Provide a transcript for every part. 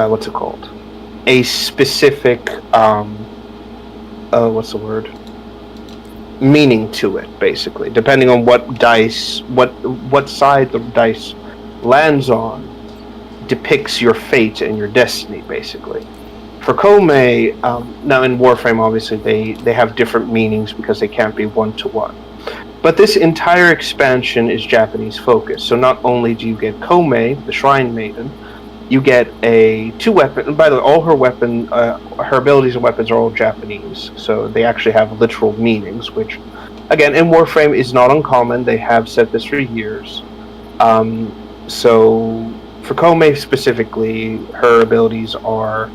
what's it called? A specific what's the word? Meaning to it, basically, depending on what side the dice lands on, depicts your fate and your destiny, basically. For Kome, now in Warframe, obviously they have different meanings because they can't be one-to-one. But this entire expansion is Japanese focused. So not only do you get Kome, the Shrine Maiden, you get a 2-weapon. And by the way, all her abilities and weapons are all Japanese. So they actually have literal meanings, which, again, in Warframe is not uncommon. They have said this for years. So for Kome specifically, her abilities are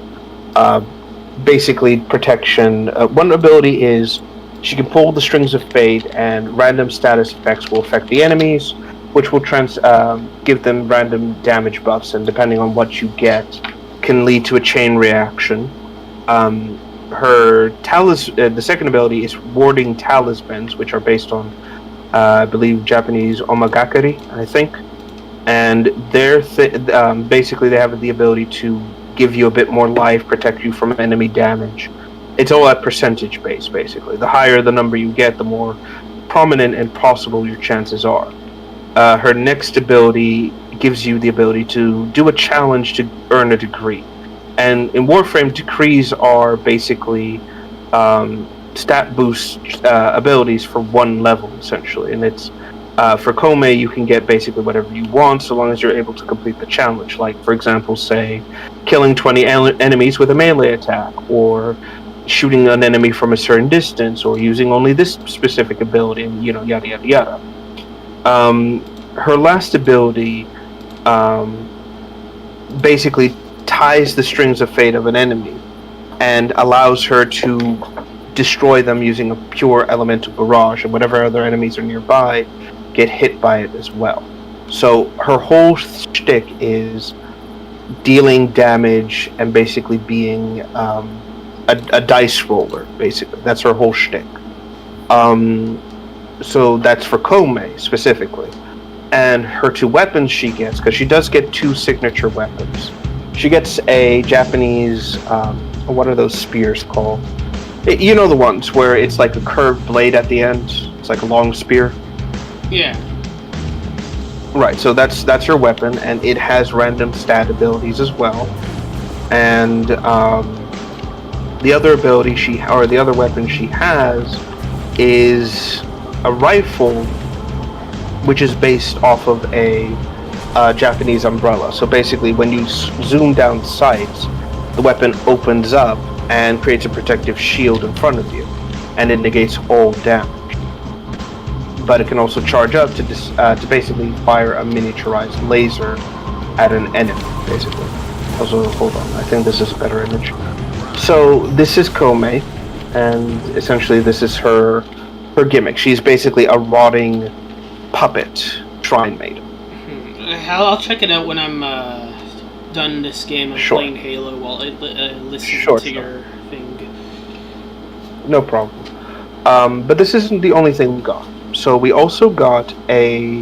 basically protection. One ability is she can pull the strings of fate, and random status effects will affect the enemies, which will give them random damage buffs, and depending on what you get, can lead to a chain reaction. The second ability is warding talismans, which are based on, I believe, Japanese omagakari, I think. And basically they have the ability to give you a bit more life, protect you from enemy damage. It's all at percentage base, basically. The higher the number you get, the more prominent and possible your chances are. Her next ability gives you the ability to do a challenge to earn a degree. And in Warframe, decrees are basically stat boost abilities for one level, essentially. And it's for Kome, you can get basically whatever you want so long as you're able to complete the challenge. Like, for example, say, killing 20 enemies with a melee attack, or shooting an enemy from a certain distance, or using only this specific ability, and, yada, yada, yada. Her last ability basically ties the strings of fate of an enemy and allows her to destroy them using a pure elemental barrage, and whatever other enemies are nearby get hit by it as well. So her whole shtick is dealing damage and basically being a dice roller, basically. That's her whole shtick. So that's for Kome, specifically. And her 2 weapons she gets, because she does get 2 signature weapons. She gets a Japanese, what are those spears called? You know the ones where it's like a curved blade at the end? It's like a long spear? Yeah. Right, so that's her weapon, and it has random stat abilities as well. And the other ability the other weapon she has is a rifle, which is based off of a Japanese umbrella. So basically, when you zoom down sights, the weapon opens up and creates a protective shield in front of you, and it negates all damage. But it can also charge up to basically fire a miniaturized laser at an enemy, basically. Also, hold on, I think this is a better image. So this is Kome, and essentially this is her gimmick. She's basically a rotting puppet shrine maiden. I'll check it out when I'm done this game of playing Halo while I listen to your thing. No problem. But this isn't the only thing we got. So we also got a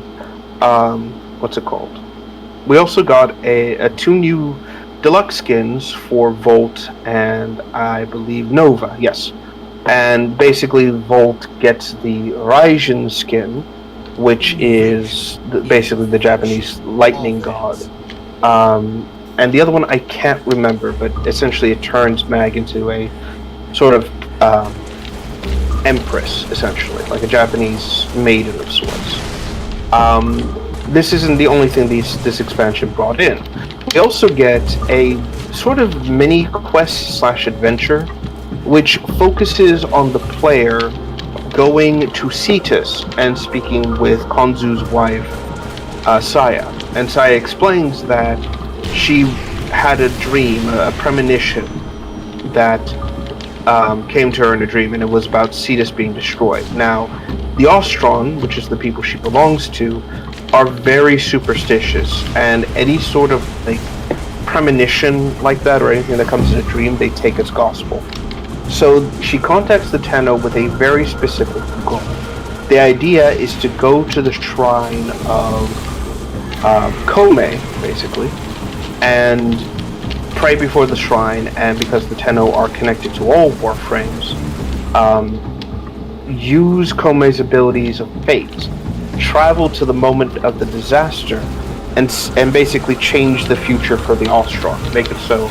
what's it called? We also got a 2 new deluxe skins for Volt and I believe Nova. Yes. And basically, Volt gets the Raijin skin, which is basically the Japanese lightning god. And the other one I can't remember, but essentially it turns Mag into a sort of empress, essentially, like a Japanese maiden of sorts. This isn't the only thing this expansion brought in. We also get a sort of mini quest/adventure, which focuses on the player going to Cetus and speaking with Konzu's wife, Saya. And Saya explains that she had a dream, a premonition that came to her in a dream, and it was about Cetus being destroyed. Now, the Ostron, which is the people she belongs to, are very superstitious, and any sort of like premonition like that or anything that comes in a dream, they take as gospel. So she contacts the Tenno with a very specific goal. The idea is to go to the shrine of Kome, basically, and pray before the shrine, and because the Tenno are connected to all warframes, use Komei's abilities of fate, travel to the moment of the disaster, and basically change the future for the Ostrom, make it so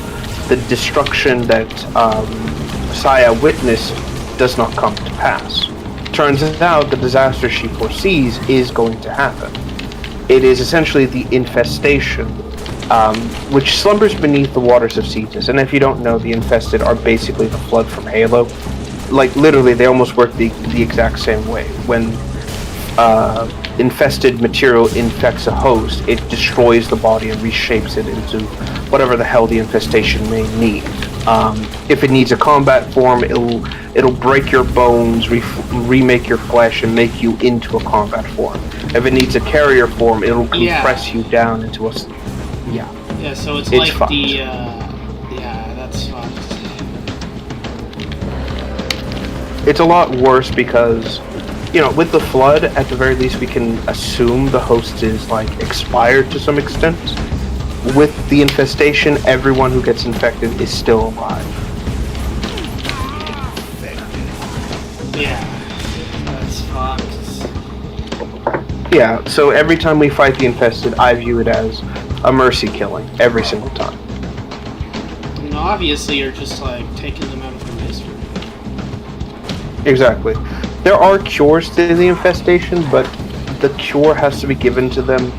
the destruction that Saya witnessed does not come to pass. Turns out the disaster she foresees is going to happen. It is essentially the infestation, which slumbers beneath the waters of Cetus. And if you don't know, the infested are basically the flood from Halo. Like, literally, they almost work the exact same way. When infested material infects a host, it destroys the body and reshapes it into whatever the hell the infestation may need. If it needs a combat form, it'll break your bones, remake your flesh, and make you into a combat form. If it needs a carrier form, it'll compress you down into a... Yeah. Yeah, so it's like fucked. That's fucked. It's a lot worse because, with the Flood, at the very least, we can assume the host is, expired to some extent. With the infestation, everyone who gets infected is still alive. Yeah, that's fucked. Yeah, so every time we fight the infested, I view it as a mercy killing, every single time. And obviously, you're just, taking them out of their misery. Exactly. There are cures to the infestation, but the cure has to be given to them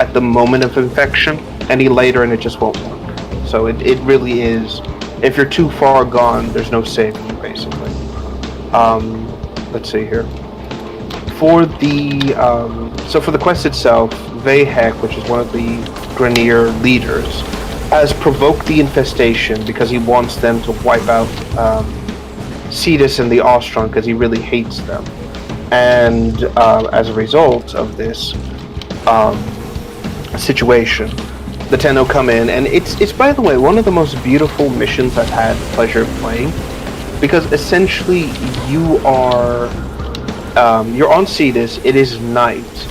at the moment of infection. Any later and it just won't work. So it really is, if you're too far gone, there's no saving you, basically. Let's see here. For the for the quest itself, Vahek, which is one of the Grenier leaders, has provoked the infestation because he wants them to wipe out Cetus and the Ostron because he really hates them. And as a result of this situation, the Tenno come in, and it's by the way one of the most beautiful missions I've had the pleasure of playing, because essentially you're on Cetus. It is night.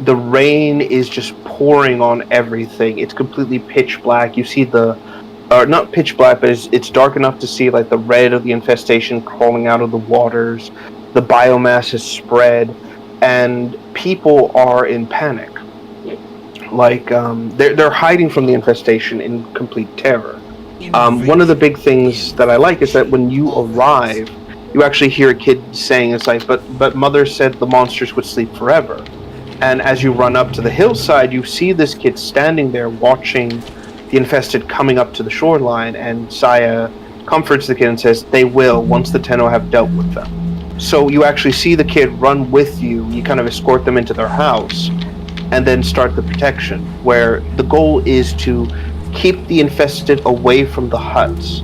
The rain is just pouring on everything. It's completely pitch black. You see not pitch black, but it's dark enough to see the red of the infestation crawling out of the waters. The biomass has spread, and people are in panic. They're hiding from the infestation in complete terror. One of the big things that I like is that when you arrive, you actually hear a kid saying, it's but Mother said the monsters would sleep forever. And as you run up to the hillside, you see this kid standing there watching the infested coming up to the shoreline, and Saya comforts the kid and says, they will, once the Tenno have dealt with them. So you actually see the kid run with you, you kind of escort them into their house, and then start the protection, where the goal is to keep the infested away from the huts,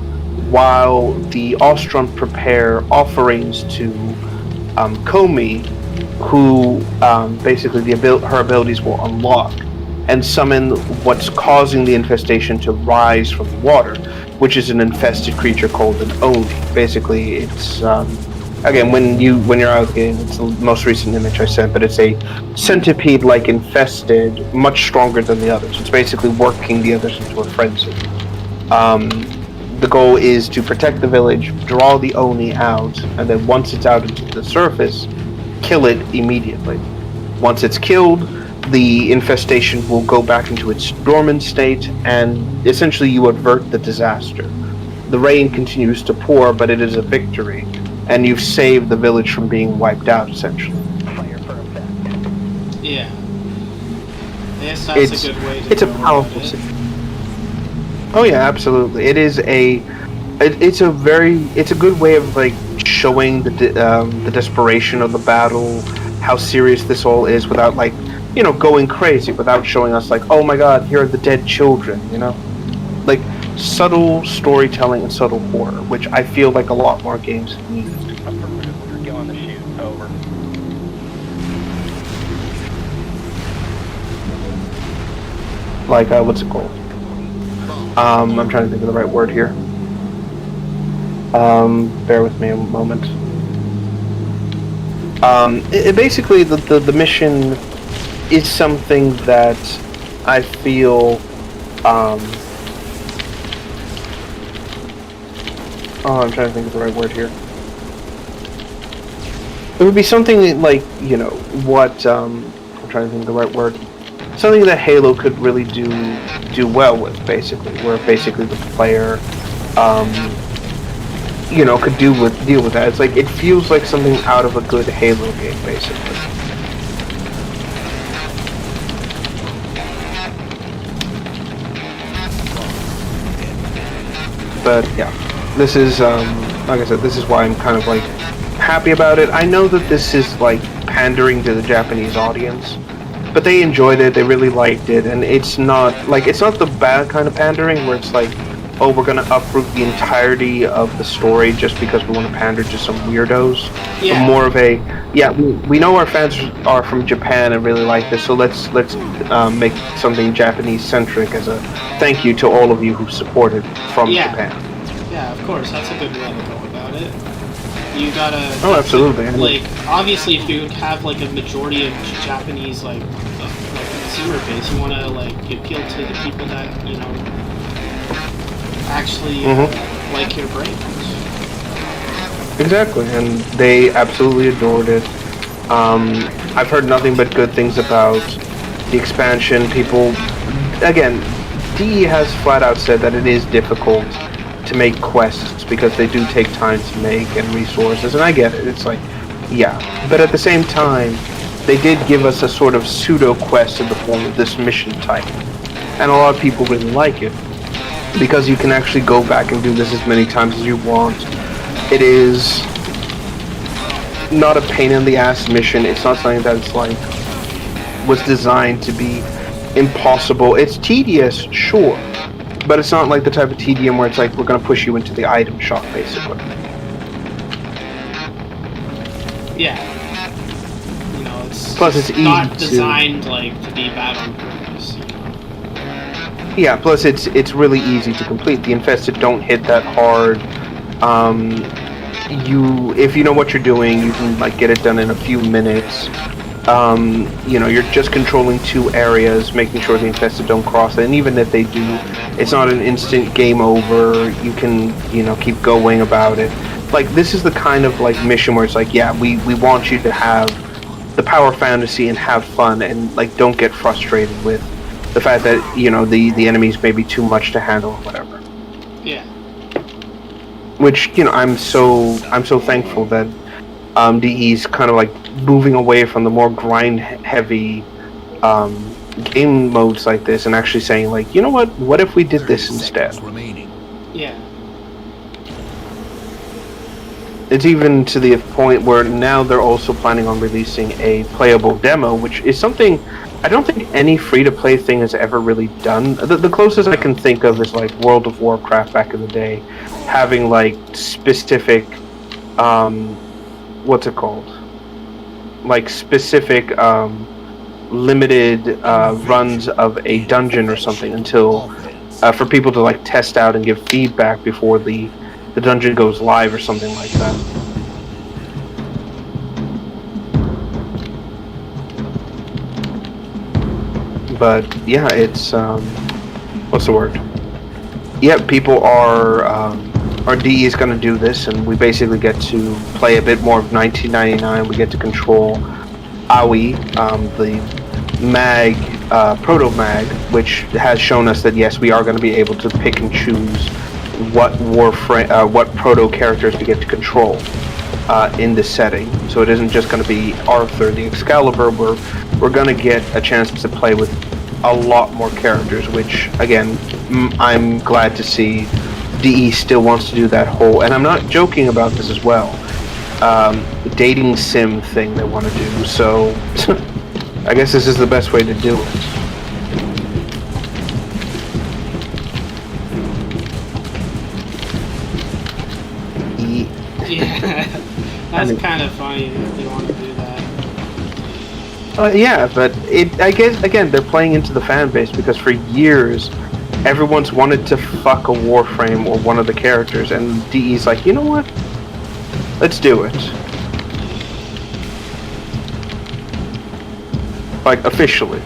while the Ostrom prepare offerings to Komei, who basically her abilities will unlock, and summon what's causing the infestation to rise from the water, which is an infested creature called an Oni. Basically, it's again, when you're out of the game, it's the most recent image I sent, but it's a centipede-like infested, much stronger than the others. It's basically working the others into a frenzy. The goal is to protect the village, draw the Oni out, and then once it's out into the surface, kill it immediately. Once it's killed, the infestation will go back into its dormant state, and essentially you avert the disaster. The rain continues to pour, but it is a victory, and you've saved the village from being wiped out, essentially. Yeah. Yes, that's a good way to It's a powerful system. Oh yeah, absolutely. It's a good way of showing the desperation of the battle, how serious this all is, without going crazy, without showing us oh my god, here are the dead children, subtle storytelling and subtle horror, which I feel like a lot more games need. What's it called? I'm trying to think of the right word here. Bear with me a moment. Basically, the mission is something that I feel Oh, I'm trying to think of the right word here. It would be something like, you know, what, I'm trying to think of the right word. Something that Halo could really do well with, basically, where basically the player, you know, could deal with that. It's like, it feels like something out of a good Halo game, basically. But yeah, this is, like I said, this is why I'm kind of like happy about it. I know that this is like pandering to the Japanese audience, but they enjoyed it, they really liked it, and it's not the bad kind of pandering where it's like, oh, we're gonna uproot the entirety of the story just because we want to pander to some weirdos. Yeah. But more of a, yeah, we know our fans are from Japan and really like this, so let's make something Japanese centric as a thank you to all of you who supported from Japan. Yeah, of course, that's a good way to go about it. You gotta. Oh, absolutely. Like, obviously, if you have like a majority of Japanese like consumer base, you want to like appeal to the people that actually like your brand. Exactly, and they absolutely adored it. I've heard nothing but good things about the expansion. People, again, DE has flat out said that it is difficult to make quests because they do take time to make and resources, and I get it. It's like, yeah, but at the same time, they did give us a sort of pseudo quest in the form of this mission type, and a lot of people really like it because you can actually go back and do this as many times as you want. It is not a pain in the ass mission. It's not something that's like was designed to be impossible. It's tedious, sure, but it's not like the type of tedium where it's like we're gonna push you into the item shop, basically. Yeah. It's plus it's not designed like to be bad on purpose. Yeah. Plus it's really easy to complete. The infested don't hit that hard. If you know what you're doing, you can like get it done in a few minutes. You're just controlling 2 areas, making sure the infested don't cross it, and even if they do, it's not an instant game over. You can, keep going about it. Like, this is the kind of like mission where it's like, yeah, we want you to have the power fantasy and have fun, and like don't get frustrated with the fact that the enemies may be too much to handle or whatever. Yeah. Which I'm so thankful that DE's kind of like moving away from the more grind heavy game modes like this and actually saying like, you know what if we did this instead? Yeah. It's even to the point where now they're also planning on releasing a playable demo, which is something I don't think any free-to-play thing has ever really done. The closest I can think of is like World of Warcraft back in the day, having like specific, what's it called? Like specific limited runs of a dungeon or something until for people to like test out and give feedback before the dungeon goes live or something like that. But yeah, it's what's the word? Yeah, people are our DE is going to do this, and we basically get to play a bit more of 1999. We get to control Aoi, the mag, proto mag, which has shown us that yes, we are going to be able to pick and choose what proto characters we get to control in this setting. So it isn't just going to be Arthur the Excalibur. We're going to get a chance to play with a lot more characters, which again I'm glad to see. DE still wants to do that whole, and I'm not joking about this as well, dating sim thing they want to do. So I guess this is the best way to do it. Yeah, that's kind of funny that they want to do that. Yeah, but I guess again they're playing into the fan base because for years everyone's wanted to fuck a Warframe or one of the characters, and DE's like, you know what? Let's do it. Like officially.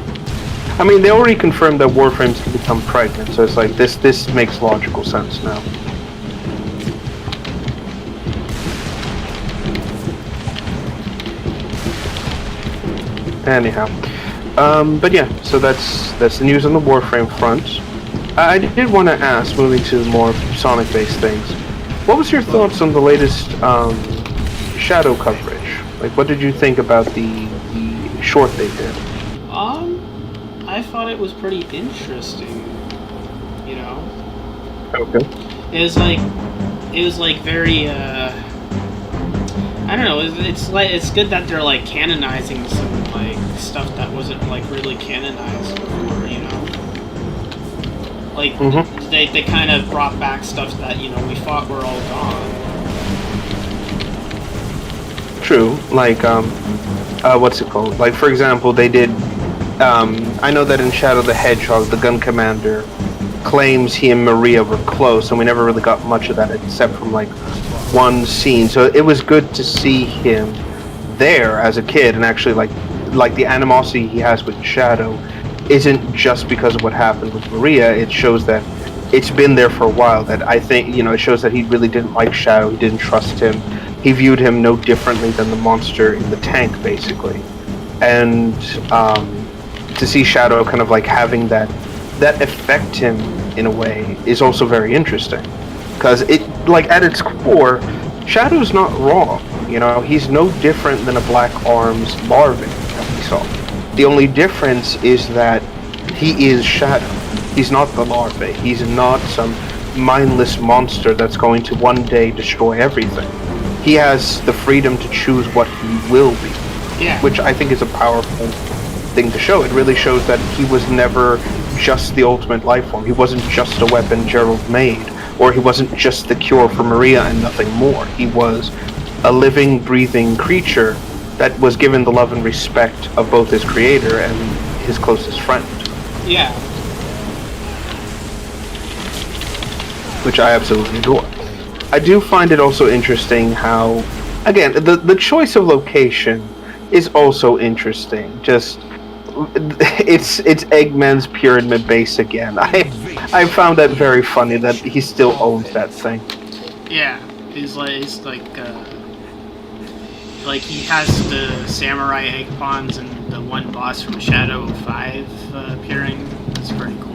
I mean, they already confirmed that Warframes can become pregnant, so it's like this makes logical sense now. Anyhow, but yeah, so that's the news on the Warframe front. I did want to ask, moving to more Sonic-based things, what was your thoughts on the latest Shadow coverage? Like, what did you think about the short they did? I thought it was pretty interesting. You know. Okay. It was like very. I don't know. It's good that they're like canonizing some like stuff that wasn't like really canonized before. You know. Like they kind of brought back stuff that we thought were all gone. True. Like what's it called? Like for example, they did. I know that in Shadow the Hedgehog, the gun commander claims he and Maria were close, and we never really got much of that except from like one scene. So it was good to see him there as a kid, and actually like the animosity he has with Shadow isn't just because of what happened with Maria. It shows that it's been there for a while. That I think it shows that he really didn't like Shadow. He didn't trust him. He viewed him no differently than the monster in the tank, basically. And to see Shadow kind of like having that affect him in a way is also very interesting, because it like at its core, Shadow's not wrong. He's no different than a Black Arms larvae that we saw. The only difference is that he is Shadow. He's not the larvae. He's not some mindless monster that's going to one day destroy everything. He has the freedom to choose what he will be. Yeah. Which I think is a powerful thing to show. It really shows that he was never just the ultimate life form. He wasn't just a weapon Gerald made, or he wasn't just the cure for Maria and nothing more. He was a living, breathing creature that was given the love and respect of both his creator and his closest friend. Yeah. Which I absolutely adore. I do find it also interesting how, again, the choice of location is also interesting. Just it's Eggman's pyramid base again. I found that very funny that he still owns that thing. Yeah, he's like he has the samurai egg pawns and the one boss from Shadow 5 appearing. That's pretty cool.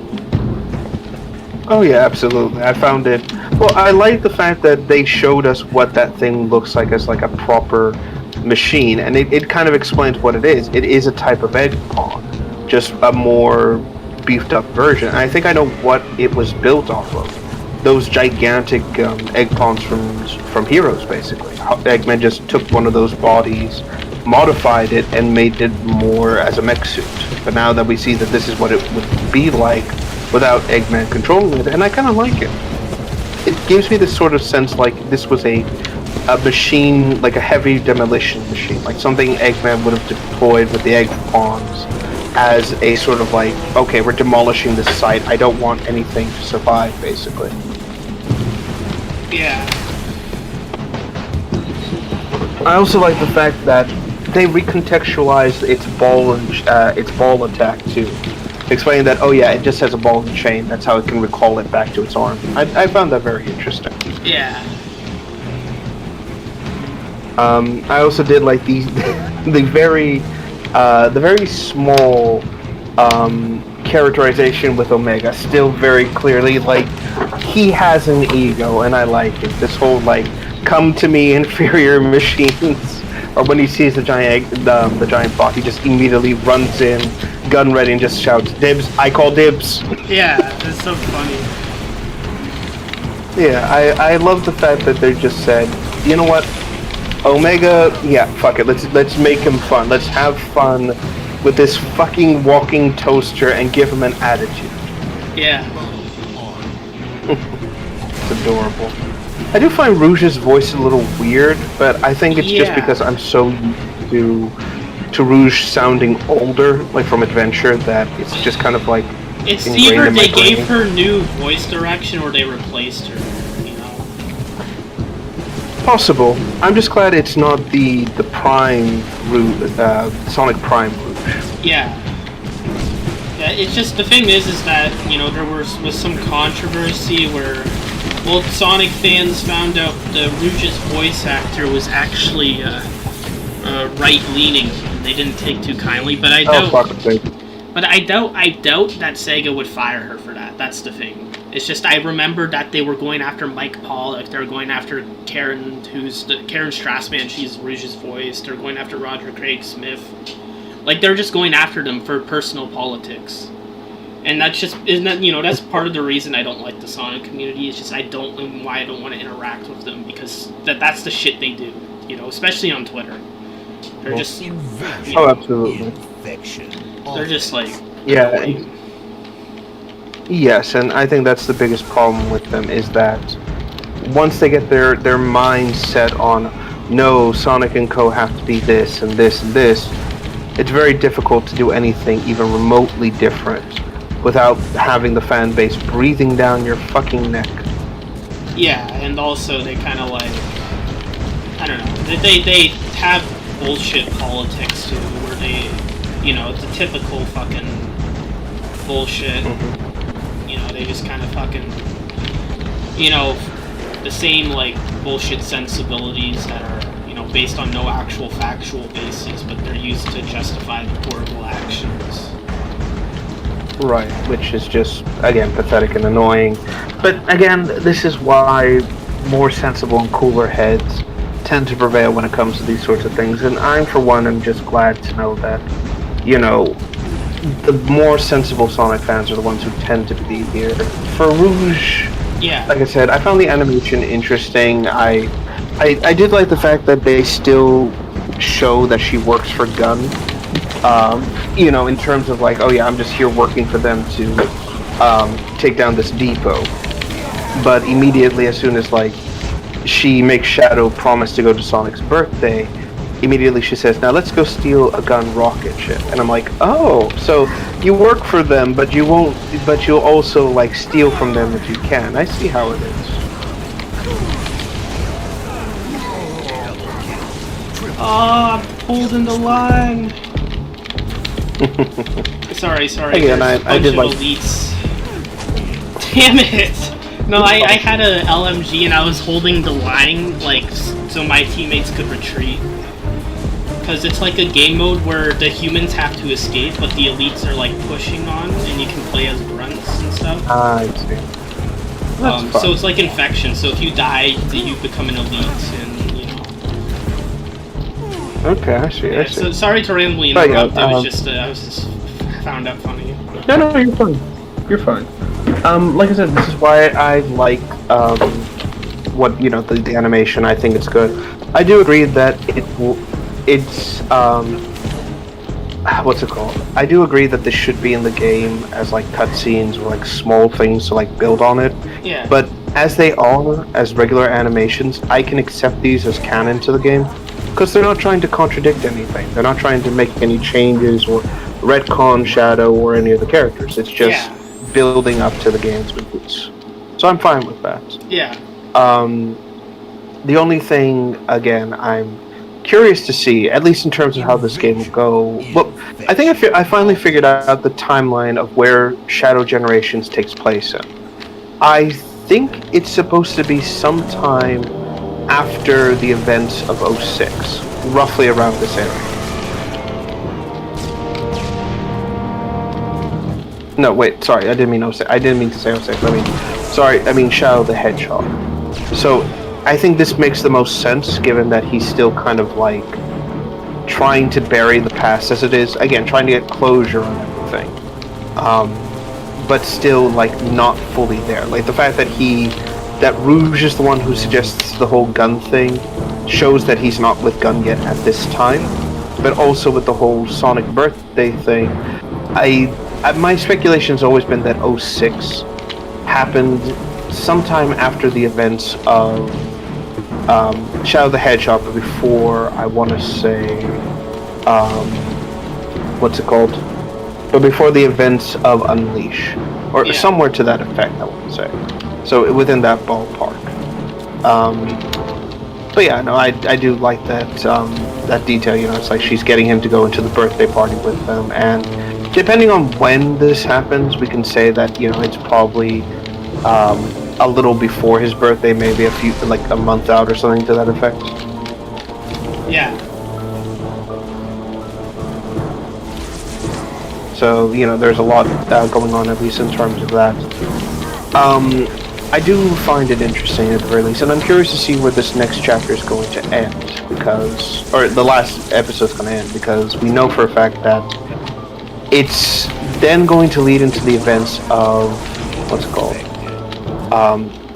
Oh yeah, absolutely. I found it. Well, I like the fact that they showed us what that thing looks like as like a proper machine, and it kind of explains what it is. It is a type of egg pawn, just a more beefed up version. And I think I know what it was built off of. Those gigantic egg pawns from Heroes, basically. Eggman just took one of those bodies, modified it, and made it more as a mech suit. But now that we see that this is what it would be like without Eggman controlling it, and I kind of like it. It gives me this sort of sense like this was a machine, like a heavy demolition machine, like something Eggman would have deployed with the egg pawns as a sort of like, okay, we're demolishing this site, I don't want anything to survive, basically. Yeah. I also like the fact that they recontextualized its ball attack too. Explaining that, oh yeah, it just has a ball and chain, that's how it can recall it back to its arm. I found that very interesting. Yeah. I also did like the very small characterization with Omega, still very clearly like he has an ego, and I like it. This whole like come to me inferior machines, or when he sees the giant bot, he just immediately runs in, gun ready, and just shouts, "Dibs! I call dibs!" Yeah, that's so funny. Yeah, I love the fact that they just said, you know what, Omega, yeah, fuck it, let's make him fun. Let's have fun with this fucking walking toaster and give him an attitude. Yeah. It's adorable. I do find Rouge's voice a little weird, but I think it's just because I'm so used to Rouge sounding older, like from Adventure, that it's just kind of like it's either they gave her new voice direction or they replaced her, you know. Possible. I'm just glad it's not the Prime Rouge, Sonic Prime Rouge. Yeah. Yeah, it's just, the thing is that, you know, there was some controversy where both Sonic fans found out the Rouge's voice actor was actually right-leaning, and they didn't take too kindly. But I Oh, doubt. fuck's sake. But I doubt that Sega would fire her for that. That's the thing. It's just I remember that they were going after Mike Pollock. They were going after Karen, Karen Strassman. She's Rouge's voice. They're going after Roger Craig Smith. Like they're just going after them for personal politics. And that's just that's part of the reason I don't like the Sonic community. It's just why I don't want to interact with them, because that's the shit they do. Especially on Twitter. They're just Oh, absolutely. they're just like Yeah. Yes, and I think that's the biggest problem with them, is that once they get their mind set on, no, Sonic and Co. have to be this and this and this, it's very difficult to do anything even remotely different without having the fan base breathing down your fucking neck. Yeah, and also they kind of like, I don't know, they have bullshit politics too, where they, it's a typical fucking bullshit. They just kind of fucking, the same like bullshit sensibilities that are, based on no actual factual basis, but they're used to justify the horrible actions. Right, which is just, again, pathetic and annoying. But again, this is why more sensible and cooler heads tend to prevail when it comes to these sorts of things. And I'm, for one, am just glad to know that, the more sensible Sonic fans are the ones who tend to be here. For Rouge, yeah, like I said, I found the animation interesting. I did like the fact that they still show that she works for Gun. In terms of like, oh yeah, I'm just here working for them to take down this depot. But immediately, as soon as like she makes Shadow promise to go to Sonic's birthday, immediately she says, now let's go steal a gun rocket ship. And I'm like, oh, so you work for them, but you won't, but you'll also like steal from them if you can. I see how it is. Oh, I'm pulled in the line. sorry. Again, I did like elites. Damn it! No, I had a LMG and I was holding the line like so my teammates could retreat. Because it's like a game mode where the humans have to escape, but the elites are like pushing on, and you can play as grunts and stuff. I see. So it's like infection. So if you die, you become an elite, and Okay, I see. I see. So sorry to randomly interrupt. I was just found out funny. No, you're fine. You're fine. Like I said, this is why I like what the animation. I think it's good. I do agree that it's what's it called? I do agree that this should be in the game as like cutscenes or like small things to like build on it. Yeah. But as they are as regular animations, I can accept these as canon to the game. Because they're not trying to contradict anything. They're not trying to make any changes or retcon Shadow or any of the characters. It's just building up to the game's roots. So I'm fine with that. Yeah. The only thing, again, I'm curious to see, at least in terms of how this game will go. Well, I think I finally figured out the timeline of where Shadow Generations takes place in. I think it's supposed to be sometime after the events of 06, roughly around this area. No, wait, sorry, I didn't mean 06. I didn't mean to say 06. I mean Shadow the Hedgehog. So, I think this makes the most sense, given that he's still kind of like trying to bury the past as it is. Again, trying to get closure on everything. But still, like, not fully there. Like, the fact that Rouge is the one who suggests the whole gun thing shows that he's not with Gun yet at this time. But also with the whole Sonic birthday thing, my speculation's always been that 06 happened sometime after the events of Shadow the Hedgehog, but before, I want to say, what's it called? But before the events of Unleash, or somewhere to that effect, I want to say. So within that ballpark. But yeah, no, I do like that that detail. It's like she's getting him to go into the birthday party with them, and depending on when this happens, we can say that it's probably a little before his birthday, maybe a month out or something to that effect. Yeah. So there's a lot going on, at least in terms of that. I do find it interesting at the very least, and I'm curious to see where this next chapter is going to end, or the last episode's going to end, because we know for a fact that it's then going to lead into the events of what's it called,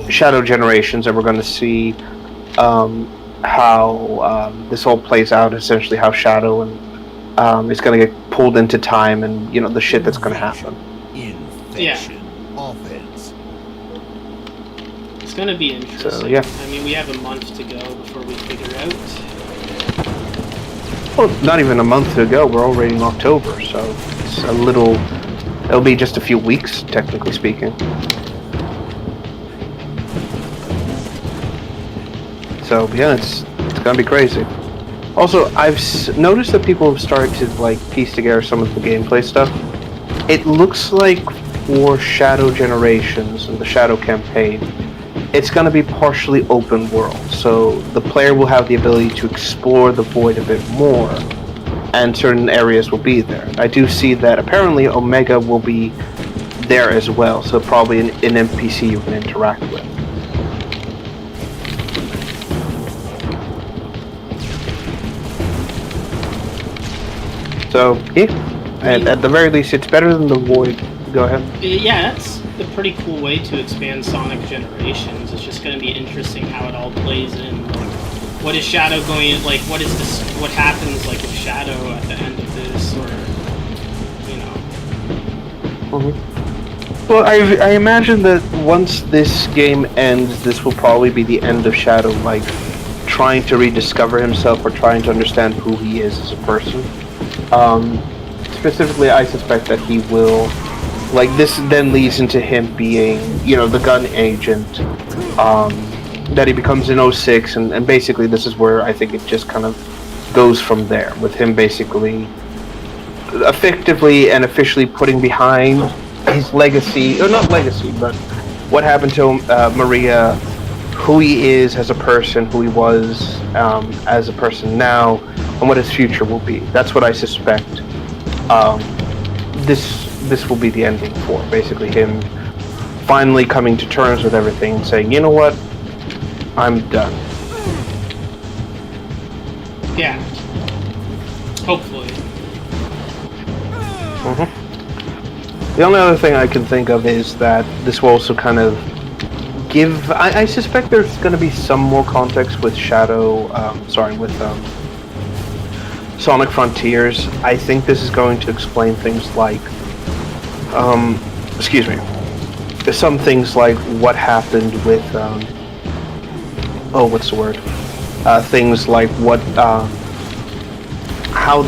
Shadow Generations, and we're going to see how this all plays out. Essentially, how Shadow and is going to get pulled into time, and the shit that's going to happen. Yeah. It's going to be interesting. So, yeah. I mean, we have a month to go before we figure out. Well, not even a month to go. We're already in October, so it's a little. It'll be just a few weeks, technically speaking. So yeah, it's gonna be crazy. Also, I've noticed that people have started to piece together some of the gameplay stuff. It looks like for Shadow Generations and the Shadow campaign, it's going to be partially open world, so the player will have the ability to explore the void a bit more, and certain areas will be there. I do see that apparently Omega will be there as well, so probably an NPC you can interact with. So, yeah, and at the very least, it's better than the void. Go ahead. Yeah, that's a pretty cool way to expand Sonic Generations. It's just going to be interesting how it all plays in. What is Shadow going? What is this? What happens with Shadow at the end of this, or Mm-hmm. Well, I imagine that once this game ends, this will probably be the end of Shadow, trying to rediscover himself or trying to understand who he is as a person. Specifically, I suspect that he will. This then leads into him being, the gun agent, that he becomes in 06, and basically this is where I think it just kind of goes from there, with him basically effectively and officially putting behind his legacy, or not legacy, but what happened to Maria, who he is as a person, who he was as a person now, and what his future will be. That's what I suspect this will be the ending for. Basically him finally coming to terms with everything and saying, you know what, I'm done. Yeah. Hopefully. Mm-hmm. The only other thing I can think of is that this will also kind of give... I suspect there's going to be some more context with Sonic Frontiers. I think this is going to explain things like... excuse me. Some things like what happened with... what's the word? Things like what... how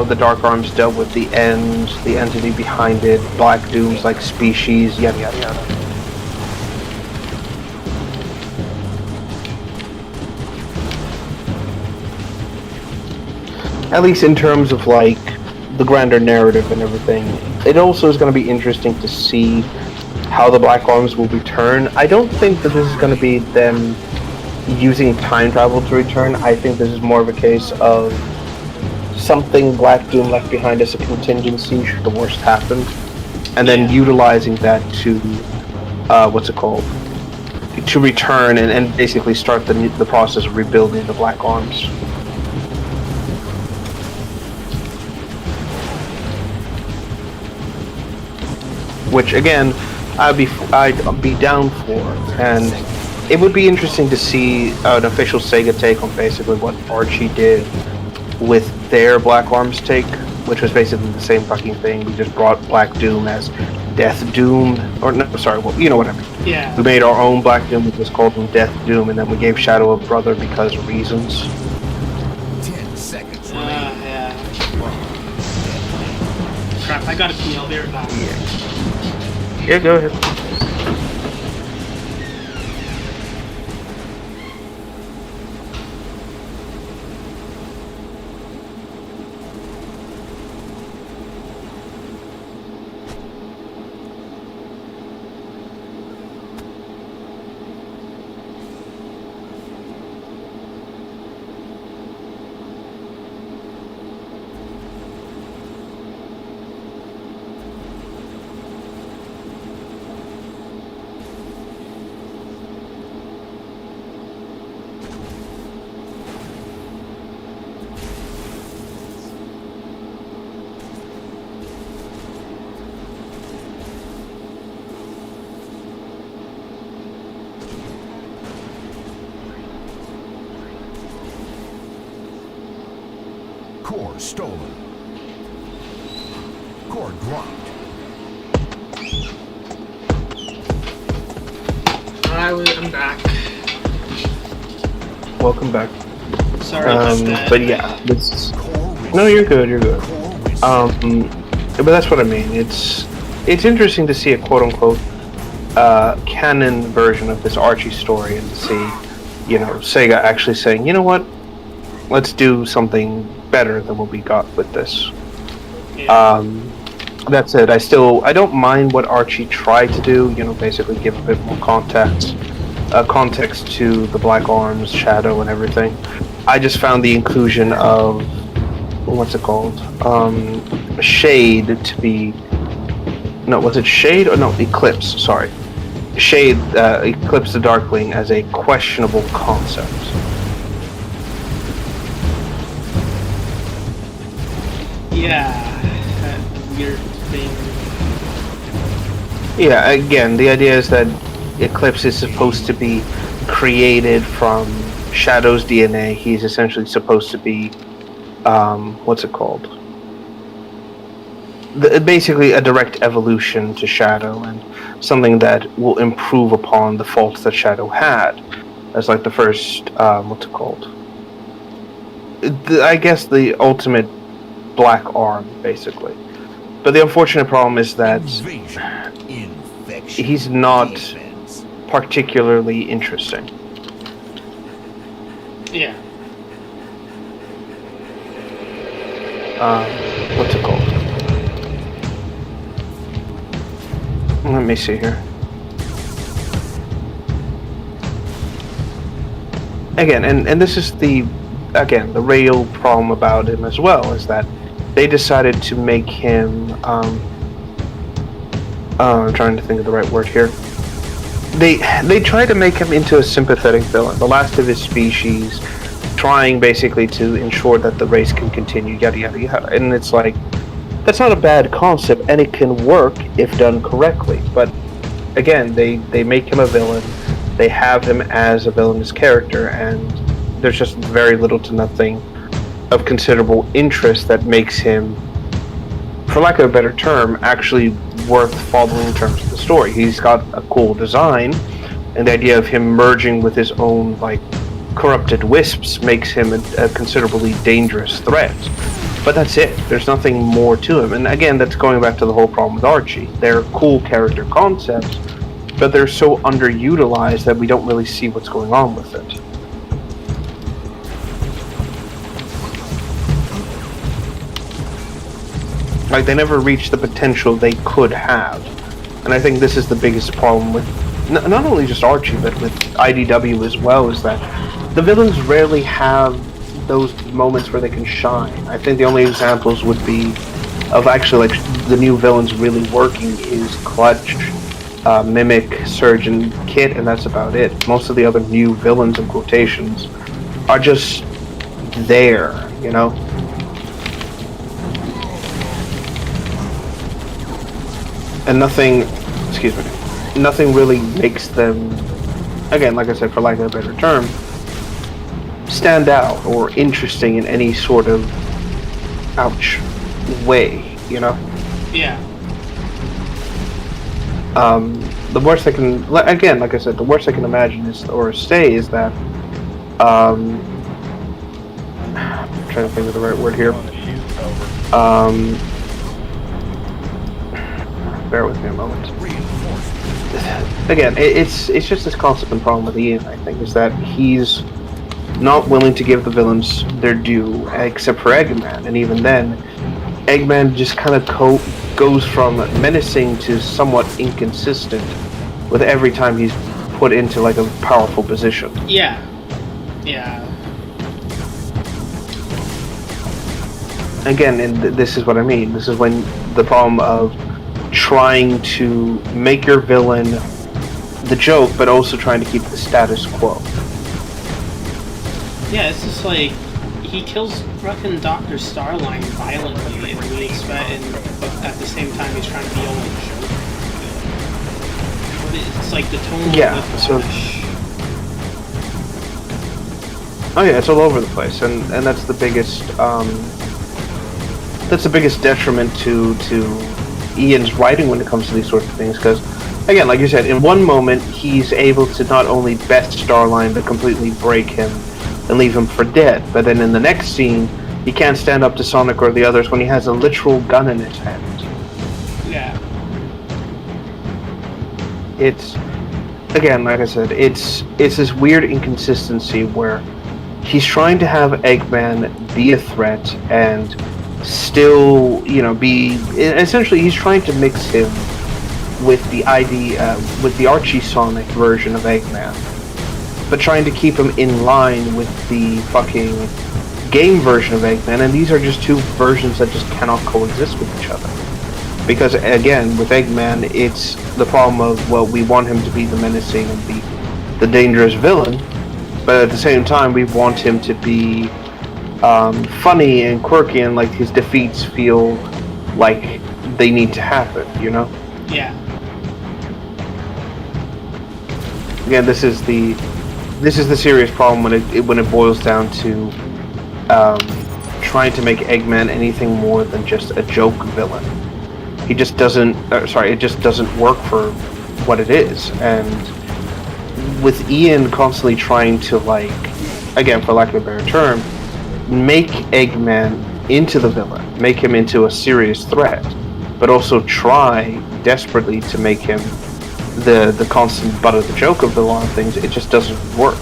the Dark Arms dealt with the end, the entity behind it, Black Doom's species, yada yada yada. At least in terms of the grander narrative and everything. It also is going to be interesting to see how the Black Arms will return. I don't think that this is going to be them using time travel to return. I think this is more of a case of something Black Doom left behind as a contingency should the worst happen, and then utilizing that to to return and basically start the process of rebuilding the Black Arms. Which again, I'd be down for, and it would be interesting to see an official Sega take on basically what Archie did with their Black Arms take, which was basically the same fucking thing. We just brought Black Doom as Death Doom, or no, sorry, well, you know what I mean. Yeah. We made our own Black Doom, we just called him Death Doom, and then we gave Shadow a brother because of reasons. 10 seconds yeah. Crap, I gotta pee, I'll be right back. Yeah, go ahead. Core stolen. Core dropped. I'm back. Welcome back. Sorry about that. But yeah, this. Core risk. No, you're good. You're good. Core risk. But that's what I mean. It's interesting to see a quote unquote canon version of this Archie story, and to see, Sega actually saying, you know what, let's do something better than what we got with this. Yeah. That said, I don't mind what Archie tried to do. Basically give a bit more context to the Black Arms, Shadow, and everything. I just found the inclusion of what's it called? Shade to be. No, was it Shade or no? Eclipse. Sorry, Shade. Eclipse the Darkling as a questionable concept. Yeah. That weird thing. Yeah, again, the idea is that Eclipse is supposed to be created from Shadow's DNA. He's essentially supposed to be, what's it called? Basically a direct evolution to Shadow, and something that will improve upon the faults that Shadow had. As like the first, what's it called? I guess the ultimate Black Arm, basically. But the unfortunate problem is that he's not particularly interesting. Yeah. What's it called? Let me see here. Again, and this is the real problem about him as well, is that they decided to make him, I'm trying to think of the right word here. They tried to make him into a sympathetic villain, the last of his species, trying basically to ensure that the race can continue, yada yada yada. And it's like, that's not a bad concept, and it can work if done correctly. But again, they make him a villain, they have him as a villainous character, and there's just very little to nothing of considerable interest that makes him, for lack of a better term, actually worth following in terms of the story. He's got a cool design, and the idea of him merging with his own corrupted wisps makes him a considerably dangerous threat. But that's it. There's nothing more to him. And again, that's going back to the whole problem with Archie. They're cool character concepts, but they're so underutilized that we don't really see what's going on with it. They never reach the potential they could have. And I think this is the biggest problem with not only just Archie, but with IDW as well, is that the villains rarely have those moments where they can shine. I think the only examples would be of actually the new villains really working is Clutch, Mimic, Surge, and Kit, and that's about it. Most of the other new villains, in quotations, are just there, And nothing really makes them, again, like I said, for lack of a better term, stand out or interesting in any sort of way, Yeah. The worst I can, again, like I said, the worst I can imagine is, or say, is that, I'm trying to think of the right word here. Bear with me a moment. Again, it's just this constant problem with Ian, I think, is that he's not willing to give the villains their due, except for Eggman, and even then, Eggman just kind of goes from menacing to somewhat inconsistent with every time he's put into a powerful position. Yeah. Again, and this is what I mean. This is when the problem of trying to make your villain the joke, but also trying to keep the status quo. Yeah, it's just he kills fucking Dr. Starline violently, and we expect, but at the same time he's trying to be all a joke. It's the tone. Yeah. So. Oh yeah, it's all over the place, and that's the biggest that's the biggest detriment to Ian's writing when it comes to these sorts of things. Because again, like you said, in one moment he's able to not only best Starline but completely break him and leave him for dead. But then in the next scene, he can't stand up to Sonic or the others when he has a literal gun in his hand. Yeah. It's, again, like I said, it's this weird inconsistency where he's trying to have Eggman be a threat and still, be, essentially he's trying to mix him with the with the Archie Sonic version of Eggman, but trying to keep him in line with the fucking game version of Eggman, and these are just two versions that just cannot coexist with each other. Because again, with Eggman, it's the problem of, well, we want him to be the menacing and the dangerous villain, but at the same time, we want him to be funny and quirky, and like his defeats feel like they need to happen, Yeah. Again, this is the serious problem when it boils down to trying to make Eggman anything more than just a joke villain. He just doesn't. It just doesn't work for what it is. And with Ian constantly trying to, like, again, for lack of a better term, make Eggman into the villain, make him into a serious threat, but also try desperately to make him the constant butt of the joke of a lot of things, it just doesn't work.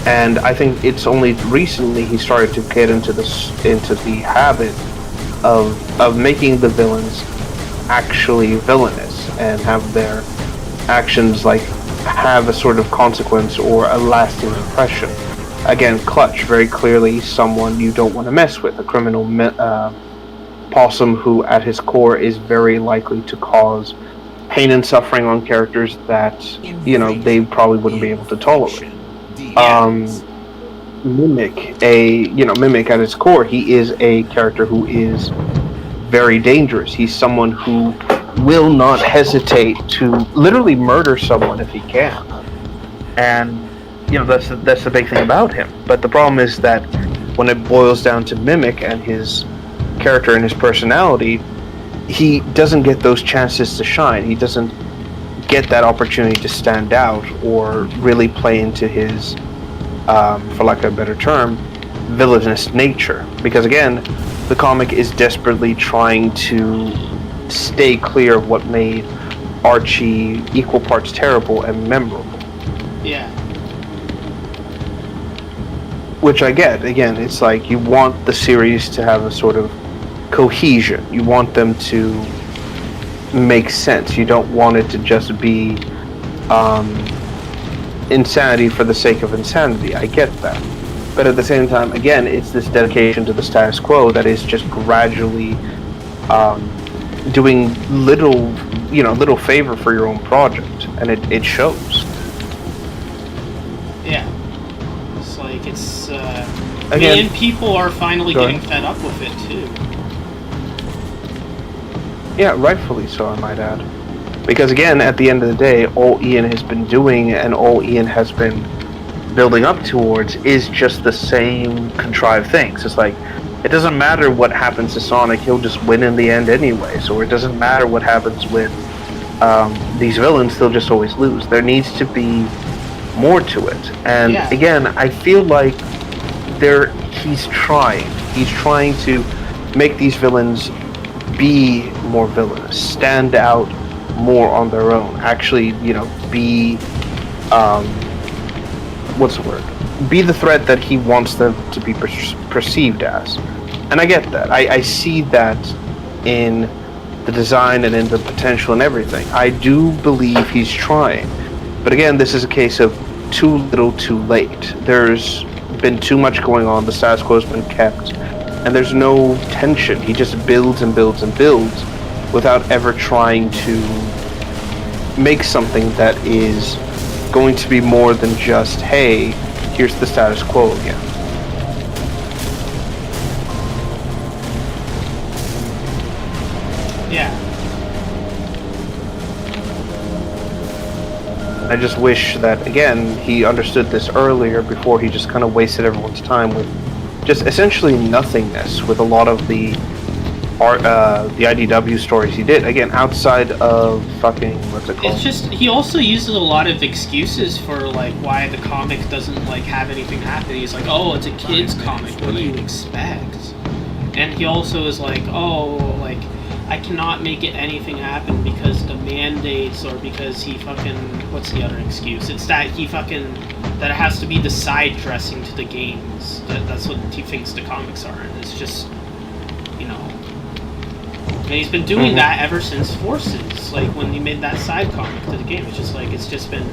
And I think it's only recently he started to get into the habit of making the villains actually villainous and have their actions like have a sort of consequence or a lasting impression. Again, Clutch, very clearly someone you don't want to mess with, a criminal possum who at his core is very likely to cause pain and suffering on characters that, they probably wouldn't be able to tolerate. Mimic at its core, he is a character who is very dangerous. He's someone who will not hesitate to literally murder someone if he can. And, that's the big thing about him. But the problem is that when it boils down to Mimic and his character and his personality, he doesn't get those chances to shine. He doesn't get that opportunity to stand out or really play into his, for lack of a better term, villainous nature. Because again, the comic is desperately trying to stay clear of what made Archie equal parts terrible and memorable. Yeah. Which I get. Again, it's like you want the series to have a sort of cohesion. You want them to make sense. You don't want it to just be insanity for the sake of insanity. I get that. But at the same time, again, it's this dedication to the status quo that is just gradually doing little favor for your own project, and it shows. Yeah. It's like it's. Again, and people are finally getting fed up with it too. Yeah, rightfully so, I might add. Because again, at the end of the day, all Ian has been doing and all Ian has been building up towards is just the same contrived things. It's like, it doesn't matter what happens to Sonic, he'll just win in the end anyways. Or it doesn't matter what happens with these villains, they'll just always lose. There needs to be more to it. And again, I feel like he's trying to make these villains be more villainous, stand out more on their own, actually, be what's the word? Be the threat that he wants them to be perceived as. And I get that. I see that in the design and in the potential and everything. I do believe he's trying. But again, this is a case of too little too late. There's been too much going on, the status quo's been kept, and there's no tension. He just builds and builds and builds without ever trying to make something that is going to be more than just, hey, here's the status quo again. Yeah. I just wish that, again, he understood this earlier before he just kind of wasted everyone's time with just essentially nothingness with a lot of the the IDW stories he did. Again, outside of fucking what's it called? It's just he also uses a lot of excuses for like why the comic doesn't like have anything happen. He's like, oh, it's a kid's comic. What do you expect? And he also is like, oh, like I cannot make it anything happen because the mandates or because he fucking what's the other excuse? It's that he fucking that it has to be the side dressing to the games. That's what he thinks the comics are, and it's just you know. And he's been doing that ever since Forces, like when he made that side comic to the game. It's just like it's just been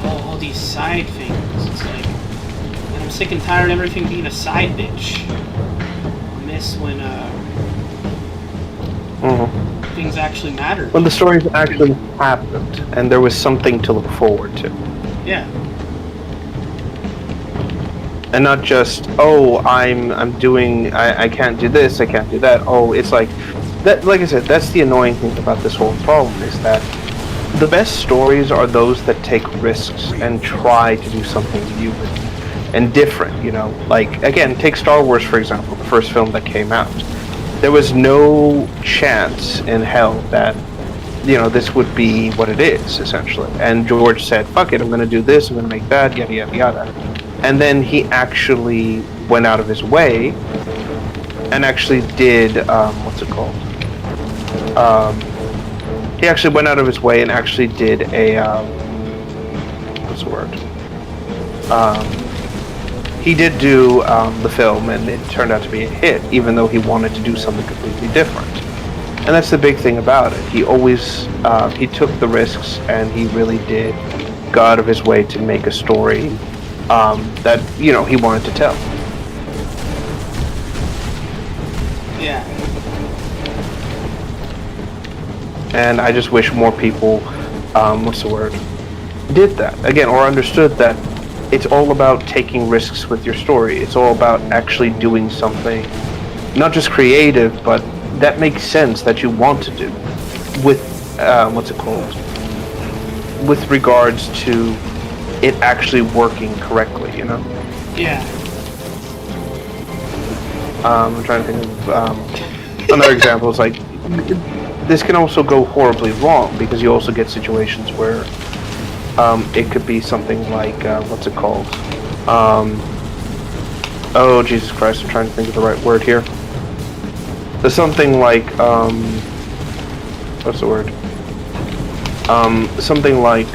all these side things. It's like and I'm sick and tired of everything being a side bitch. I miss when things actually mattered. When the stories actually happened and there was something to look forward to. Yeah. And not just, oh, I'm doing I can't do this, I can't do that. Oh, it's like that. Like I said, that's the annoying thing about this whole problem is that the best stories are those that take risks and try to do something new and different. You know, like again, take Star Wars for example, the first film that came out. There was no chance in hell that this would be what it is essentially. And George said, "Fuck it, I'm going to do this. I'm going to make that. Yada yada yada." And then he actually went out of his way and actually did, what's it called? He actually went out of his way and actually did a, what's the word? He did do the film and it turned out to be a hit, even though he wanted to do something completely different. And that's the big thing about it. He always, he took the risks and he really did go out of his way to make a story that he wanted to tell. Yeah. And I just wish more people, did that again, or understood that it's all about taking risks with your story. It's all about actually doing something, not just creative, but that makes sense that you want to do, with with regards to it actually working correctly, Yeah. I'm trying to think of another example. It's like this can also go horribly wrong because you also get situations where it could be something like oh Jesus Christ! I'm trying to think of the right word here. There's something like what's the word? Something like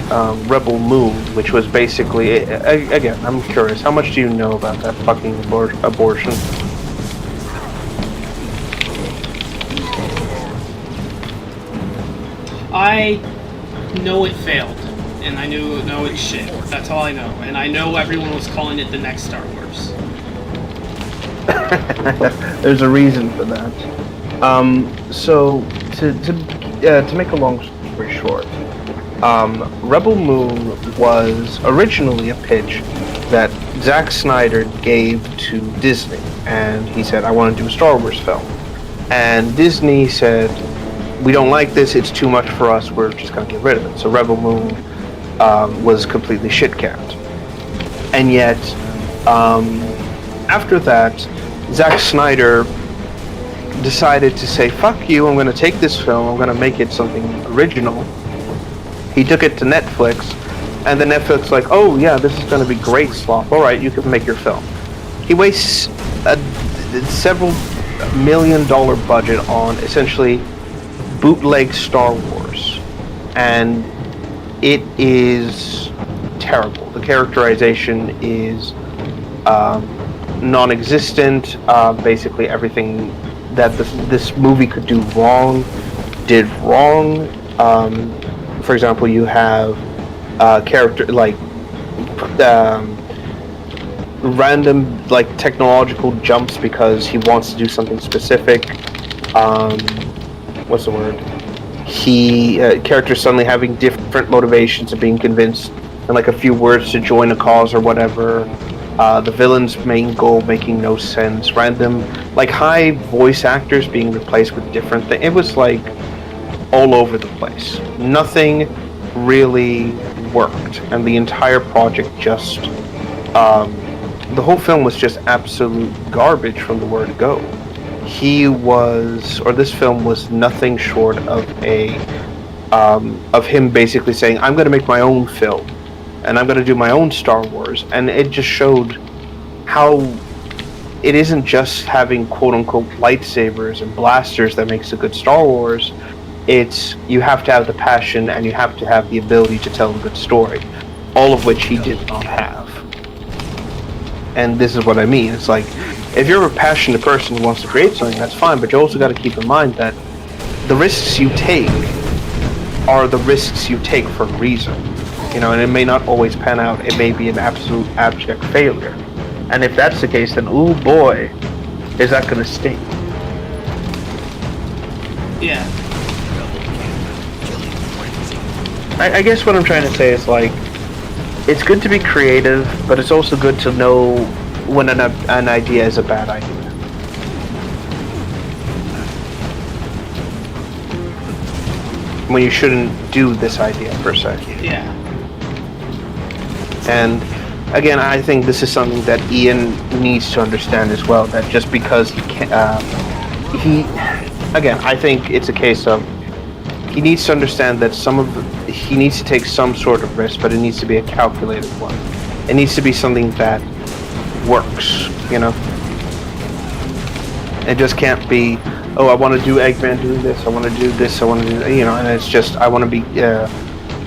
Rebel Moon, which was basically, again, I'm curious, how much do you know about that fucking abortion? I know it failed, and I know it's shit. That's all I know, and I know everyone was calling it the next Star Wars. There's a reason for that. So to make a long story short, Rebel Moon was originally a pitch that Zack Snyder gave to Disney, and he said, "I want to do a Star Wars film," and Disney said, "We don't like this. It's too much for us. We're just going to get rid of it." So Rebel Moon was completely shit-canned, and yet after that, Zack Snyder decided to say, "Fuck you, I'm going to take this film, I'm going to make it something original." He took it to Netflix, and then Netflix like, "Oh yeah, this is going to be great, Sloth. All right, you can make your film." He wastes several $1 million budget on essentially bootleg Star Wars, and it is terrible. The characterization is non-existent. Basically everything that this movie could do wrong, did wrong. For example, you have character like random like technological jumps because he wants to do something specific. What's the word? Characters suddenly having different motivations of being convinced in like a few words to join a cause or whatever. The villain's main goal making no sense. Random, like high voice actors being replaced with different things. It was like all over the place. Nothing really worked, and the entire project just, the whole film was just absolute garbage from the word go. this film was nothing short of of him basically saying, I'm going to make my own film, and I'm going to do my own Star Wars, and it just showed how it isn't just having quote-unquote lightsabers and blasters that makes a good Star Wars. It's you have to have the passion and you have to have the ability to tell a good story, all of which he did not have. And this is what I mean. It's like, if you're a passionate person who wants to create something, that's fine, but you also got to keep in mind that the risks you take are the risks you take for a reason. You know, and it may not always pan out. It may be an absolute abject failure. And if that's the case, then, ooh boy, is that going to sting. Yeah. I guess what I'm trying to say is, like, it's good to be creative, but it's also good to know when an idea is a bad idea. When you shouldn't do this idea, per se. Yeah. And again, I think this is something that Ian needs to understand as well, that just because he can't, again, I think it's a case of, he needs to understand that he needs to take some sort of risk, but it needs to be a calculated one. It needs to be something that works, you know? It just can't be, oh, I want to do Eggman doing this, I want to do this, I want to do that, you know, and it's just, I want to be a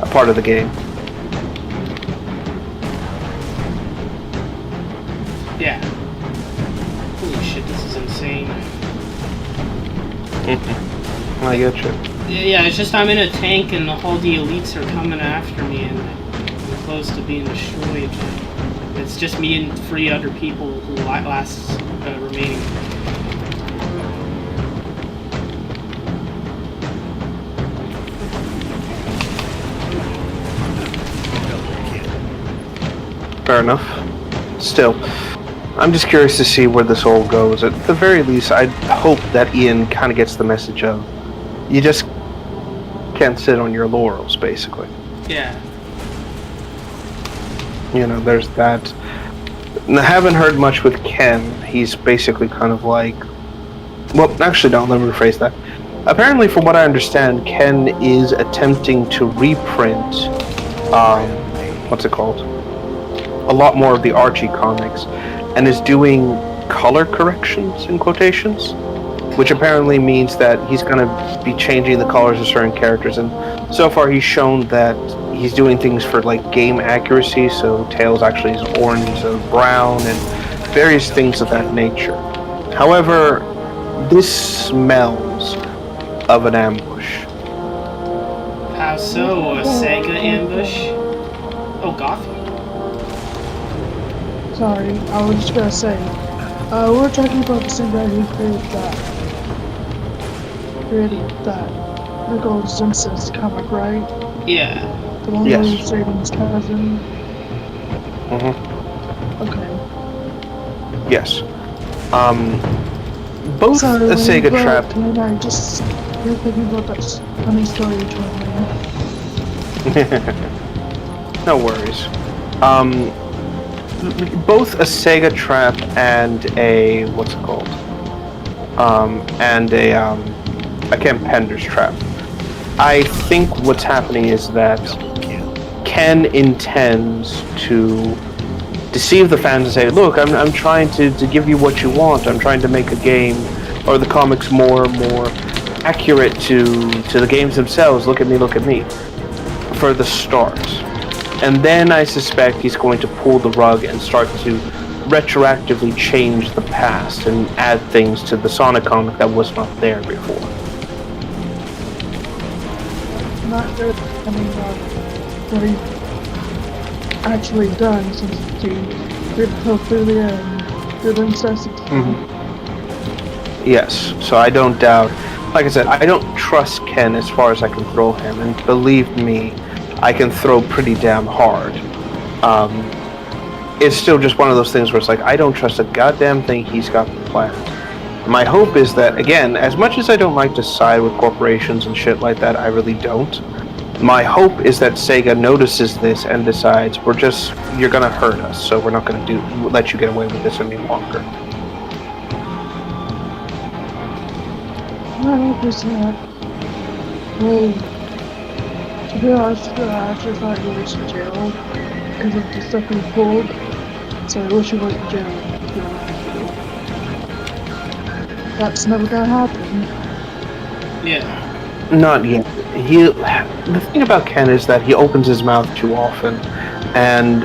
part of the game. Yeah. Holy shit, this is insane. I get you. Yeah, it's just I'm in a tank and all the elites are coming after me and I'm close to being destroyed. It's just me and 3 other people who last remaining. Fair enough. Still, I'm just curious to see where this all goes. At the very least, I hope that Ian kind of gets the message of, you just can't sit on your laurels, basically. Yeah. You know, there's that. And I haven't heard much with Ken. He's basically kind of like, well, actually, no, let me rephrase that. Apparently, from what I understand, Ken is attempting to reprint, what's it called? A lot more of the Archie comics, and is doing color corrections, in quotations, which apparently means that he's going to be changing the colors of certain characters, and so far he's shown that he's doing things for like game accuracy, so Tails actually is orange instead of brown, and various things of that nature. However, this smells of an ambush. How so? A Sega ambush? Oh, Gotham. Sorry, I was just gonna say, we're talking about the same guy who created that Nicole Simpsons comic, right? Yeah. The one where he's saving his cousin? Mm-hmm. Okay. Yes. Both Sorry, a Sega Trap... And I just, you're thinking about that funny story you told me. No worries. Both a Sega Trap and a, what's it called? And a Ken Pender's Trap. I think what's happening is that Ken intends to deceive the fans and say, look, I'm trying to give you what you want. I'm trying to make a game or the comics more accurate to the games themselves. Look at me, for the start. And then I suspect he's going to pull the rug and start to retroactively change the past and add things to the Sonic comic that was not there before. Not good. I mean, what he actually done since he did Ophelia and did Incessant. Mm-hmm. Yes, so I don't doubt. Like I said, I don't trust Ken as far as I can throw him, and believe me, I can throw pretty damn hard. It's still just one of those things where it's like, I don't trust a goddamn thing he's got planned. My hope is that, again, as much as I don't like to side with corporations and shit like that, I really don't. My hope is that Sega notices this and decides, you're gonna hurt us, so we're not gonna let you get away with this any longer. 100%. Well, to be honest, I actually thought he was in jail because of the stuff he pulled. So I wish he was in jail. To be honest with you. That's never gonna happen. Yeah. Not yet. The thing about Ken is that he opens his mouth too often, and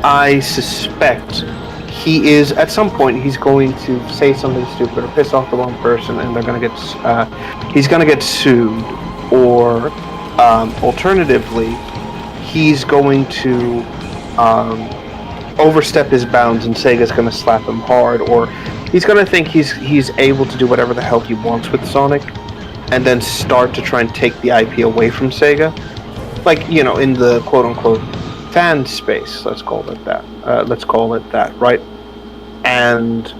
I suspect he is at some point he's going to say something stupid or piss off the wrong person, and they're going to get he's going to get sued, or alternatively, he's going to overstep his bounds, and Sega's going to slap him hard, or he's going to think he's able to do whatever the hell he wants with Sonic, and then start to try and take the IP away from Sega, like in the quote unquote fan space. Let's call it that. Right? And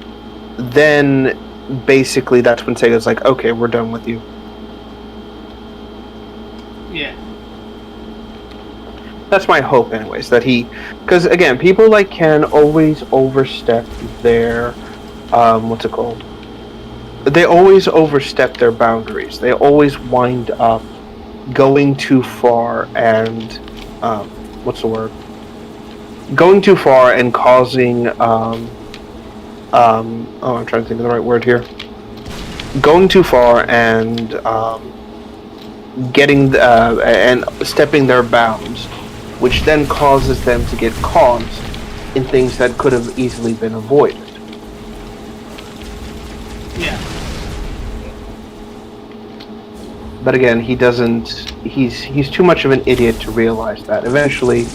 then basically that's when Sega's like, okay, we're done with you. Yeah. That's my hope, anyways. Because again, people like Ken always overstep their what's it called? They always overstep their boundaries. They always wind up going too far and what's the word? Going too far and causing I'm trying to think of the right word here. Going too far and getting and stepping their bounds, which then causes them to get caught in things that could have easily been avoided. Yeah. But again, he doesn't. He's too much of an idiot to realize that. Eventually,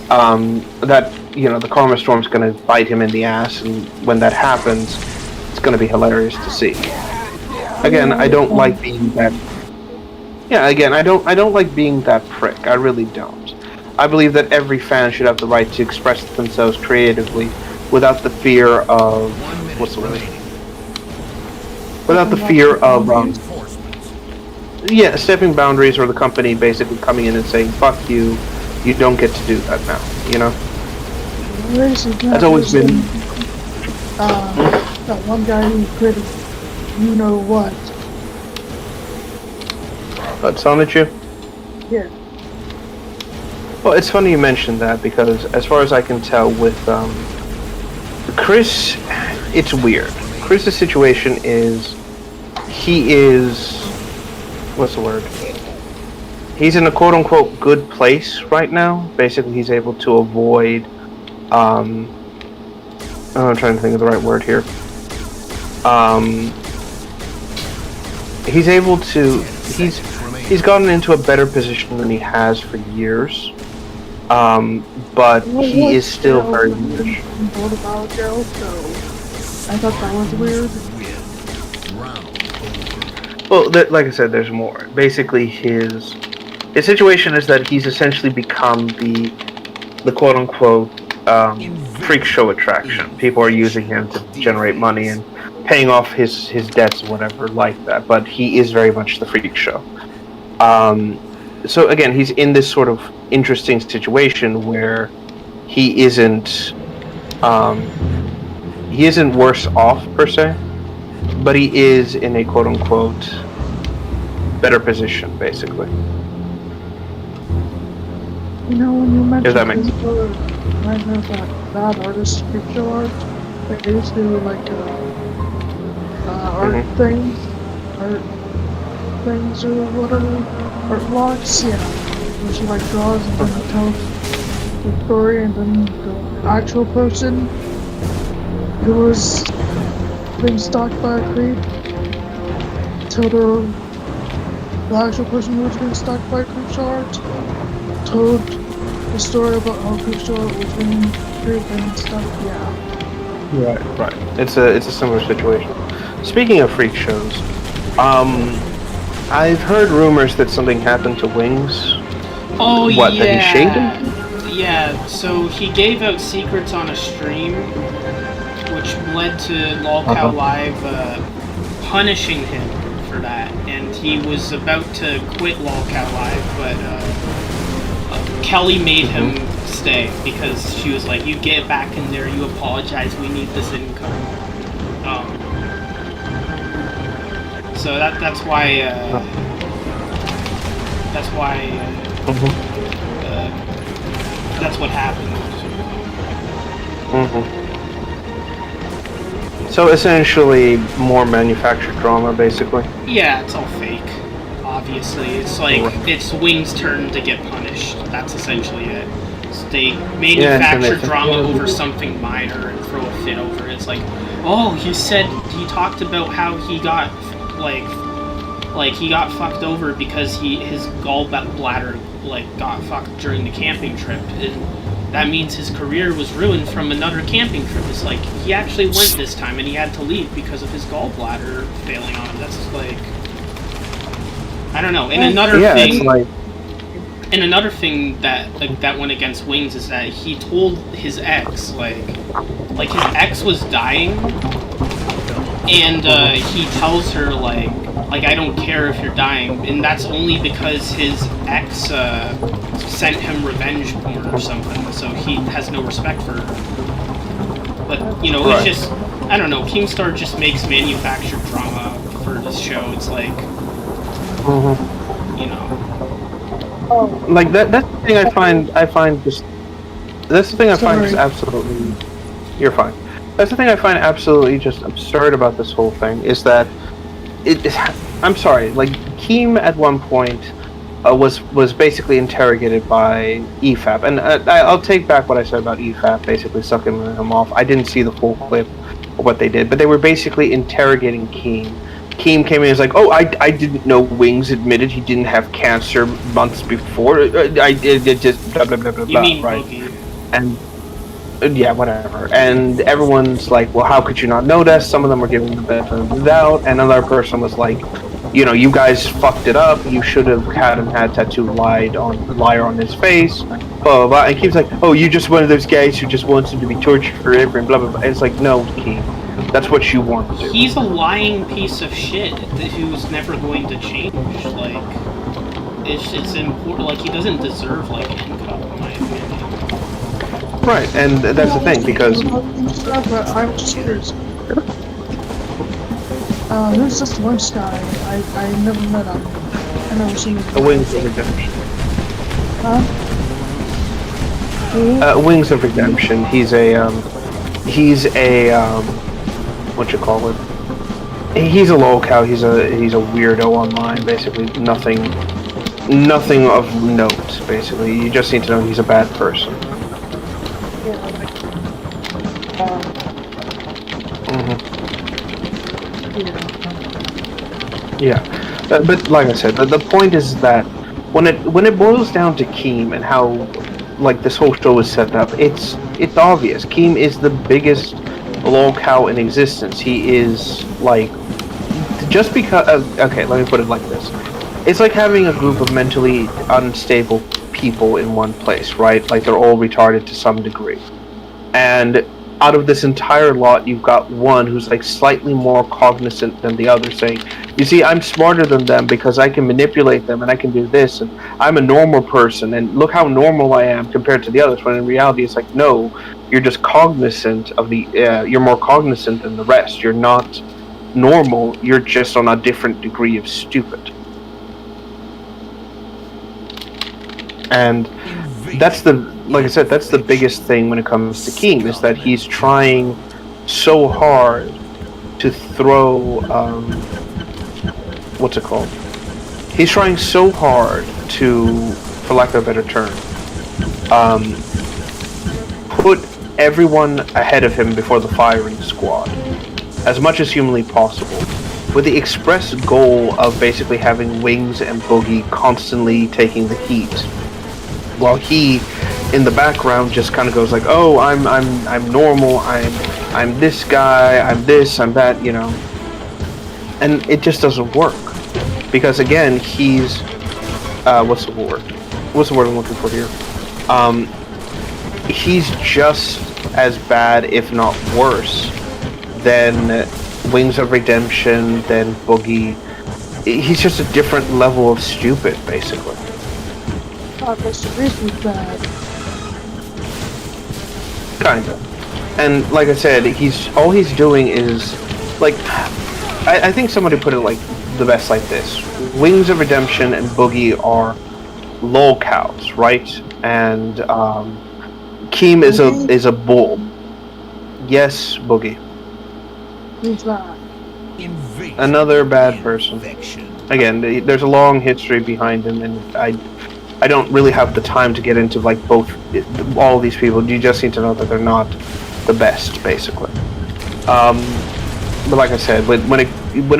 the karma storm's going to bite him in the ass, and when that happens, it's going to be hilarious to see. Again, I don't like being that. Yeah, again, I don't like being that prick. I really don't. I believe that every fan should have the right to express themselves creatively, without the fear of what's the word? Without the fear of stepping boundaries, or the company basically coming in and saying, "Fuck you, you don't get to do that now." That's always been. That one guy who created, what? What, Sonichu? Yeah. Well, it's funny you mentioned that, because as far as I can tell with Chris, it's weird. Chris's situation is, he is, what's the word? He's in a quote-unquote good place right now. Basically, he's able to avoid, I'm trying to think of the right word here. He's able to, he's gotten into a better position than he has for years. But he is still very weird. So I thought that was weird. Well, like I said, there's more. Basically, his situation is that he's essentially become the quote-unquote freak show attraction. People are using him to generate money and paying off his debts or whatever like that. But he is very much the freak show. So again, he's in this sort of interesting situation where he isn't worse off per se, but he is in a quote-unquote better position, basically. When you Does that mentioned make this word, I know that bad artists, freak show art, they used to do like art things or whatever, art blocks, where she like draws and then tells the story, and then the actual person who was being stalked by a creep told her, the actual person who was being stalked by creep show art told the story about how creep show art was being creeped and stuff. Right. It's a similar situation. Speaking of freak shows, I've heard rumors that something happened to Wings. Oh, what, yeah. that he shaved him? Yeah, so he gave out secrets on a stream, which led to Lolcow Live punishing him for that. And he was about to quit Lolcow Live, but Kelly made him stay, because she was like, you get back in there, you apologize, we need this income. So So that's why. That's why. That's what happened. So essentially, more manufactured drama, basically. Yeah, it's all fake. Obviously, it's like Right. it's Wing's turn to get punished. That's essentially it. So they manufacture drama over something minor and throw a fit over it. It's like, oh, he talked about how he got like he got fucked over because his gallbladder got fucked during the camping trip. And that means his career was ruined from another camping trip. It's like he actually went this time and he had to leave because of his gallbladder failing on him. That's like, I don't know. And another thing that went against Wings is that he told his ex like his ex was dying, and he tells her like I don't care if you're dying, and that's only because his ex sent him revenge porn or something, so he has no respect for her. But you know, it's just, I don't know. Keemstar just makes manufactured drama for this show. It's like, you know. Like that's the thing I find just. That's the thing I find just absolutely. You're fine. That's the thing I find absolutely just absurd about this whole thing is that I'm sorry. Like Keem at one point was basically interrogated by EFAP, and I'll take back what I said about EFAP basically sucking him off. I didn't see the full clip of what they did, but they were basically interrogating Keem. Keem came in and was like, oh, I didn't know Wings admitted he didn't have cancer months before. I did just blah, blah, blah, blah, You mean right? Boogie. And, yeah, whatever. And everyone's like, well, how could you not know that? Some of them were giving the benefit of the doubt. And another person was like, you know, you guys fucked it up. You should have had him had tattoo liar on his face. Blah, blah, blah. And Keem's like, oh, you're just one of those guys who just wants him to be tortured forever and blah, blah, blah. And it's like, no, Keem. That's what you want to do. He's a lying piece of shit who's never going to change. Like, it's important. Like, he doesn't deserve like income, in my opinion. Right, and that's the thing because. I'm just curious. Who's this Wings guy? I never met him. I never seen him. A Wings of Redemption. Huh? Wings of Redemption. He's a what you call it? He's a lolcow. He's a weirdo online. Basically, nothing of note. Basically, you just need to know he's a bad person. Yeah, but like I said, the point is that when it boils down to Keem and how like this whole show is set up, it's obvious. Keem is the biggest lolcow in existence. He is like, just because. Okay, let me put it like this: it's like having a group of mentally unstable people in one place, right? Like they're all retarded to some degree, and out of this entire lot, you've got one who's like slightly more cognizant than the other, saying, you see, I'm smarter than them because I can manipulate them and I can do this, and I'm a normal person, and look how normal I am compared to the others, when in reality it's like, no, you're just cognizant of the, you're more cognizant than the rest. You're not normal, you're just on a different degree of stupid. And that's like I said, that's the biggest thing when it comes to Keem, is that he's trying so hard to throw, what's it called? He's trying so hard to, for lack of a better term, put everyone ahead of him before the firing squad, as much as humanly possible, with the express goal of basically having Wings and Boogie constantly taking the heat, while he, in the background, just kind of goes like, "Oh, I'm normal. I'm this guy. I'm this. I'm that." You know, and it just doesn't work because again, he's what's the word? What's the word I'm looking for here? He's just as bad, if not worse, than Wings of Redemption, than Boogie. He's just a different level of stupid, basically. Mr. Reese was bad. Kinda. And like I said, all he's doing is like, I think somebody put it like the best like this. Wings of Redemption and Boogie are lolcows, right? And Keem is a bull. Yes, Boogie. Who's that? Invasion. Another bad person. Infection. Again, there's a long history behind him, and I don't really have the time to get into like all these people. You just need to know that they're not the best, basically. But like I said, when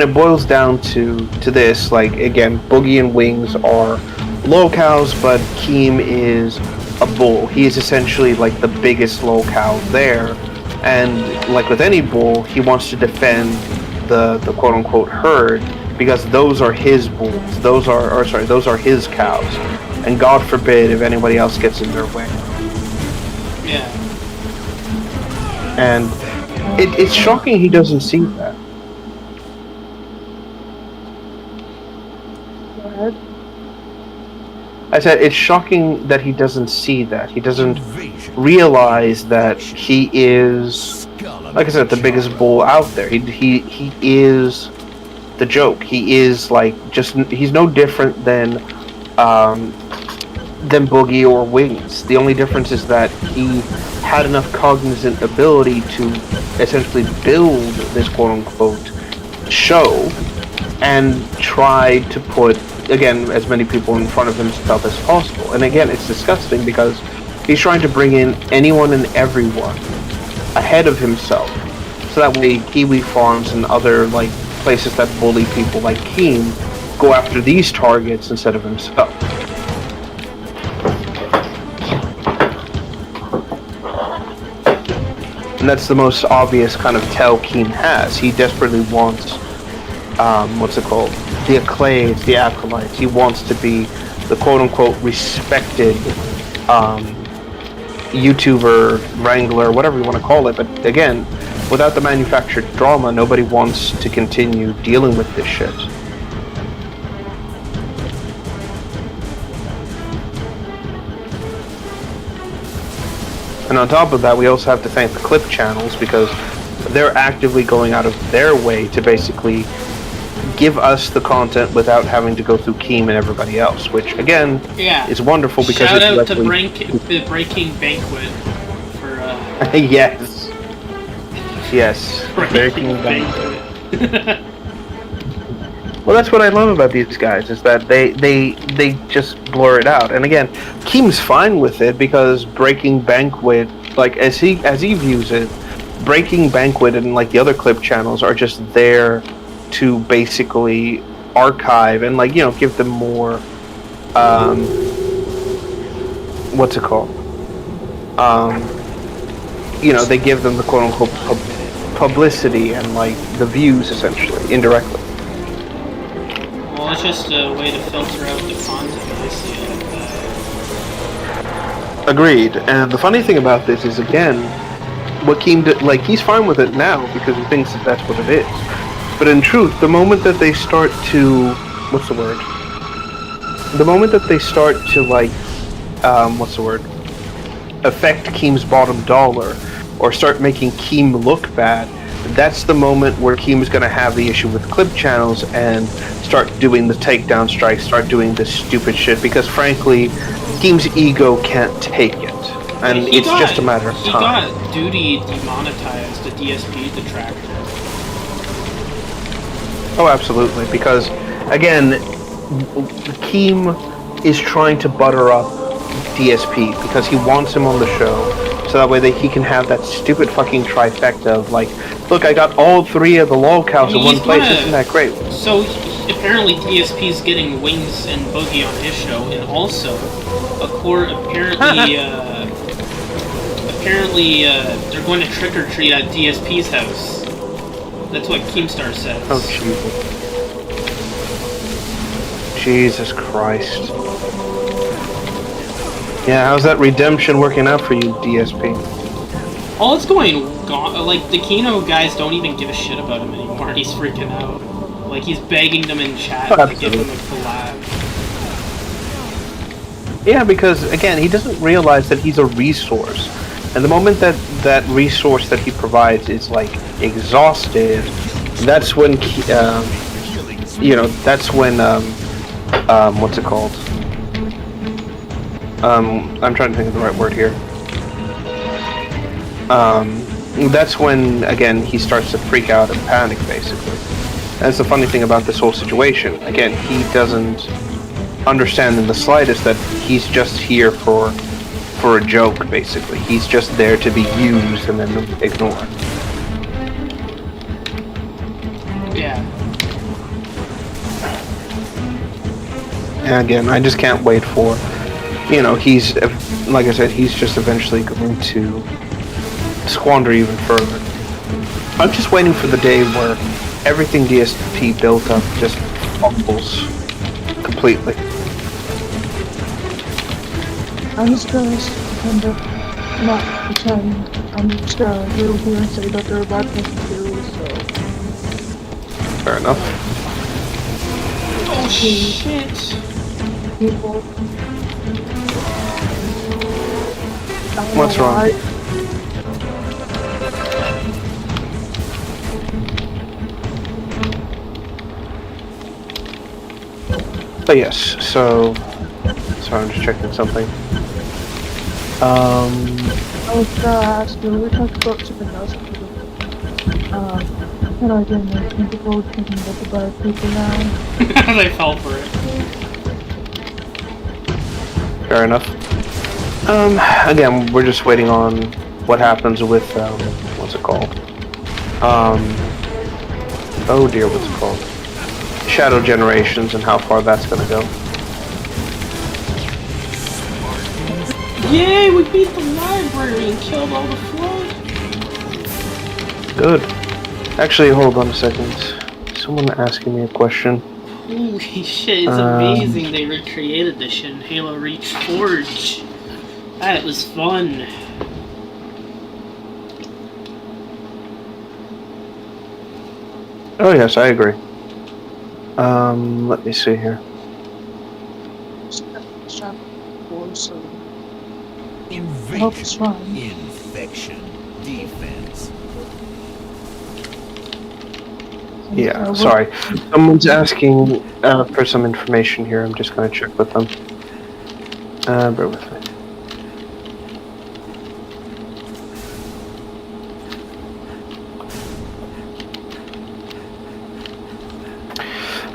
it boils down to this, like again, Boogie and Wings are lolcows, but Keem is a bull. He is essentially like the biggest lolcow there, and like with any bull, he wants to defend the quote unquote herd because those are his bulls. Those are his cows, and God forbid if anybody else gets in their way. Yeah. And it's shocking he doesn't see that. Go ahead. I said it's shocking that he doesn't see that. He doesn't Invasion. realize that he is, like I said, the biggest bull out there. He is the joke. He is like he's no different than Boogie or Wings. The only difference is that he had enough cognizant ability to essentially build this quote-unquote show and tried to put, again, as many people in front of himself as possible. And again, it's disgusting because he's trying to bring in anyone and everyone ahead of himself. So that way Kiwi Farms and other like places that bully people like Keem go after these targets instead of himself. And that's the most obvious kind of tell Keem has. He desperately wants, the acclaims, the acolytes. He wants to be the quote-unquote respected YouTuber, wrangler, whatever you want to call it. But again, without the manufactured drama, nobody wants to continue dealing with this shit. And on top of that, we also have to thank the clip channels because they're actively going out of their way to basically give us the content without having to go through Keem and everybody else, which again is wonderful because shout it's out to Breaking Banquet for yes, Breaking Banquet. Well, that's what I love about these guys is that they just blur it out. And again, Keem's fine with it because Breaking Banquet, like as he views it, Breaking Banquet and like the other clip channels are just there to basically archive and like give them more what's it called? They give them the quote unquote publicity and like the views essentially indirectly. Well, it's just a way to filter out the content. I see it. Agreed. And the funny thing about this is, again, what Keem did, like, he's fine with it now because he thinks that that's what it is. But in truth, the moment that they start to, the moment that they start to, like, affect Keem's bottom dollar or start making Keem look bad, that's the moment where Keem is going to have the issue with clip channels and start doing the takedown strikes, start doing this stupid shit, because frankly, Keem's ego can't take it. And it's just a matter of time. He got duty demonetized, the DSP detractor. Oh, absolutely, because, again, Keem is trying to butter up DSP because he wants him on the show, so that way he can have that stupid fucking trifecta of like, look, I got all three of the lolcows in one place, isn't that great? So, apparently DSP's getting Wings and Boogie on his show, and also, apparently they're going to trick-or-treat at DSP's house. That's what Keemstar says. Oh, Jesus Christ. Yeah, how's that redemption working out for you, DSP? Oh, it's going like the Kino guys don't even give a shit about him anymore. He's freaking out. Like he's begging them in chat to give him a collab. Yeah, because again, he doesn't realize that he's a resource, and the moment that resource that he provides is like exhausted, that's when that's when what's it called? I'm trying to think of the right word here. That's when again he starts to freak out and panic, basically. That's the funny thing about this whole situation. Again, he doesn't understand in the slightest that he's just here for a joke, basically. He's just there to be used and then ignored. Yeah. And again, I just can't wait for, he's, like I said, he's just eventually going to squander even further. I'm just waiting for the day where everything DSP built up just fumbles completely. I'm just gonna pretend not pretend. I'm just gonna go here and say that they're a bad person too, so. Fair enough. Oh shit! People. What's wrong? But yes, so sorry, I'm just checking something. I was gonna ask you, we talked about something else. And I didn't think people thinking about the bad people now. They fell for it. Fair enough. Again, we're just waiting on what happens with, what's it called? Oh dear, what's it called? Shadow Generations and how far that's gonna go. Yay, we beat the library and killed all the flood. Good. Actually, hold on a second. Someone asking me a question. Holy shit, it's amazing they recreated this shit in Halo Reach Forge. That was fun. Oh yes, I agree. Let me see here. Invasion, infection, defense. Yeah, sorry. Someone's asking for some information here. I'm just gonna check with them. Bear with me.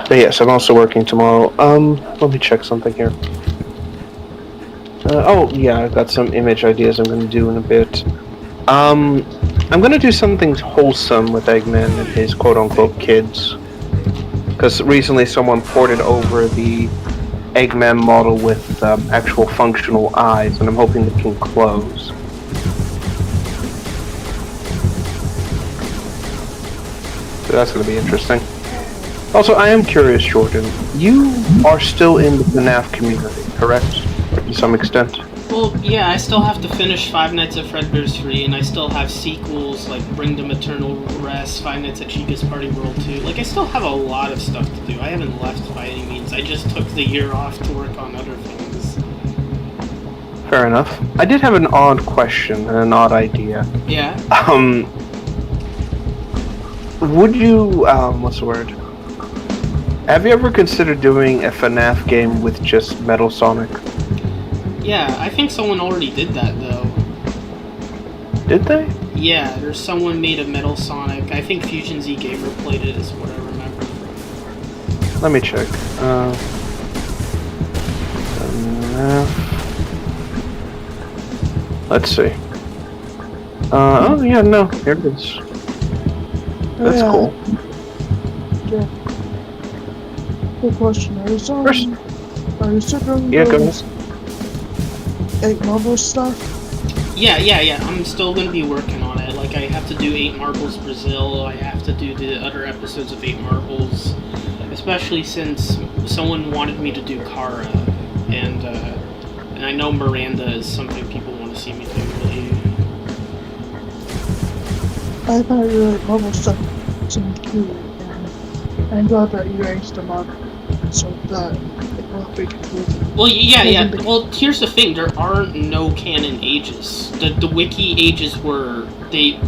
But yes, I'm also working tomorrow. Let me check something here. Oh, yeah, I've got some image ideas I'm gonna do in a bit. I'm gonna do something wholesome with Eggman and his quote-unquote kids. Because recently someone ported over the Eggman model with actual functional eyes, and I'm hoping they can close. So that's gonna be interesting. Also, I am curious, Jordan. You are still in the FNAF community, correct? To some extent. Well, yeah, I still have to finish Five Nights at Fredbear's 3, and I still have sequels like Bring Them Eternal Rest, Five Nights at Chica's Party World 2. Like, I still have a lot of stuff to do. I haven't left by any means. I just took the year off to work on other things. Fair enough. I did have an odd question and an odd idea. Yeah? Would you, what's the word? Have you ever considered doing a FNAF game with just Metal Sonic? Yeah, I think someone already did that, though. Did they? Yeah, there's someone made a Metal Sonic. I think Fusion Z Gamer played it, is what I remember. Let me check. Let's see. Oh yeah, no, here it is. That's cool. Yeah. Good question. Are you still doing Yeah, go ahead. 8 Marble stuff? Yeah, I'm still gonna be working on it. Like, I have to do 8 Marbles Brazil, I have to do the other episodes of 8 Marbles, especially since someone wanted me to do Kara, and I know Miranda is something people want to see me do, really. I thought your 8 Marble stuff seemed cool, and I'm glad that you raised them up so that it won't be confusing. Well, yeah. Well, here's the thing: there aren't no canon ages. The wiki ages were they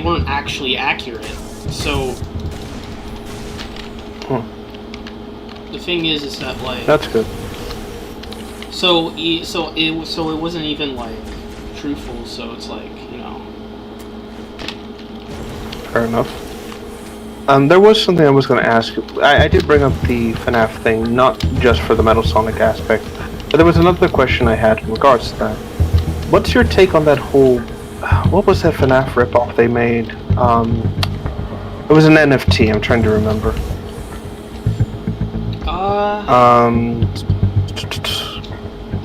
weren't actually accurate. So the thing is that like That's good. so it wasn't even like truthful. So it's like Fair enough. There was something I was going to ask. I did bring up the FNAF thing, not just for the Metal Sonic aspect, but there was another question I had in regards to that. What's your take on that whole... What was that FNAF ripoff they made? It was an NFT, I'm trying to remember.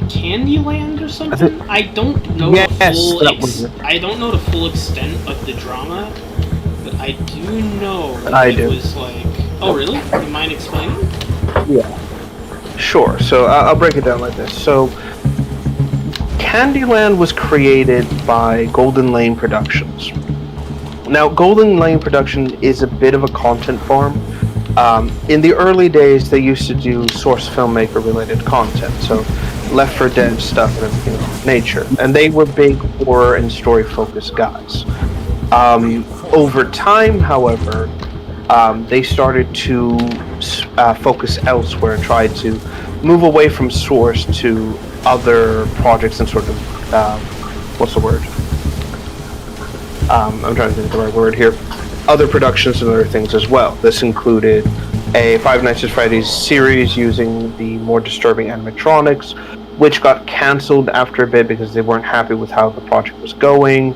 Candyland or something? I don't know Yes, I don't know the full extent of the drama, but I do know that I it do. was like... Oh, really? Do you mind explaining? Yeah. Sure, so I'll break it down like this. So, Candyland was created by Golden Lane Productions. Now, Golden Lane Production is a bit of a content farm. In the early days, they used to do source filmmaker-related content, so Left 4 Dead stuff and everything of nature. And they were big horror and story-focused guys. Over time, however, they started to focus elsewhere and try to move away from source to other projects and sort of what's the word? I'm trying to think of the right word here. Other productions and other things as well. This included a Five Nights at Freddy's series using the more disturbing animatronics, which got cancelled after a bit because they weren't happy with how the project was going.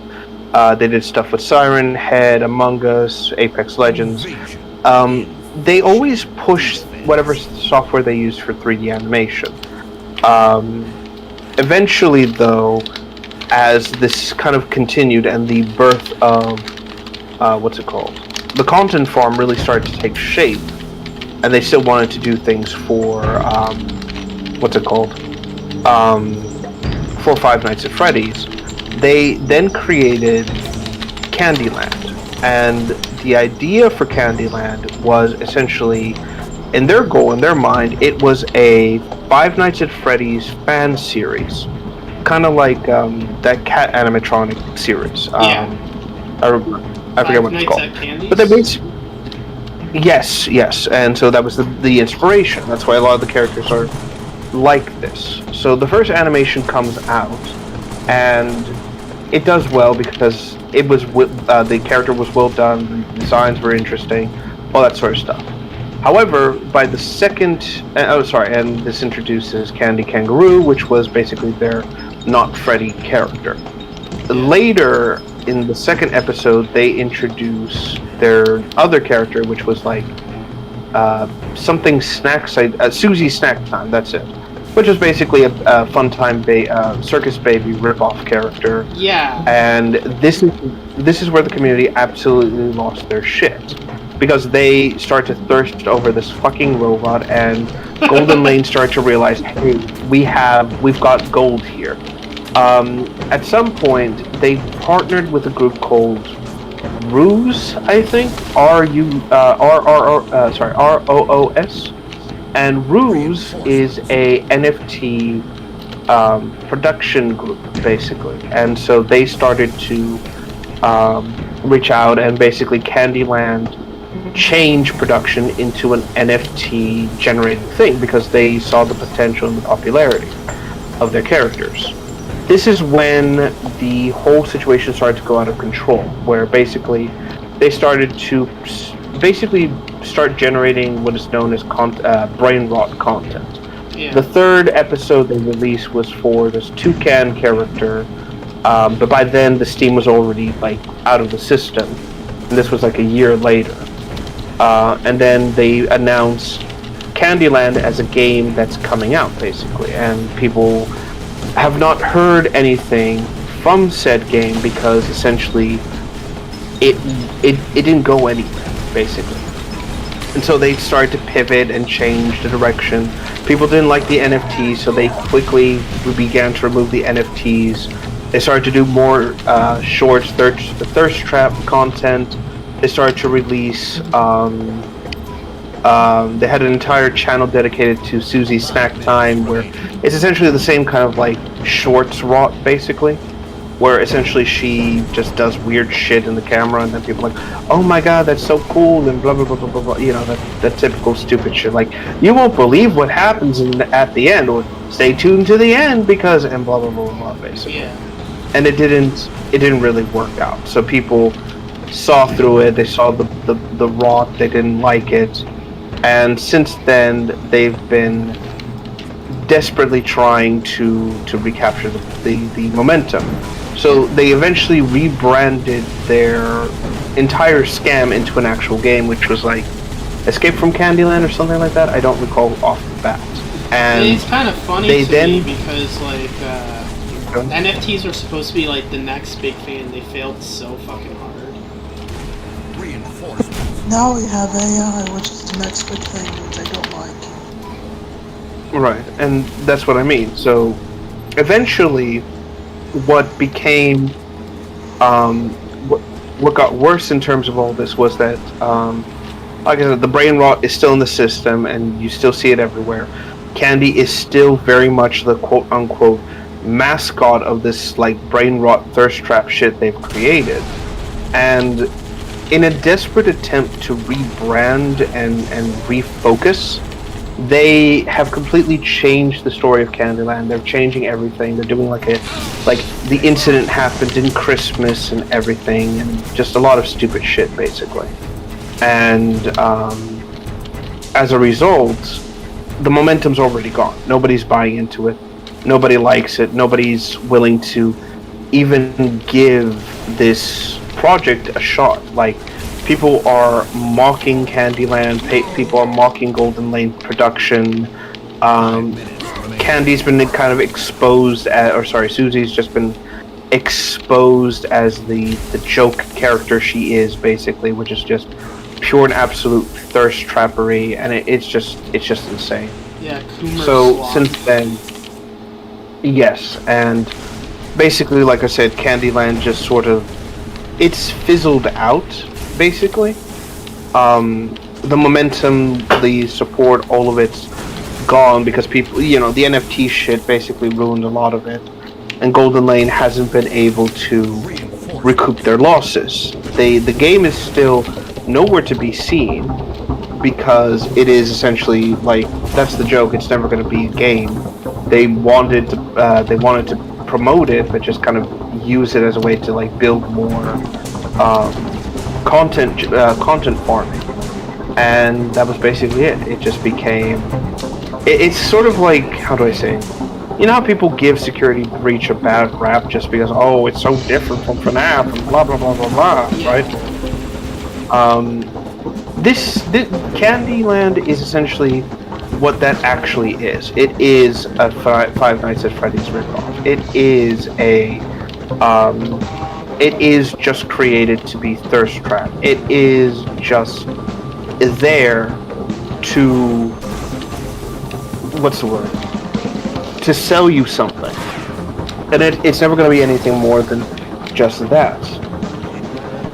They did stuff with Siren Head, Among Us, Apex Legends. They always push whatever software they use for 3D animation. Eventually, though, as this kind of continued and the birth of the content farm really started to take shape, and they still wanted to do things for for Five Nights at Freddy's. They then created Candyland, and the idea for Candyland was essentially, in their goal, in their mind, it was a Five Nights at Freddy's fan series, kind of like that cat animatronic series. I forget what it's called. But they basically... Yes, and so that was the inspiration. That's why a lot of the characters are like this. So the first animation comes out, and it does well because it was the character was well done, the designs were interesting, all that sort of stuff. However, by the second, and this introduces Candy Kangaroo, which was basically their not Freddy character. Later in the second episode, they introduce their other character, which was like something Susie Snack Time. That's it. Which is basically a Funtime Circus Baby ripoff character. Yeah. And this is where the community absolutely lost their shit, because they start to thirst over this fucking robot, and Golden Lane started to realize, hey, we've got gold here. At some point, they partnered with a group called Ruse, I think, ROOS, and Ruse is a NFT production group, basically, and so they started to reach out, and basically Candyland change production into an NFT generated thing because they saw the potential and the popularity of their characters. This is when the whole situation started to go out of control, where basically they started to start generating what is known as brain rot content. Yeah. The third episode they released was for this Toucan character, but by then the Steam was already out of the system, and this was a year later. And then they announced Candyland as a game that's coming out, basically, and people have not heard anything from said game because essentially it didn't go anywhere, basically. And so they started to pivot and change the direction. People didn't like the NFTs, so they quickly began to remove the NFTs. They started to do more shorts, thirst trap content. They started to release. They had an entire channel dedicated to Susie Snack Time, where it's essentially the same kind of shorts rot, basically. where essentially she just does weird shit in the camera, and then people are like, "Oh my god, that's so cool," and blah blah blah blah blah blah. You know, that typical stupid shit. Like, you won't believe what happens at the end, or stay tuned to the end because, and blah blah blah blah, basically. Yeah. And it didn't really work out. So people saw through it. They saw the rot. They didn't like it, and since then they've been desperately trying to recapture the momentum. So they eventually rebranded their entire scam into an actual game, which was like Escape from Candyland or something like that. I don't recall off the bat. And it's kind of funny to me because like NFTs are supposed to be like the next big thing, and they failed so fucking hard. Reinforcements. Now we have AI, which is the next big thing, which I don't like. Right, and that's what I mean. So eventually what became what got worse in terms of all this was that like I said, the brain rot is still in the system and you still see it everywhere. Candy is still very much the quote unquote mascot of this like brain rot thirst trap shit they've created. And in a desperate attempt to rebrand and refocus, they have completely changed the story of Candyland. They're changing everything. They're doing like the incident happened in Christmas and everything, and just a lot of stupid shit basically. And as a result, the momentum's already gone. Nobody's buying into it. Nobody likes it. Nobody's willing to even give this project a shot. Like, people are mocking Candyland. People are mocking Golden Lane production. Candy's been kind of exposed, Susie's just been exposed as the joke character she is, basically, which is just pure and absolute thirst trappery, and it's just insane. Yeah, Coomer So Slot. since then, yes, and basically, like I said, Candyland just sort of it's fizzled out. Basically, the momentum, the support, all of it's gone because people, the NFT shit basically ruined a lot of it, and Golden Lane hasn't been able to recoup their losses. The game is still nowhere to be seen because it is essentially like, that's the joke. It's never going to be a game. They wanted to promote it, but just kind of use it as a way to like build more content farming, and that was basically it. It just became it's sort of like, how do I say, you know how people give Security Breach a bad rap just because, oh, it's so different from FNAF and blah blah blah blah blah, right? This Candyland is essentially what that actually is. It is a Five Nights at Freddy's ripoff. It is just created to be thirst trap. It is just there to, what's the word? To sell you something. And it's never going to be anything more than just that.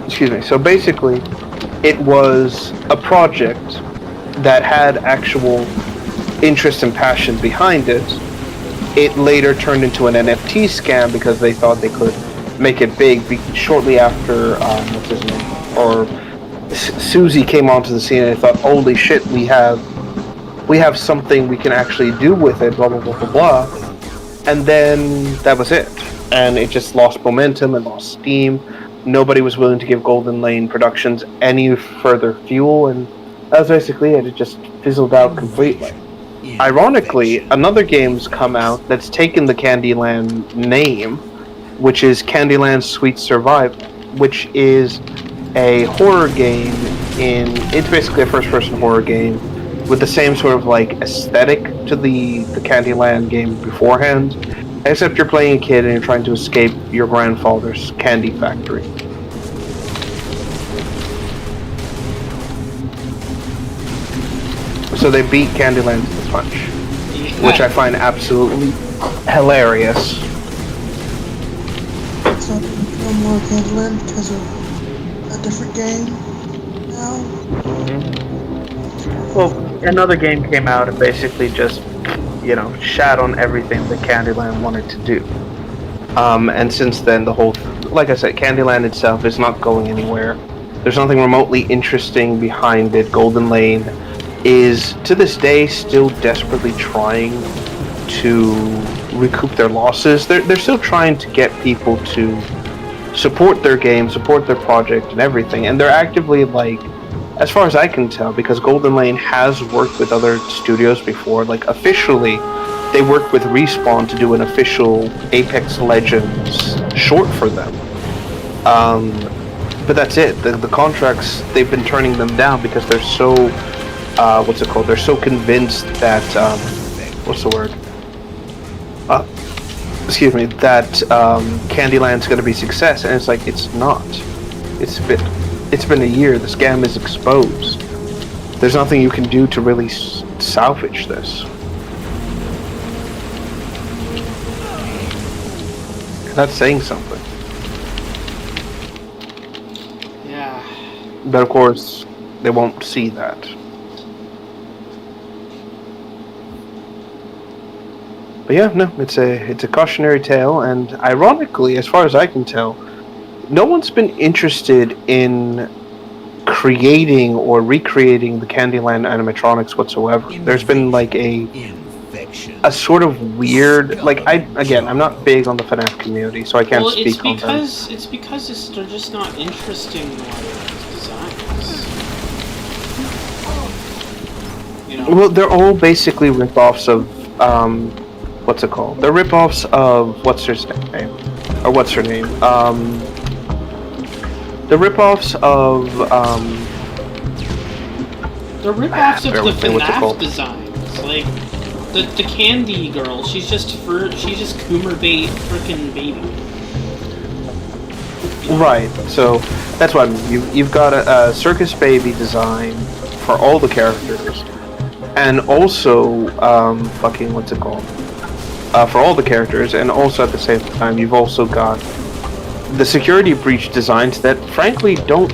Excuse me. So basically, it was a project that had actual interest and passion behind it. It later turned into an NFT scam because they thought they could make it big shortly after what's his name, or Susie came onto the scene, and they thought, holy shit, we have something we can actually do with it, blah blah blah blah blah, and then that was it, and it just lost momentum and lost steam. Nobody was willing to give Golden Lane Productions any further fuel, and that was basically it. It just fizzled out completely. Ironically, another game's come out that's taken the Candyland name, which is Candyland Sweet Survival, which is a horror game it's basically a first-person horror game with the same sort of like aesthetic to the Candyland game beforehand, except you're playing a kid and you're trying to escape your grandfather's candy factory. So they beat Candyland to the punch, which I find absolutely hilarious. So no more Candyland because of a different game now? Well, another game came out and basically just, shat on everything that Candyland wanted to do. And since then, like I said, Candyland itself is not going anywhere. There's nothing remotely interesting behind it. Golden Lane is, to this day, still desperately trying to recoup their losses. They're still trying to get people to support their game, support their project, and everything. And they're actively, like, as far as I can tell, because Golden Lane has worked with other studios before, like, officially, they worked with Respawn to do an official Apex Legends short for them. But that's it. The contracts, they've been turning them down because they're so, they're so convinced that, what's the word? That Candyland's going to be a success, and it's like, it's not. It's been a year. The scam is exposed. There's nothing you can do to really salvage this. That's saying something. Yeah. But of course, they won't see that. But yeah, no, it's a cautionary tale, and ironically, as far as I can tell, no one's been interested in creating or recreating the Candyland animatronics whatsoever. There's been like a sort of weird, like, I'm not big on the FNAF community, so I can't speak on them. It's because they're just not interesting designs. You know? Well, they're all basically rip-offs of, what's it called? They're rip-offs of, what's her name? The rip-offs of, the rip-offs of the FNAF designs. Like, the Candy Girl, she's just Coomer frickin' Baby. Right, so that's what I mean. You've got a Circus Baby design for all the characters, and also, for all the characters, and also at the same time, you've also got the security breach designs that, frankly, don't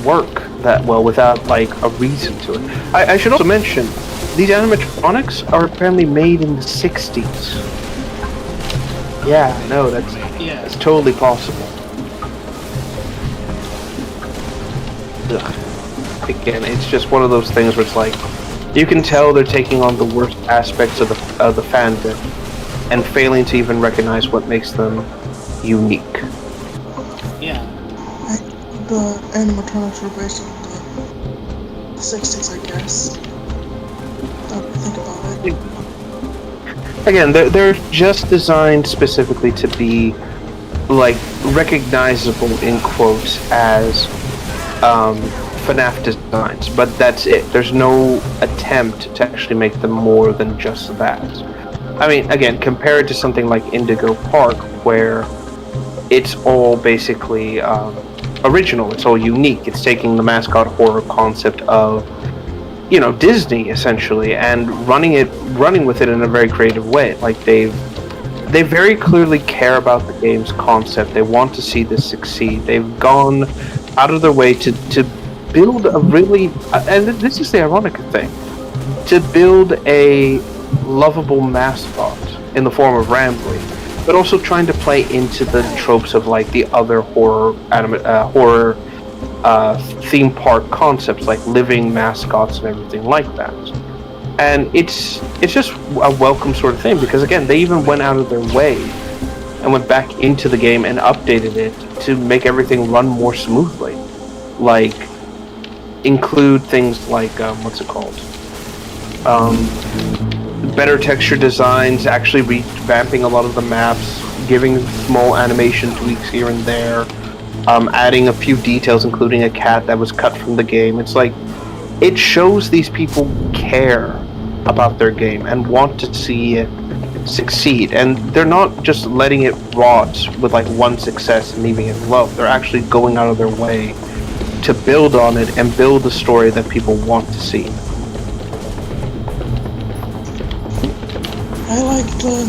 work that well without, like, a reason to it. I should also mention, these animatronics are apparently made in the 60s. Yeah, no, that's totally possible. Ugh. Again, it's just one of those things where it's like, you can tell they're taking on the worst aspects of the fandom and failing to even recognize what makes them unique. Yeah. The animatronics were based on the 60s, I guess. Think about it. Again, they're just designed specifically to be, like, recognizable in quotes as FNAF designs, but that's it. There's no attempt to actually make them more than just that. I mean, again, compared to something like Indigo Park, where it's all basically original, it's all unique. It's taking the mascot horror concept of, Disney essentially, and running with it in a very creative way. Like they very clearly care about the game's concept. They want to see this succeed. They've gone out of their way to build a really, and this is the ironic thing, to build a lovable mascot in the form of Rambly, but also trying to play into the tropes of, like, the other horror theme park concepts, like living mascots and everything like that. And it's just a welcome sort of thing, because again, they even went out of their way and went back into the game and updated it to make everything run more smoothly. Like, include things like, better texture designs, actually revamping a lot of the maps, giving small animation tweaks here and there, adding a few details, including a cat that was cut from the game. It's like, it shows these people care about their game and want to see it succeed, and they're not just letting it rot with, like, one success and leaving it low. They're actually going out of their way to build on it and build a story that people want to see. I like the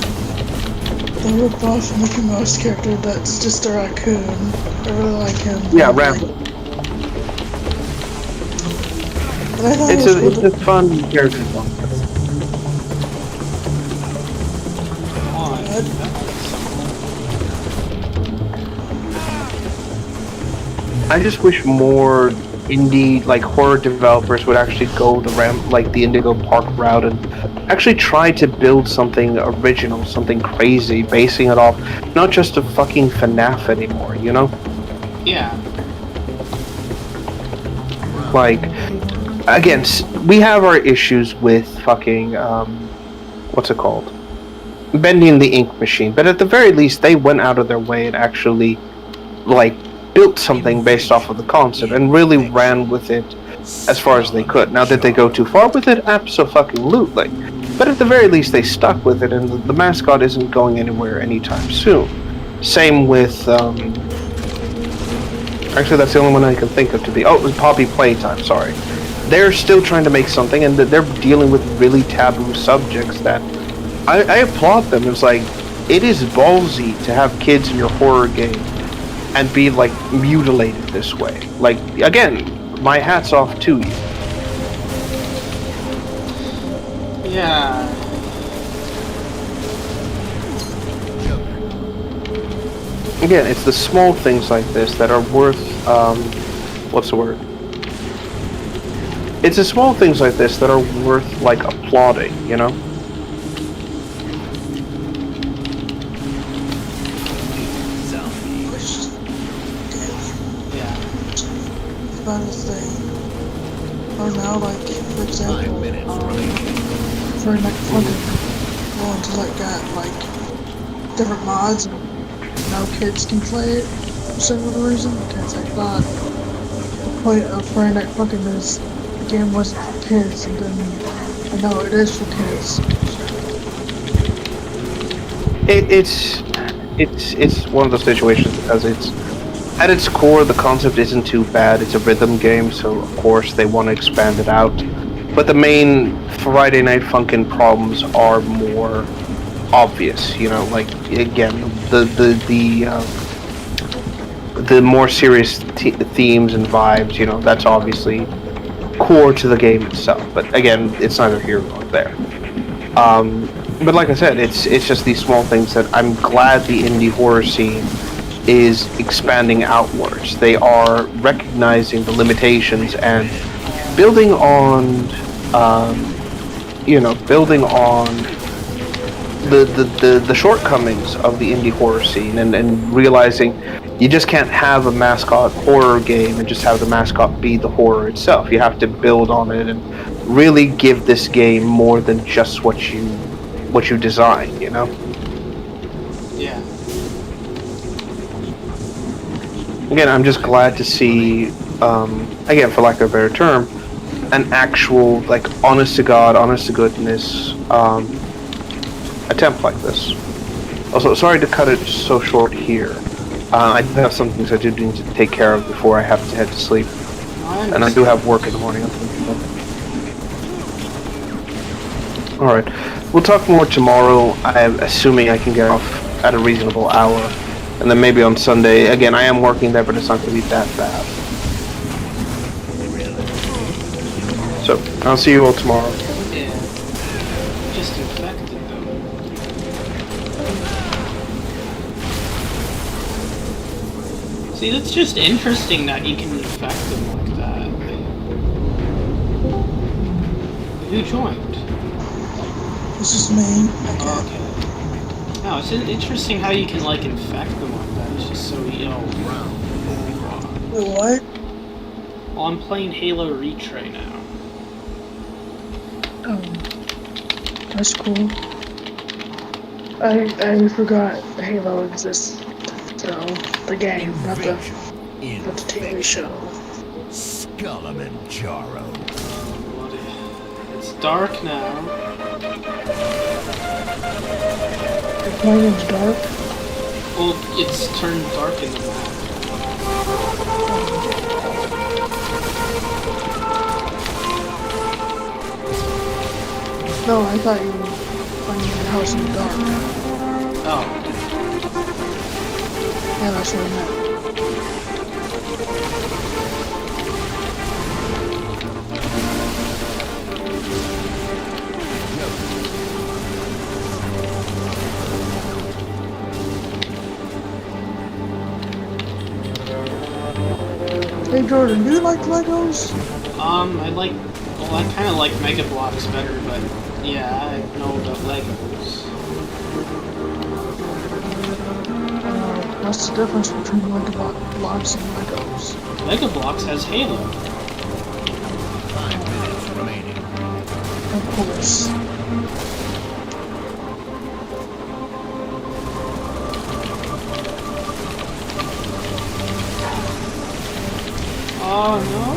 rip-off Mickey Mouse character that's just a raccoon. I really like him. Yeah, Rambo. It's a fun character. I just wish more indie like horror developers would actually go the Indigo Park route and actually try to build something original, something crazy, basing it off not just a fucking FNAF anymore, you know? Yeah. Like, again, we have our issues with fucking what's it called? Bending the ink machine, but at the very least they went out of their way and actually like built something based off of the concept and really ran with it as far as they could. Now, did they go too far with it? Absolutely. But at the very least, they stuck with it, and the mascot isn't going anywhere anytime soon. Same with, actually, that's the only one I can think of to be. Oh, it was Poppy Playtime, sorry. They're still trying to make something, and they're dealing with really taboo subjects that I applaud them. It's like, it is ballsy to have kids in your horror game and be like mutilated this way. Like, again, my hat's off to you. Yeah. Again, it's the small things like this that are worth what's the word? It's the small things like this that are worth like applauding, you know? About a thing. Or now, like, for example, for like fucking going to like got like different mods and now kids can play it for some other reason. Because I thought the point of Friday Night Fucking is the game wasn't for kids, and then I know it is for kids. It's one of those situations because it's at its core, the concept isn't too bad. It's a rhythm game, so of course they want to expand it out. But the main Friday Night Funkin' problems are more obvious. You know, like again, the more serious themes and vibes. You know, that's obviously core to the game itself. But again, it's neither here nor there. But like I said, it's just these small things that I'm glad the indie horror scene is expanding outwards. They are recognizing the limitations and building on, building on the shortcomings of the indie horror scene, and realizing you just can't have a mascot horror game and just have the mascot be the horror itself. You have to build on it and really give this game more than just what you design, you know? Yeah. Again, I'm just glad to see, again, for lack of a better term, an actual, like, honest to God, honest to goodness attempt like this. Also, sorry to cut it so short here. I do have some things I do need to take care of before I have to head to sleep. And I do have work in the morning. Alright, we'll talk more tomorrow. I'm assuming I can get off at a reasonable hour. And then maybe on Sunday, again, I am working there, but it's not going to be that bad. So, I'll see you all tomorrow. Yeah. Just infected though. See, that's just interesting that you can infect them like that. Who joined? This is me. Oh, okay. No, it's just interesting how you can like infect them like that. It's just so Wait, what? Well, I'm playing Halo Reach right now. That's cool. I forgot Halo exists. So, the game, not the TV show. Skullamanjaro. It's dark now. You're playing in the dark? Well, it's turned dark in the map. No, I thought you were playing in your house in the dark. Oh. Yeah, that's what I meant. Hey Jordan, do you like Legos? I like, well, I kind of like Mega Bloks better, but yeah, I know about Legos. What's the difference between Blocks and Legos? Mega Bloks has Halo. 5 minutes remaining. Of course. Oh no!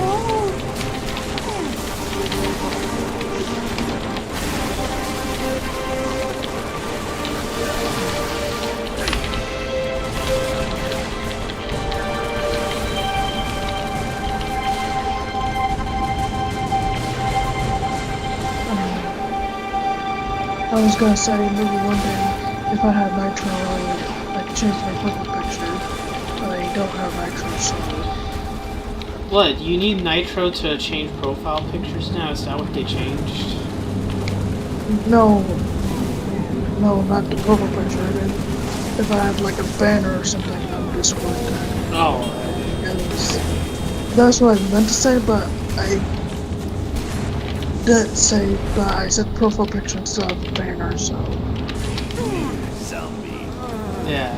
I was gonna say maybe one day if I had Nitro, I would change my profile picture, but I don't have Nitro, so. What? You need Nitro to change profile pictures now? Is that what they changed? No, not the profile picture. I mean, if I have like a banner or something on Discord, Oh. that's what I meant to say, but I didn't say that. I said profile picture instead of banner, so. Zombie. Yeah.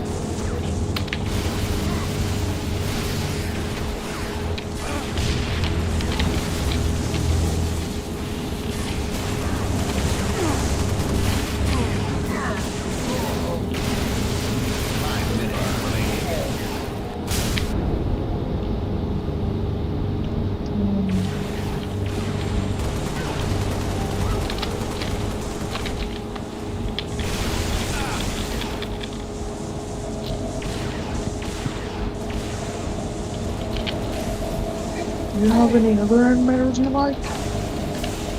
Do you have any other animators you like?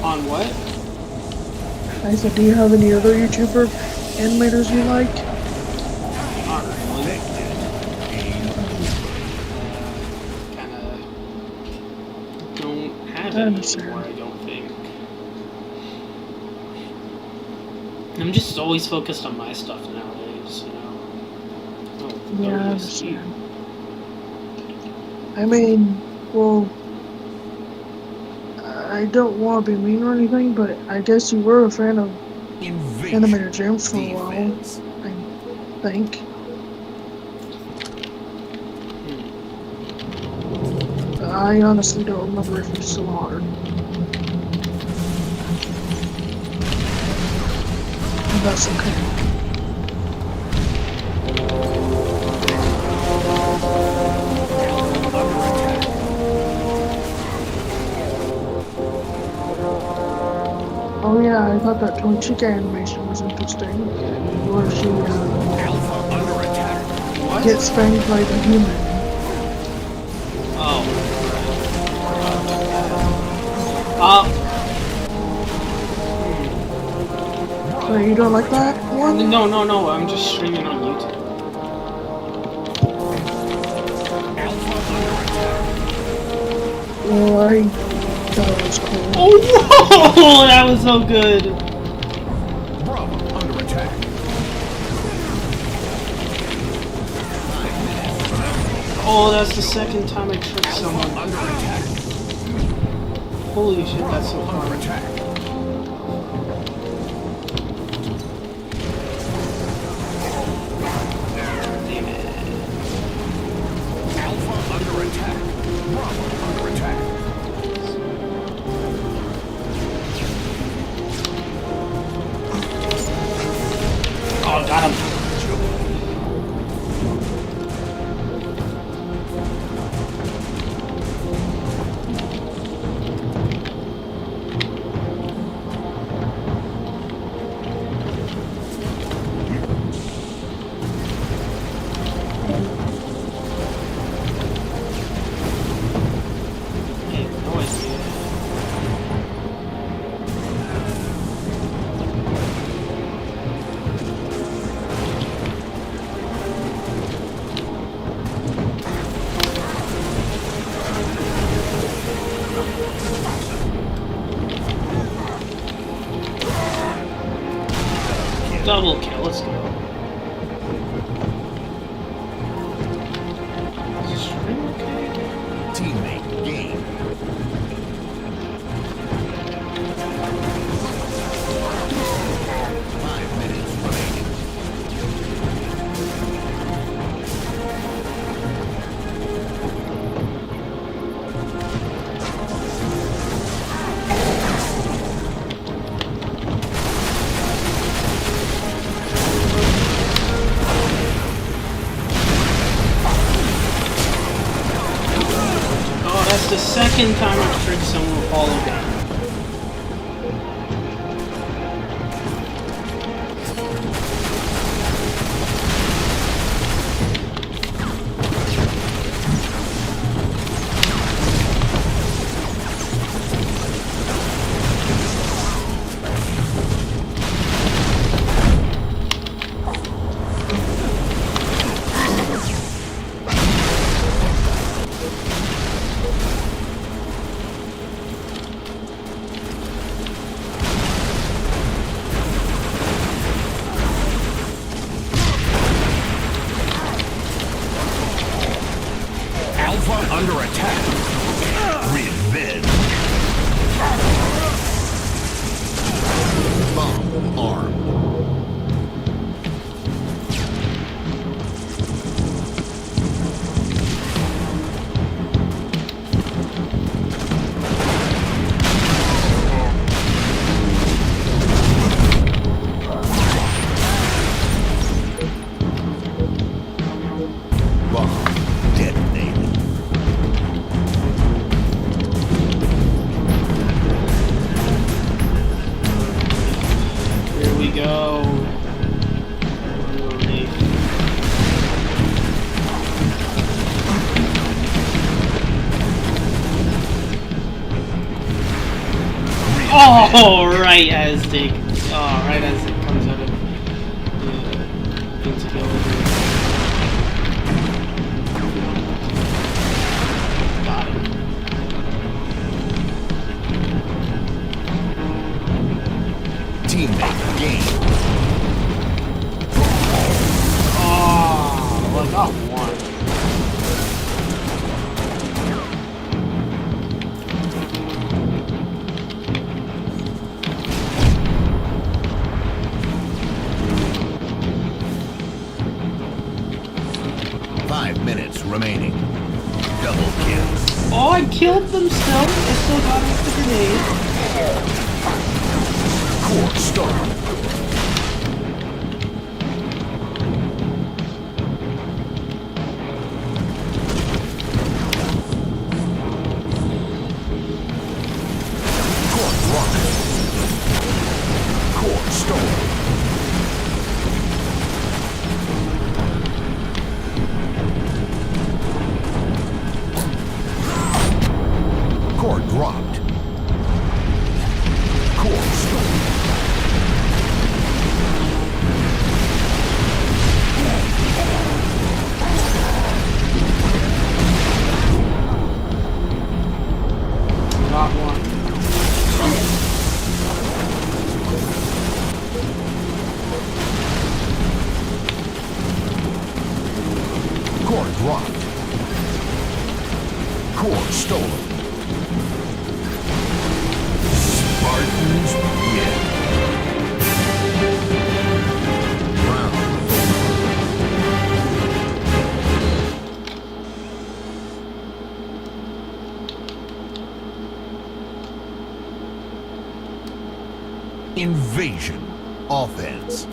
On what? I said, do you have any other YouTuber animators you like? Not really. Kinda don't have I any understand. anymore, I don't think. I'm just always focused on my stuff nowadays, you know? Oh, Yeah, I ODST. understand. I mean, well, I don't want to be mean or anything, but I guess you were a fan of Invasion. Animator James for a while, Defense. I think. I honestly don't remember if you still are. And that's okay. Oh yeah, I thought that Toy Chica animation was interesting. Where she Alpha under attack. What? gets spanked by the human. Oh. But you don't like that one? No, I'm just streaming on YouTube. Alpha under attack. Well, I thought it was cool. Oh, whoa! That was so good! Bravo under attack. 5 minutes remaining. Oh, that's the second time I tricked someone. Under attack. Holy shit, that's so Under fun. attack. Damn it. Alpha under attack. Bravo under attack. Oh, got him. Hey, no idea. Double kill, let's go. Is the stream okay? Teammate It's the second time I've tricked someone with hollow gun. Alpha under attack. Revenge. Bomb armed. Bomb detonated. Here we go. Oh, right as they, right as it comes out of the thing to go over. Got him. Teammate gained. Oh, I got one. 5 minutes remaining. Double kill. Oh, I killed them still. I still got him with the grenade. Core start. Core rocket. Core stolen. Core dropped. Core stolen. Got one. Core dropped. Core stolen. Spartans win. Round over. Invasion offense.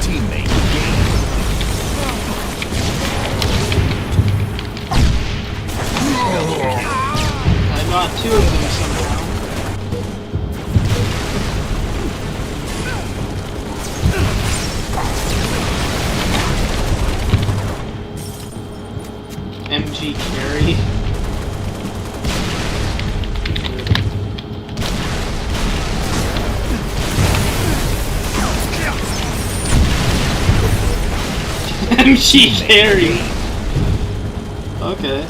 Teammate gained. I got two of them somehow. MG carry. MG carry. Okay.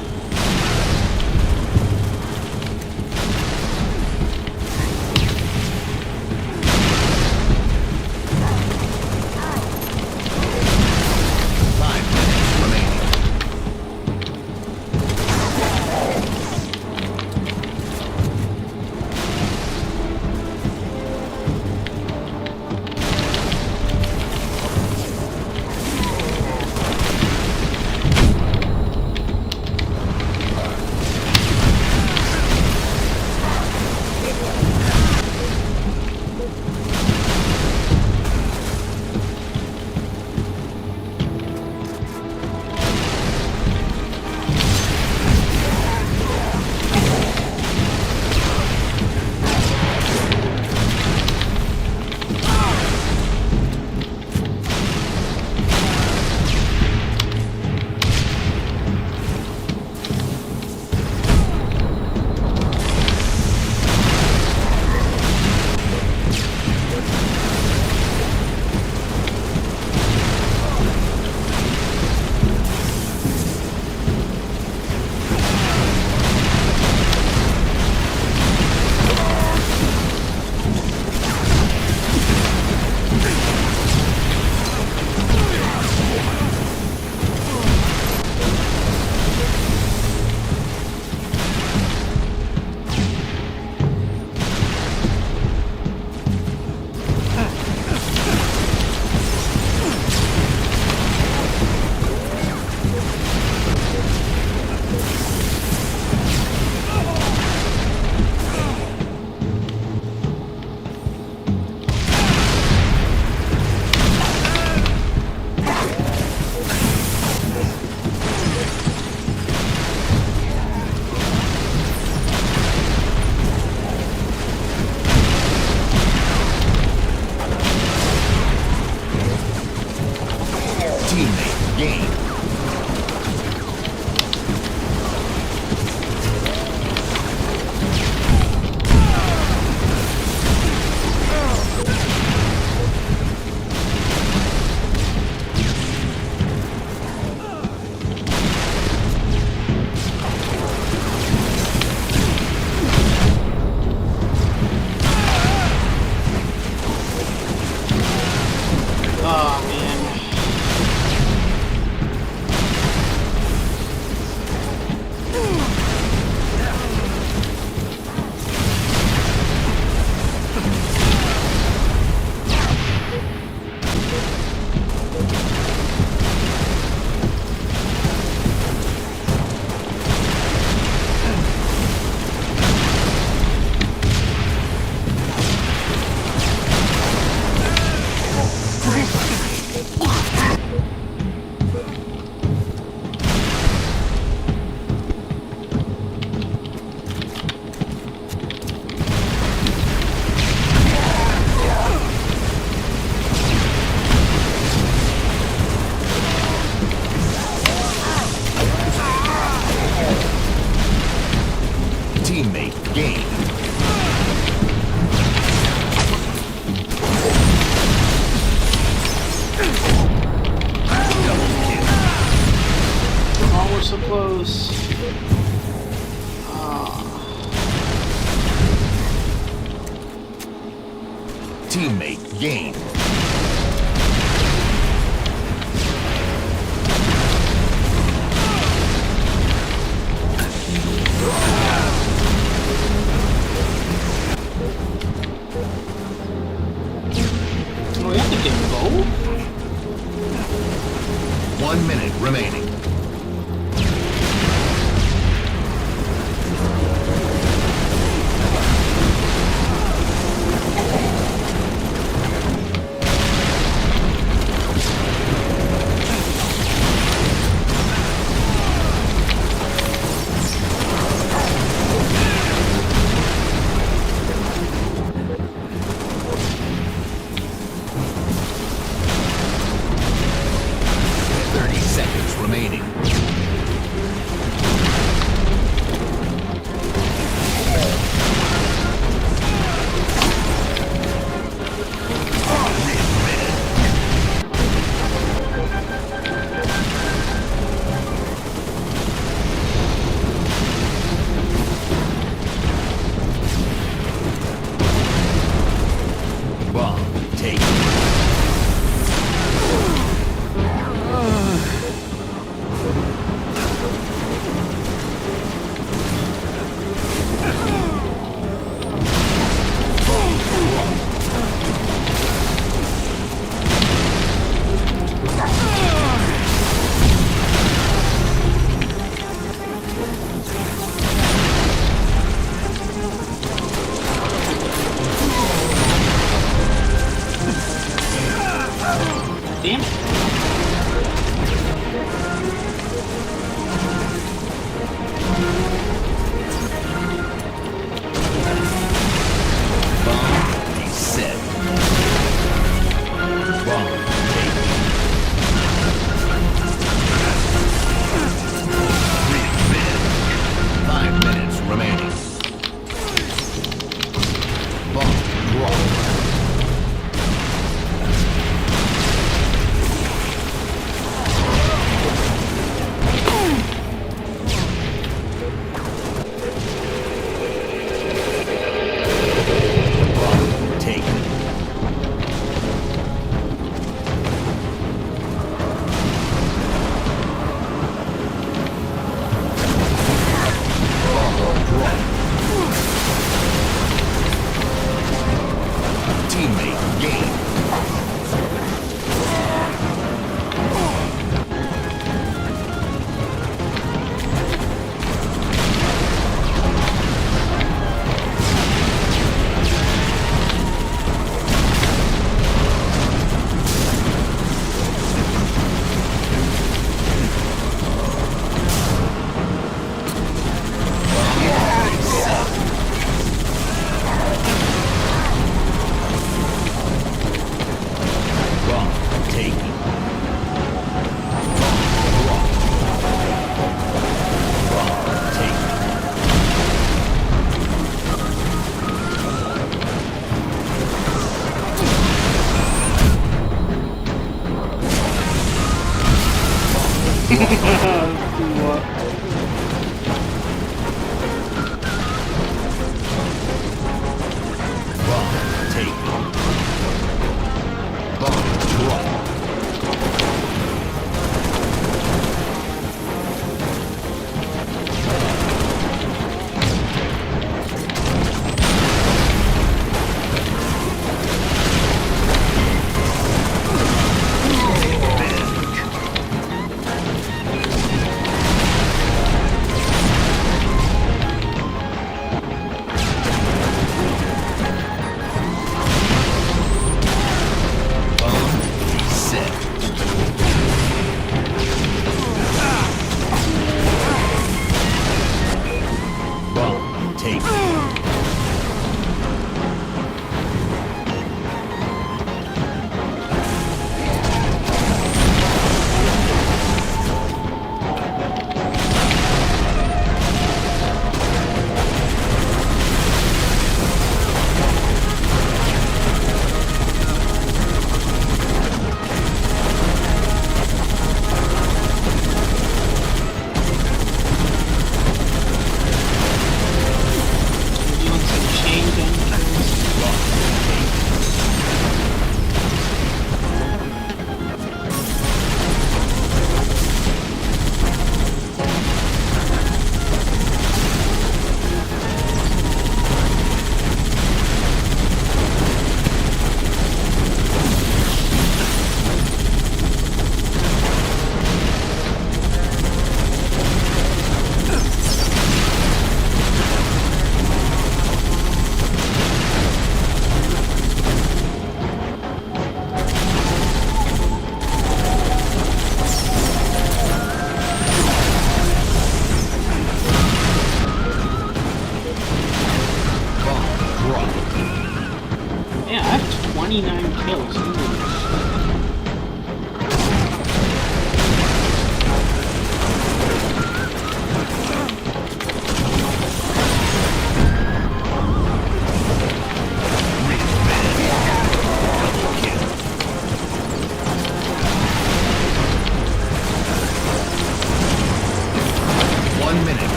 Teammate gained. Double kill. Oh, we're so close. Teammate gained. Oh, we have to get both? 1 minute remaining. Remaining. Bomb taken. Damn it. Bomb reset. Bomb taken. Revenge. 5 minutes remaining. Bomb dropped. Teammate gained. Bomb taken. Bomb taken. Bomb taken. Bomb dropped. 29 kills.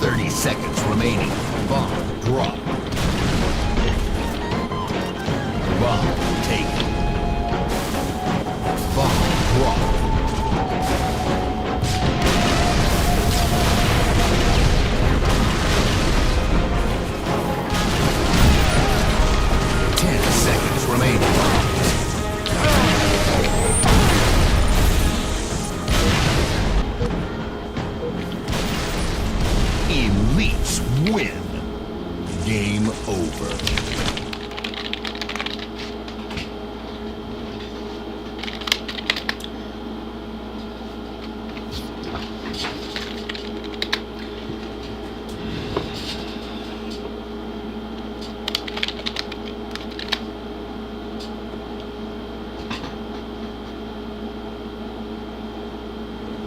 Holy seconds remaining. Bomb drop. Bomb taken. Bomb drop. 10 seconds remaining. Elites win. Game over.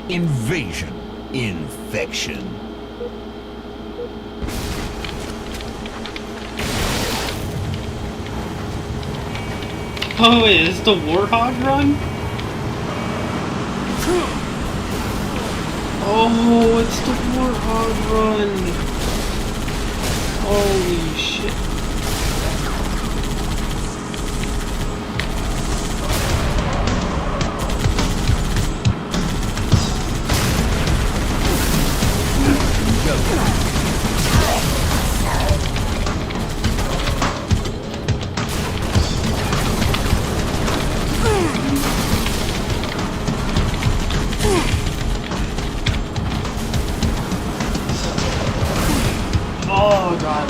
Invasion. Infection. Oh, wait, is the Warhog run? Oh, it's the Warhog run! Holy shit. Oh god.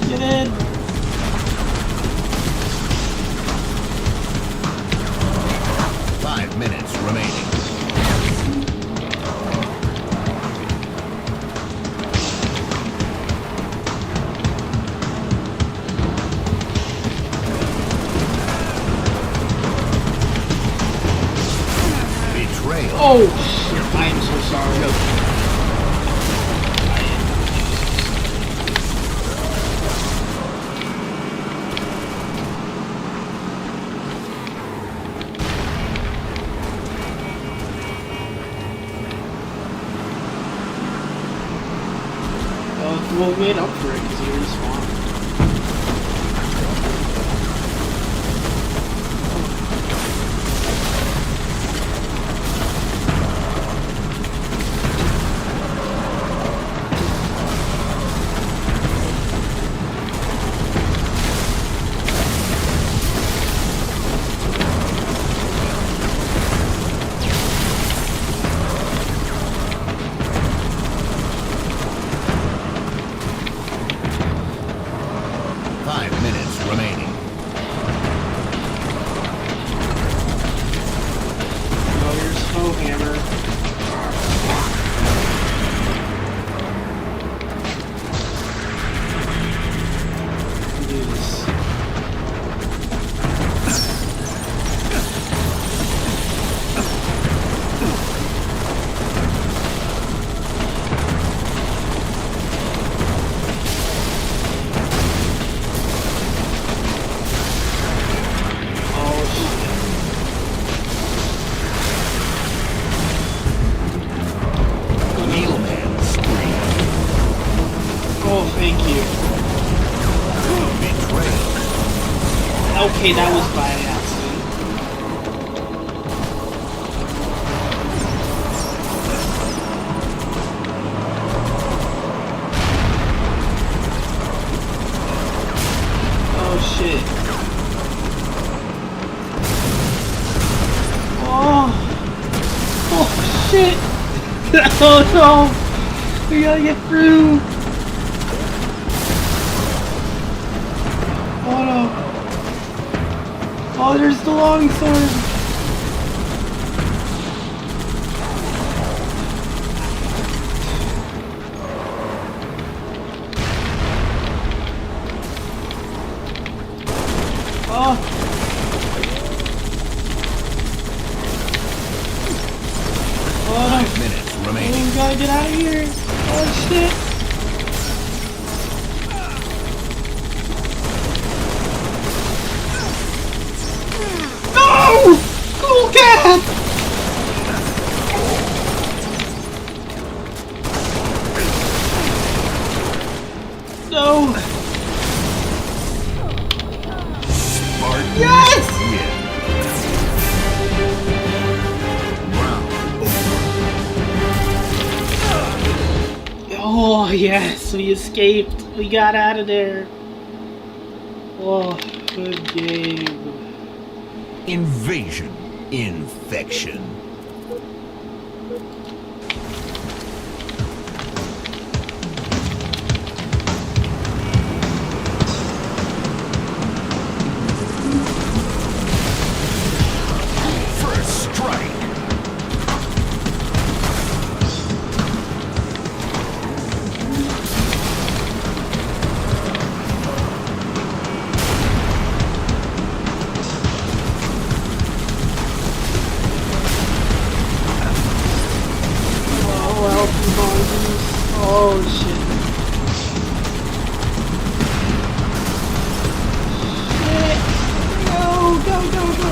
Get in! 5 minutes remaining. Oh shit, I am so sorry. Well, we made up for it because he respawned. 5 minutes remaining. Oh, you're so hammered. Do this. Oh, thank you. Okay, that was by accident. shit! Oh no! We gotta get through! Oh no! Oh, there's the longsword! Oh! 5 minutes Oh, remaining. we gotta get out of here! Oh shit! No! Cool cat! No! Spartans Yes! win. Round Oh yes, we escaped. We got out of there. Oh, good game. Invasion. Infection. First strike. Oh, help me, boys. Oh shit. Shit. No, go, go, go.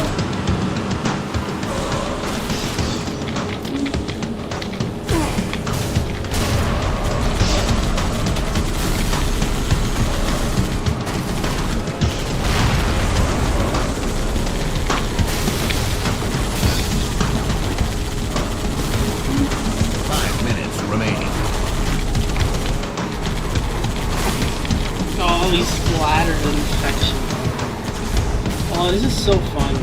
Remaining. Oh, he's splattered in infection. Oh, this is so fun.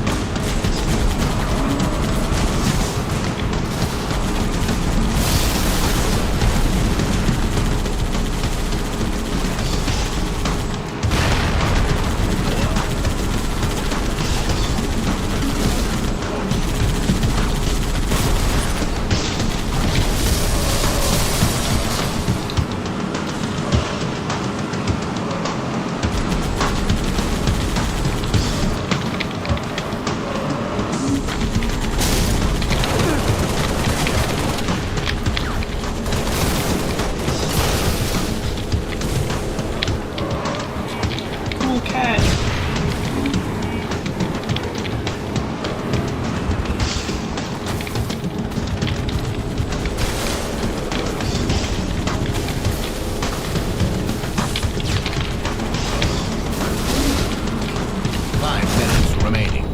Cool cat. Remaining.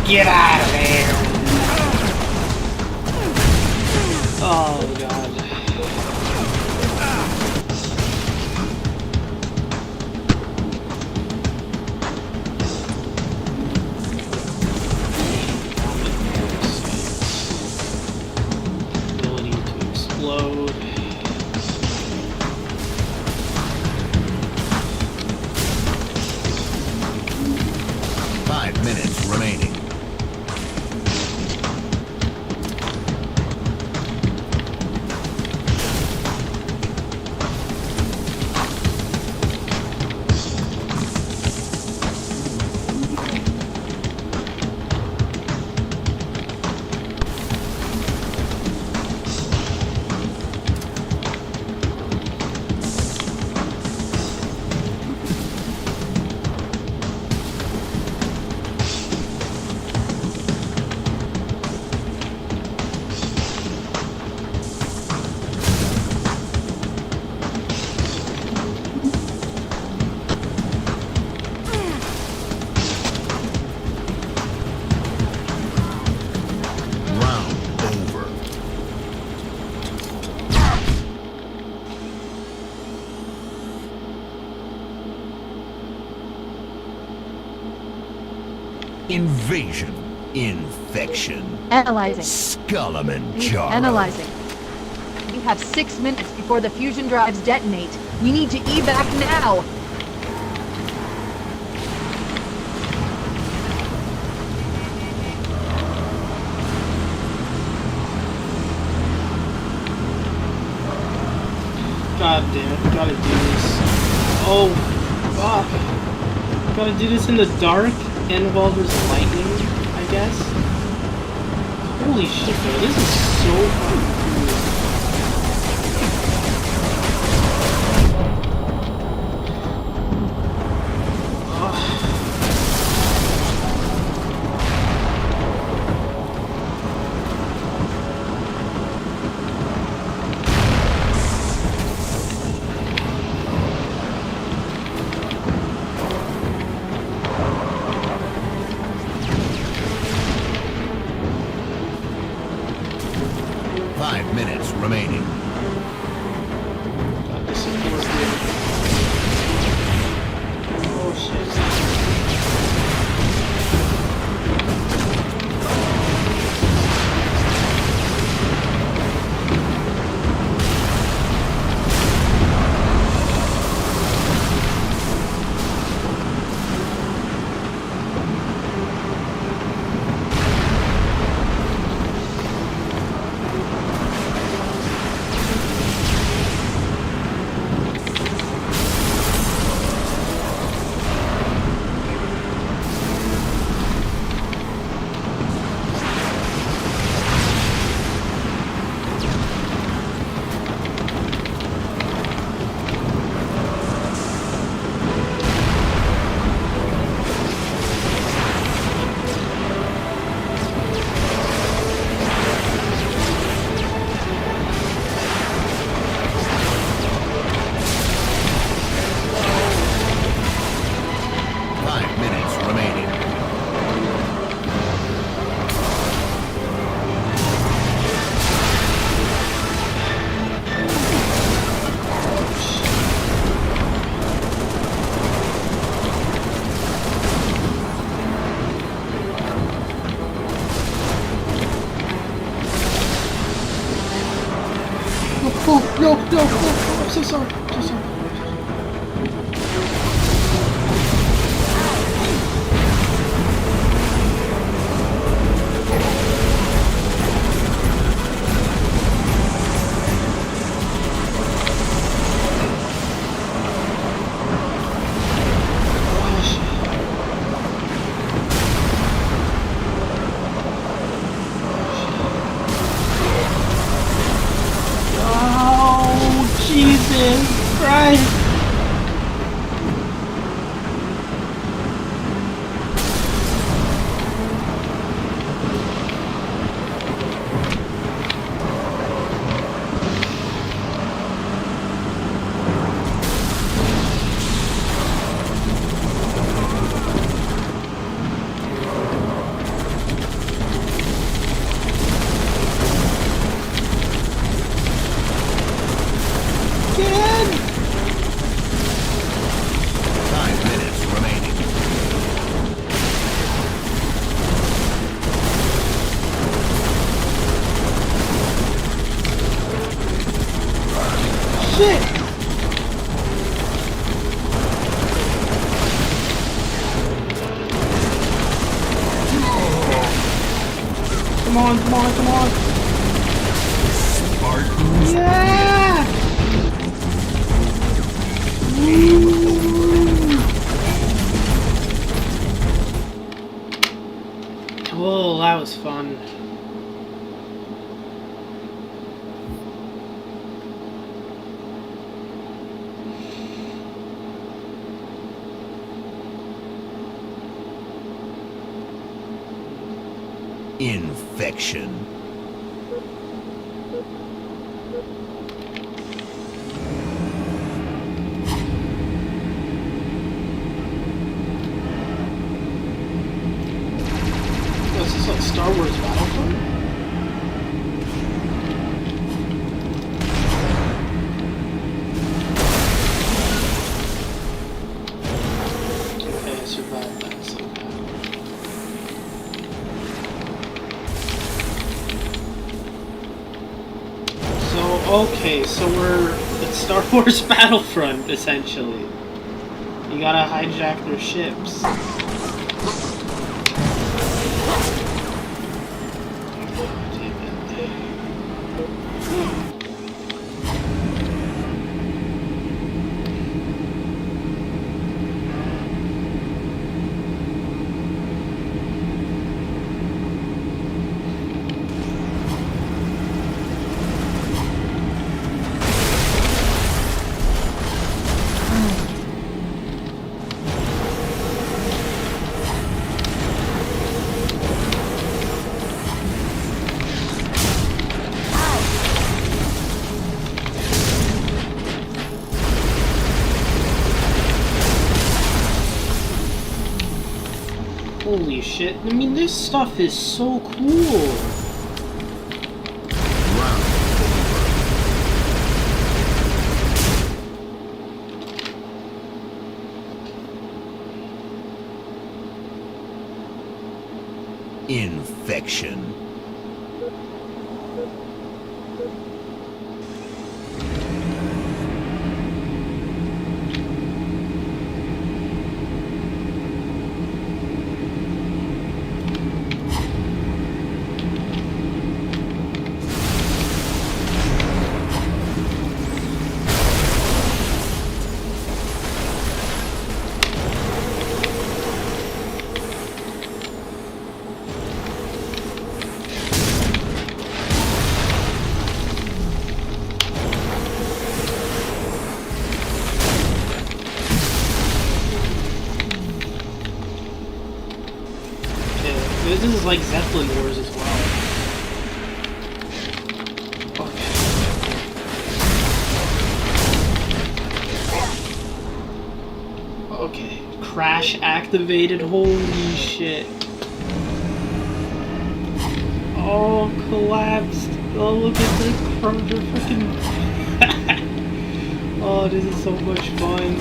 Get out of there! Oh god. Ability to explode. Minutes remaining. Invasion. Infection. Analyzing. Skullamanjaro. Analyzing. You have 6 minutes before the fusion drives detonate. We need to evac now. God damn it, gotta do this. Oh, fuck. Gotta do this in the dark and while there's lightning, I guess. Holy shit, though, this is so fucking cool. Remaining. Got the support here. Oh shit. 5 minutes remaining. No, I'm so sorry. So sorry. Jesus Christ! Get in! 5 minutes remaining. Shit! Come on, come on, come on! Spartans. Yeah! Oh, that was fun. Infection. Is this like Star Wars Battlefront? Okay, I survived that somehow. Okay, so we're at Star Wars Battlefront, essentially. You gotta hijack their ships. Holy shit. I mean, this stuff is so cool. Infection. This is like Zeppelin Wars as well. Okay. Crash activated, holy shit. Oh, collapsed. Oh, look at the freaking. Oh, this is so much fun.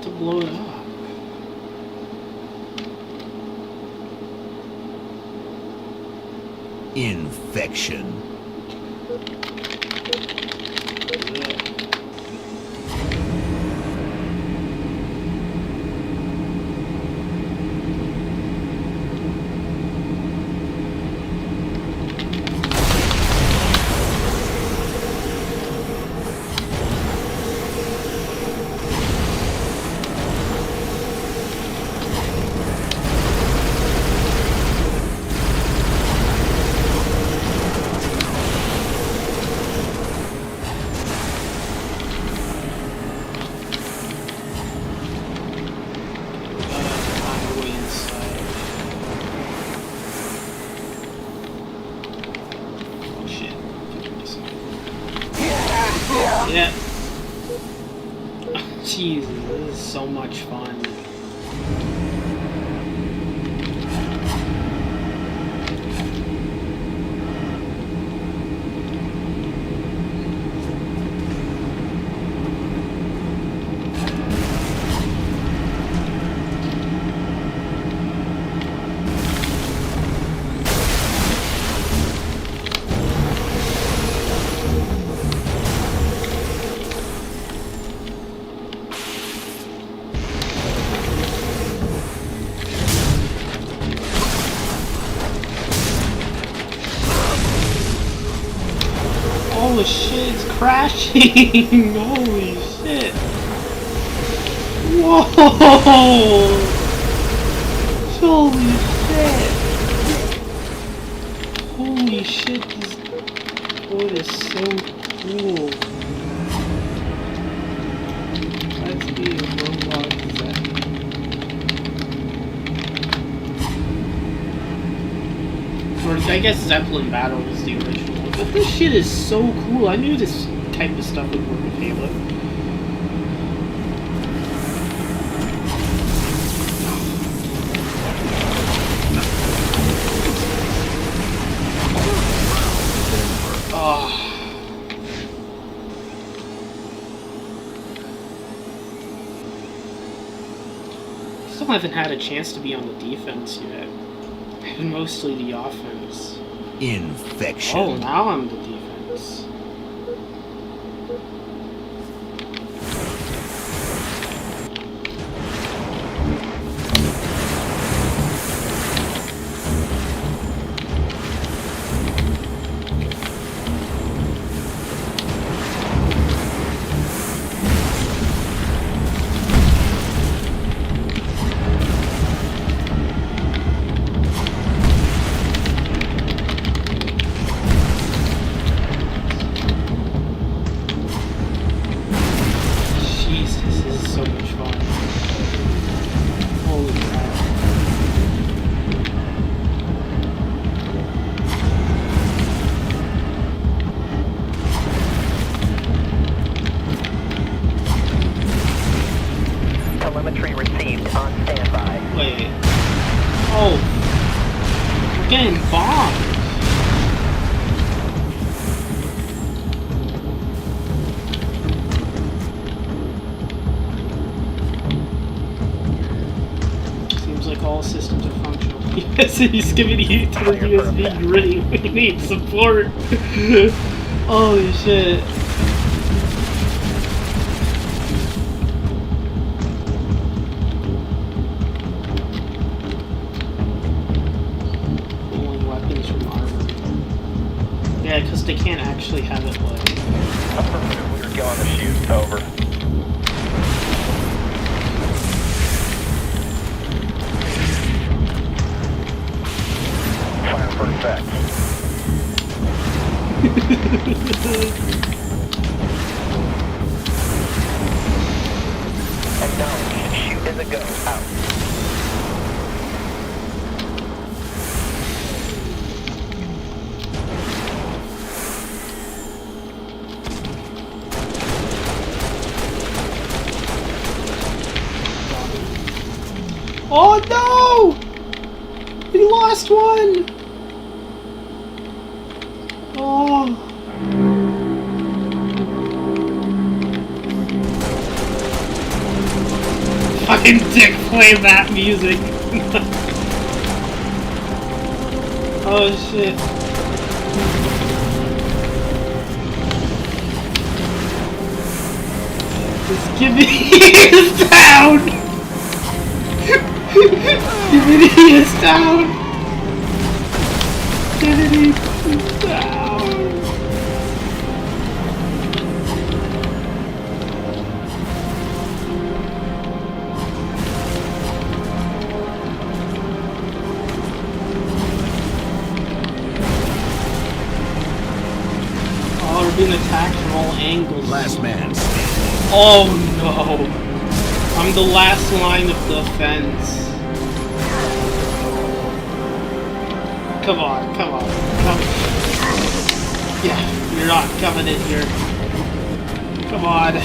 To blow it up. Infection. Yeah. Jesus, this is so much fun. Holy shit, it's crashing! Holy shit! Whoa! Holy shit! Holy shit, this boat is so cool. Let's be a robot. Or I guess Zeppelin Battle was the original. But this shit is so cool. I knew this type of stuff would work with Halo. haven't had a chance to be on the defense yet. I've been mostly the offense. Infection. Oh, now I'm the defense. Telemetry received on standby. Wait. Oh. We're getting bombed. Seems like all systems are functional. Yes, he's giving you to the USB gritty. We need support. Holy shit. Yeah, because they can't actually have it like... Affirmative, we're going to shoot. Over. Fire for effect. Acknowledge. Shoot as a go. Out. Oh no! We lost one! Oh. Fucking dick, play that music. Oh shit. Just give me his down! Divinity is down! Divinity is down! Oh, we're being attacked from all angles. Last man standing. Oh no! I'm the last line of defense. Come on, come on, come on. Yeah, you're not coming in here. Come on.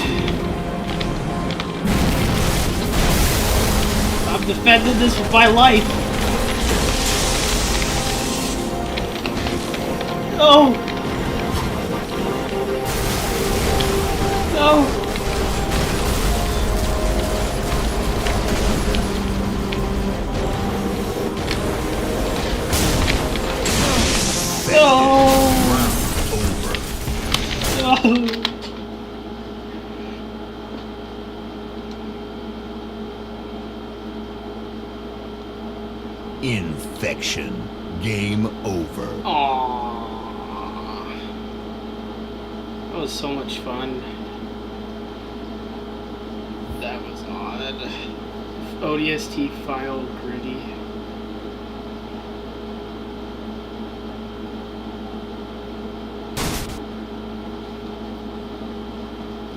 I'm defending this with my life. No! No! Infection. Game over. Aww. That was so much fun. That was odd. ODST file gritty.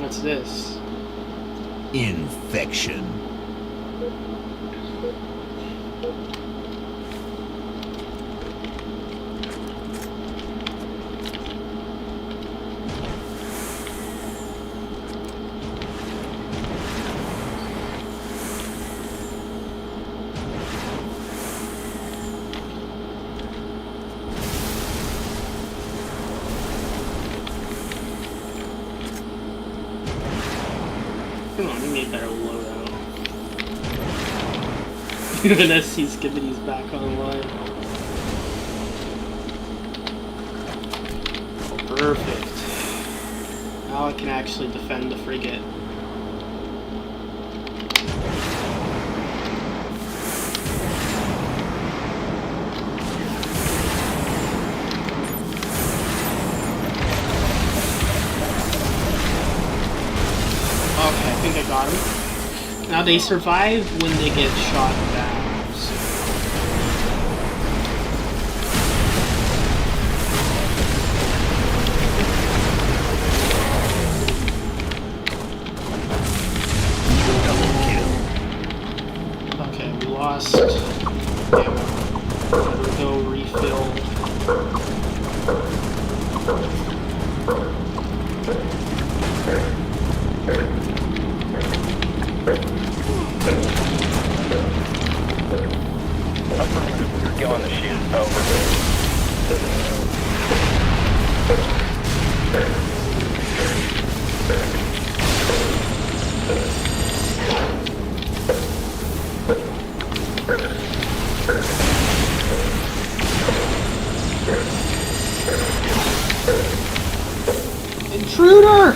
What's this? Infection. Come on, we need better loadout. UNSC Skibbity's back online. Perfect. Now I can actually defend the frigate. Okay, I think I got him. Now they survive when they get shot down. So. Okay, we lost ammo. Gotta go refill. Affirmative, we're going to shoot. Over. Intruder!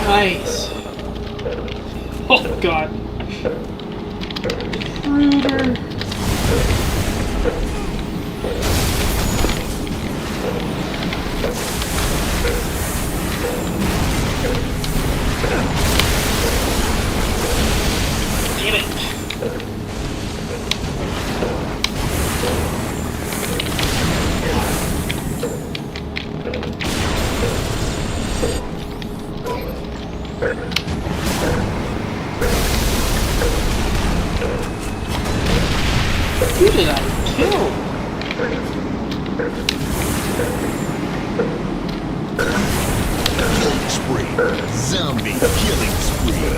Nice. Oh god. Intruder. Damn it. Who did I kill? Killing spree. Zombie killing spree.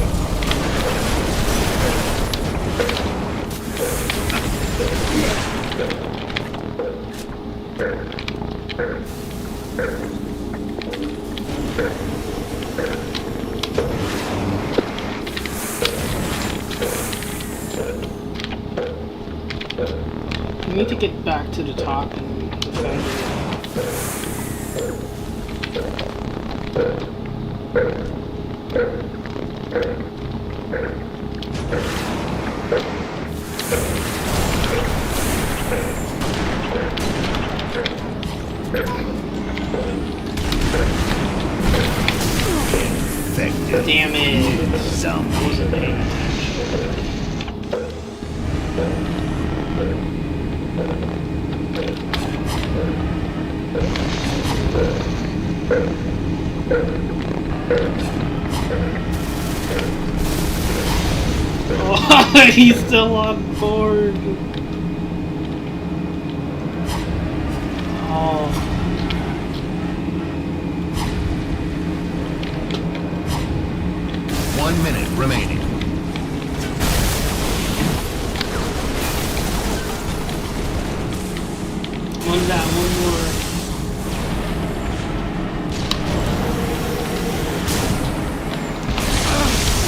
We need to get back to the top and defend it. Infected. Damn it. Zombie. Wasn't paying attention. Oh, he's still on board. Oh. 1 minute remaining. One down, one more.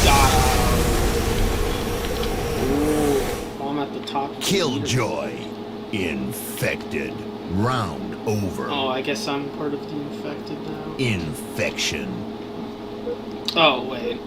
Got him. Ooh, I'm at the top. Of the Killjoy. Infected. Round over. Oh, I guess I'm part of the infected now. Infection. Oh, wait.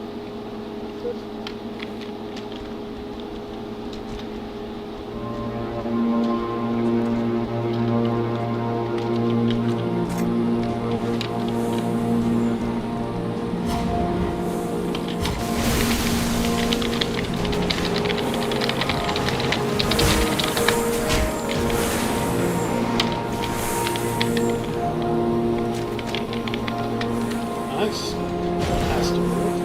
Nice. Has to work.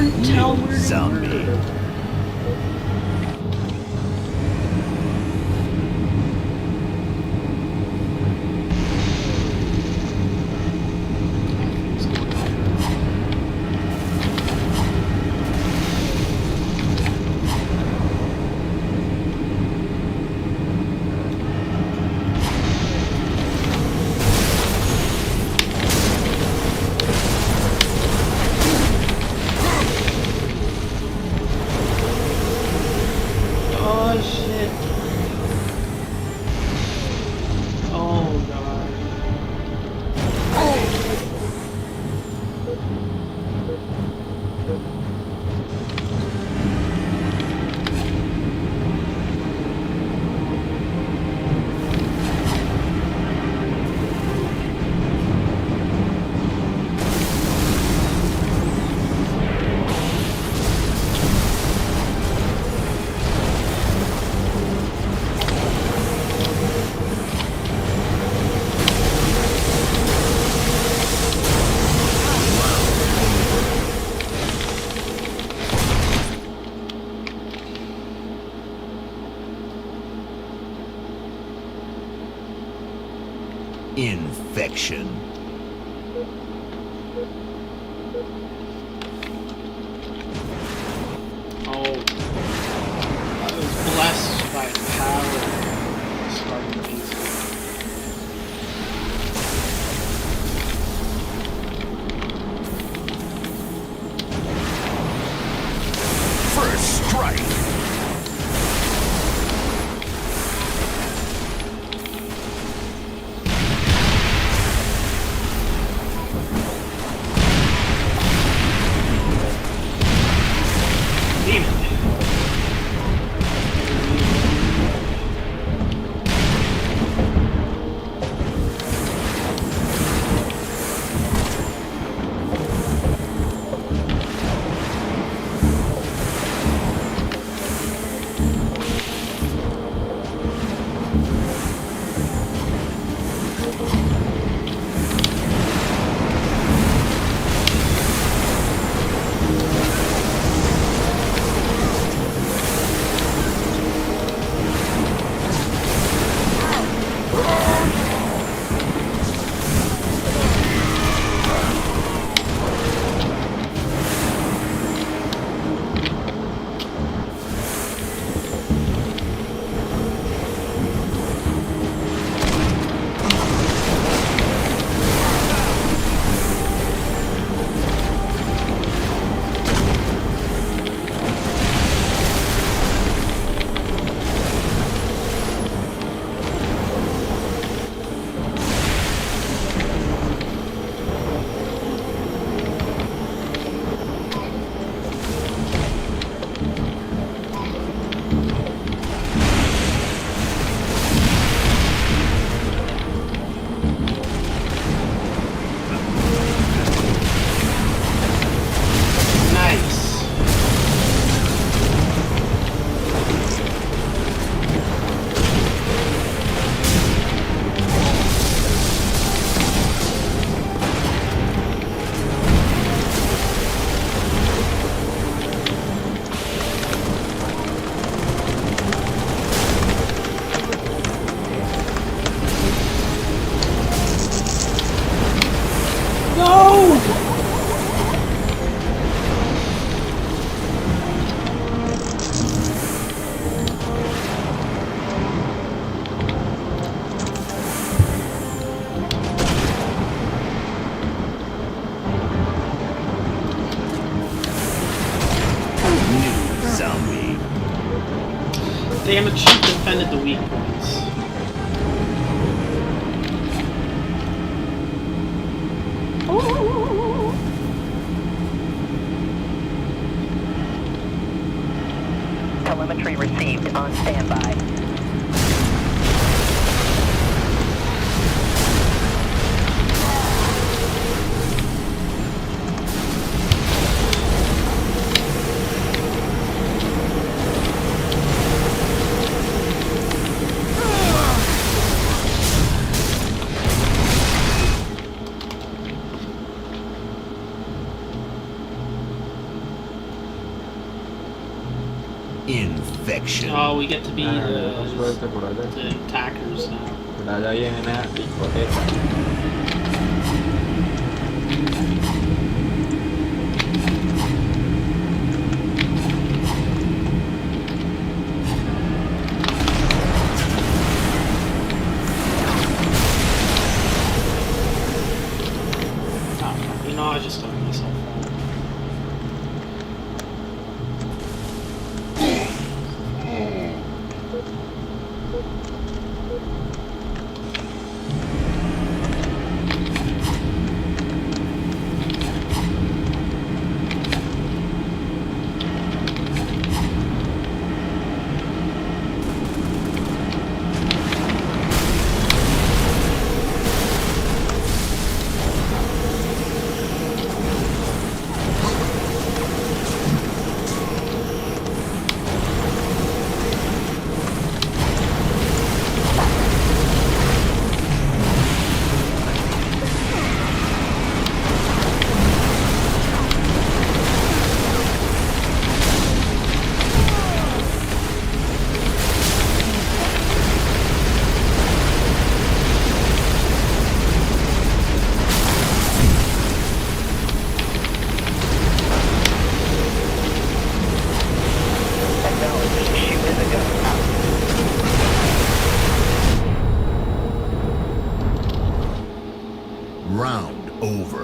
couldn't tell where to Zombie. go. Oh shit. Oh god. Infection. Oh. I was blessed by power. Starting easy. First strike. Damn it, she defended the weak points. Telemetry received. On standby. Infection. Oh, we get to be கூடாது the attackers now. ராஜாவே என்ன போட்டே You know, I just done myself. Round over.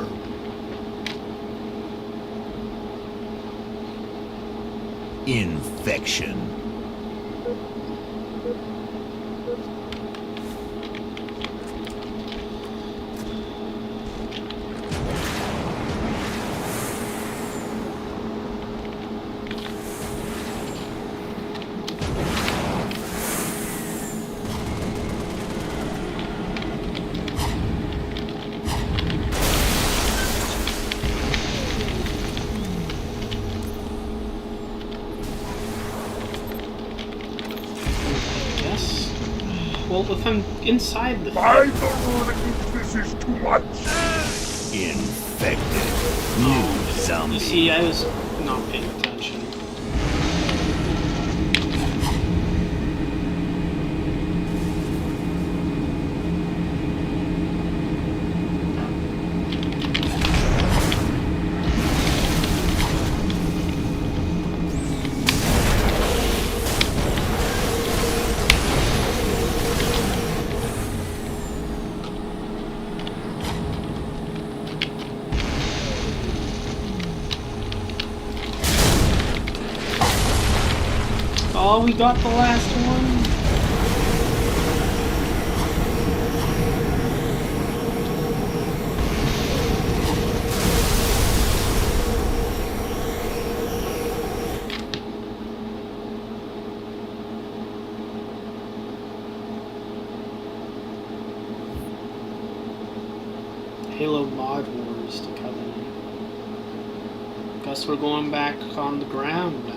Infection. Yes. Well, if I'm inside the By the ruling, this is too much. Infected. New zombie. You see, I was not paying attention. Oh, we got the last one. Halo Mod Wars to Covenant. Guess we're going back on the ground now.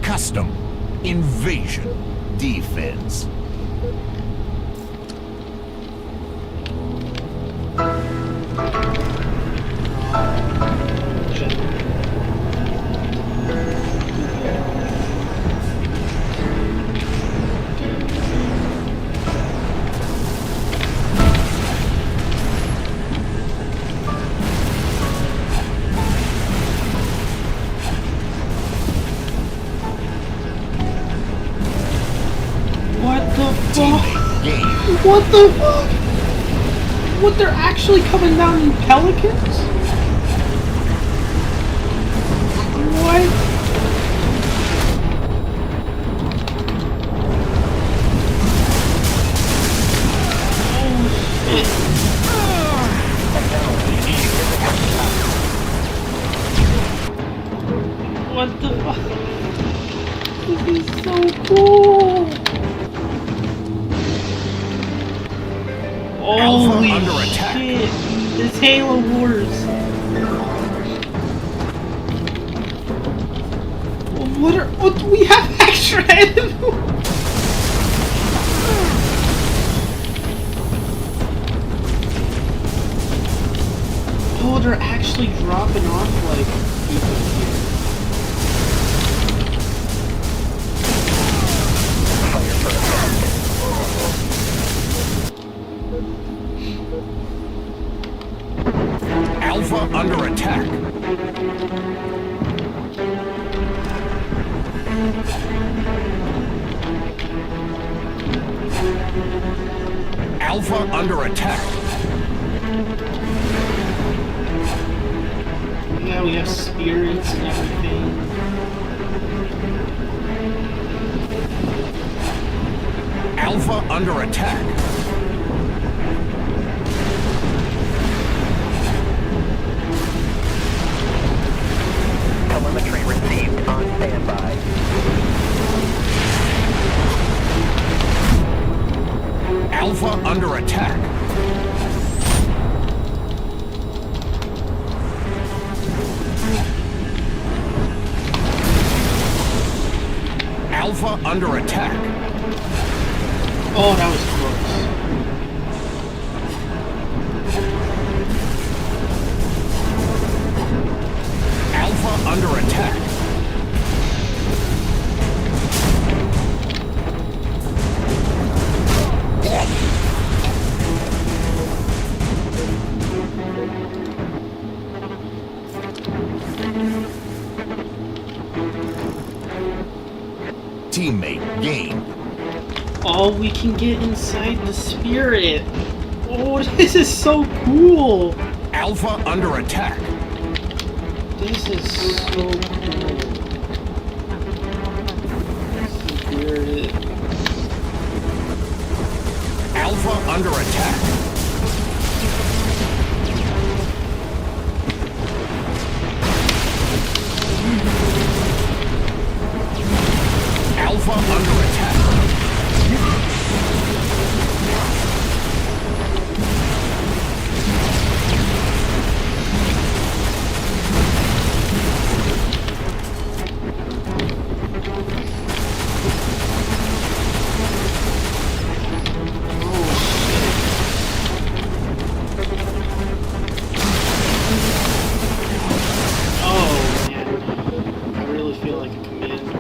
Custom. Invasion. Defense. What the fuck? Game. What the fuck? What, they're actually coming down in pelicans? What? Oh shit. What the fuck? This is so cool! Holy under attack. shit! This Halo Wars! What do we have extra enemies? Oh, they're actually dropping off like people here. Alpha under attack. Alpha under attack. Yeah, we have spirits and everything. Alpha under attack. Telemetry received on standby. Alpha under attack. Alpha under attack. Oh, that was close. Alpha under attack. Teammate gained. Oh, we can get inside the spirit. Oh, this is so cool. Alpha under attack. This is so cool. Spirit. Alpha under attack. Alpha under attack. Oh, man. I really feel like a commander.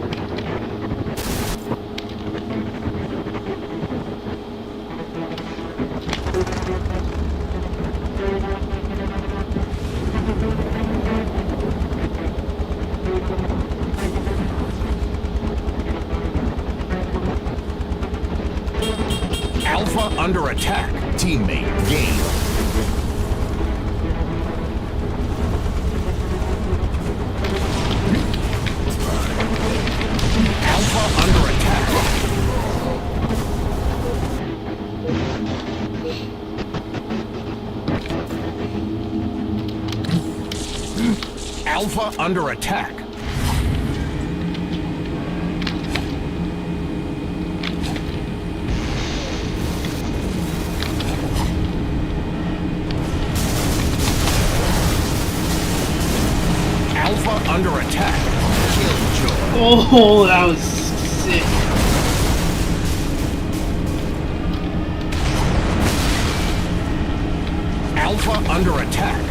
Alpha under attack. Teammate gained. Alpha under attack. Alpha under attack. Alpha under attack. Killjoy. Oh, that was sick. Alpha under attack.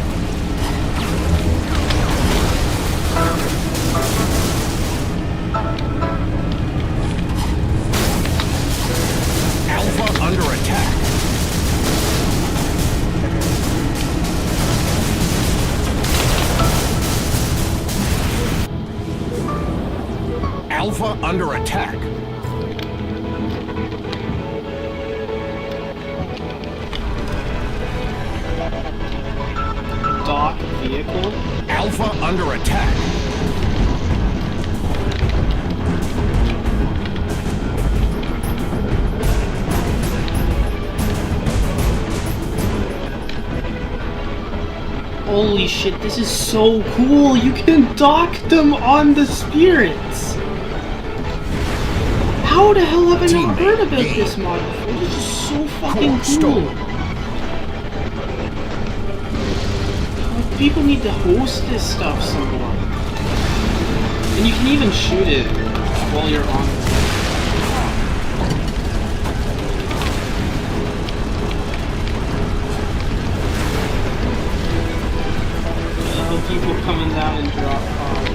Alpha under attack. Alpha under attack. Dock vehicle. Alpha under attack. Holy shit, this is so cool! You can dock them on the spirits! How the hell have I not heard about this mod before? This is so fucking cool! People need to host this stuff some more. And you can even shoot it while you're on it. people coming down and drop pods.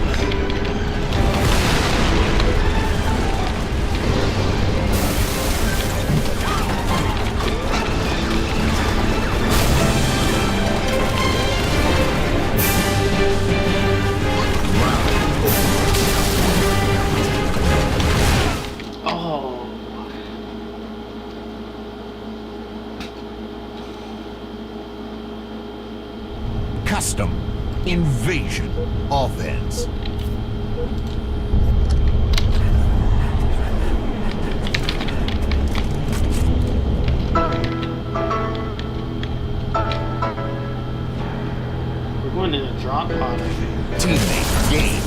Oh. Custom Invasion Offense. We're going in a drop pod, I think. Teammate game.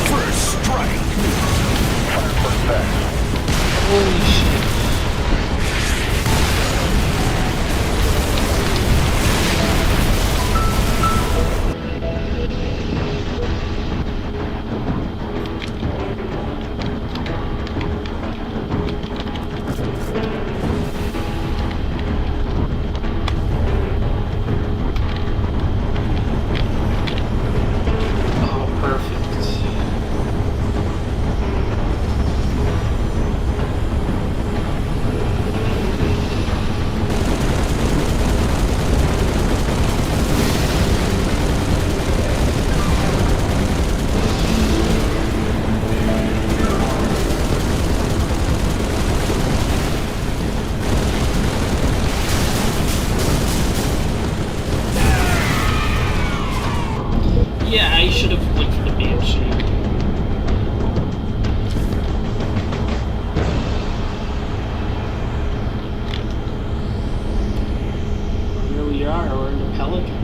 First strike. Holy shit. Oh, perfect. Yeah, I should have went for the Banshee. Here we are, we're in the Pelican.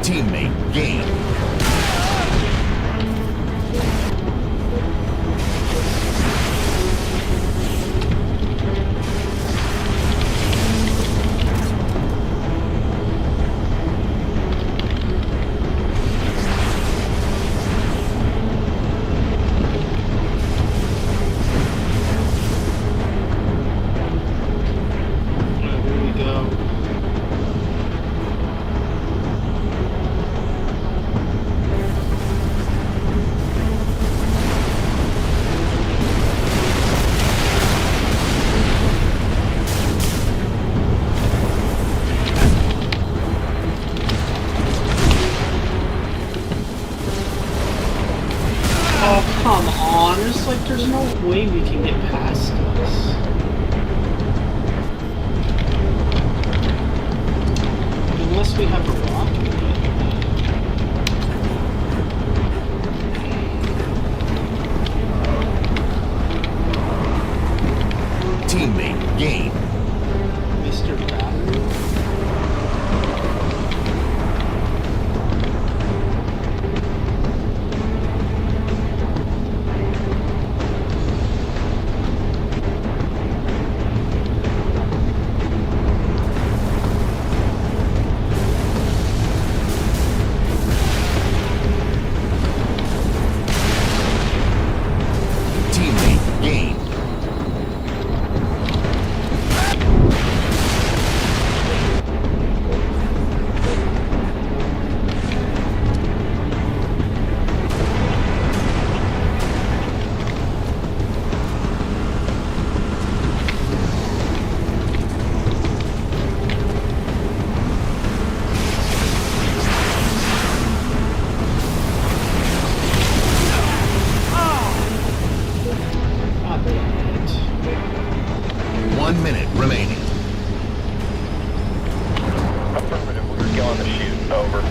Teammate game. Here we go. Oh, come on. There's no way we can get past this. Unless we have a rocket. Teammate game. Mr. Battery. Teammate game. God damn it. 1 minute remaining. Affirmative, we're killing the shoot. Over.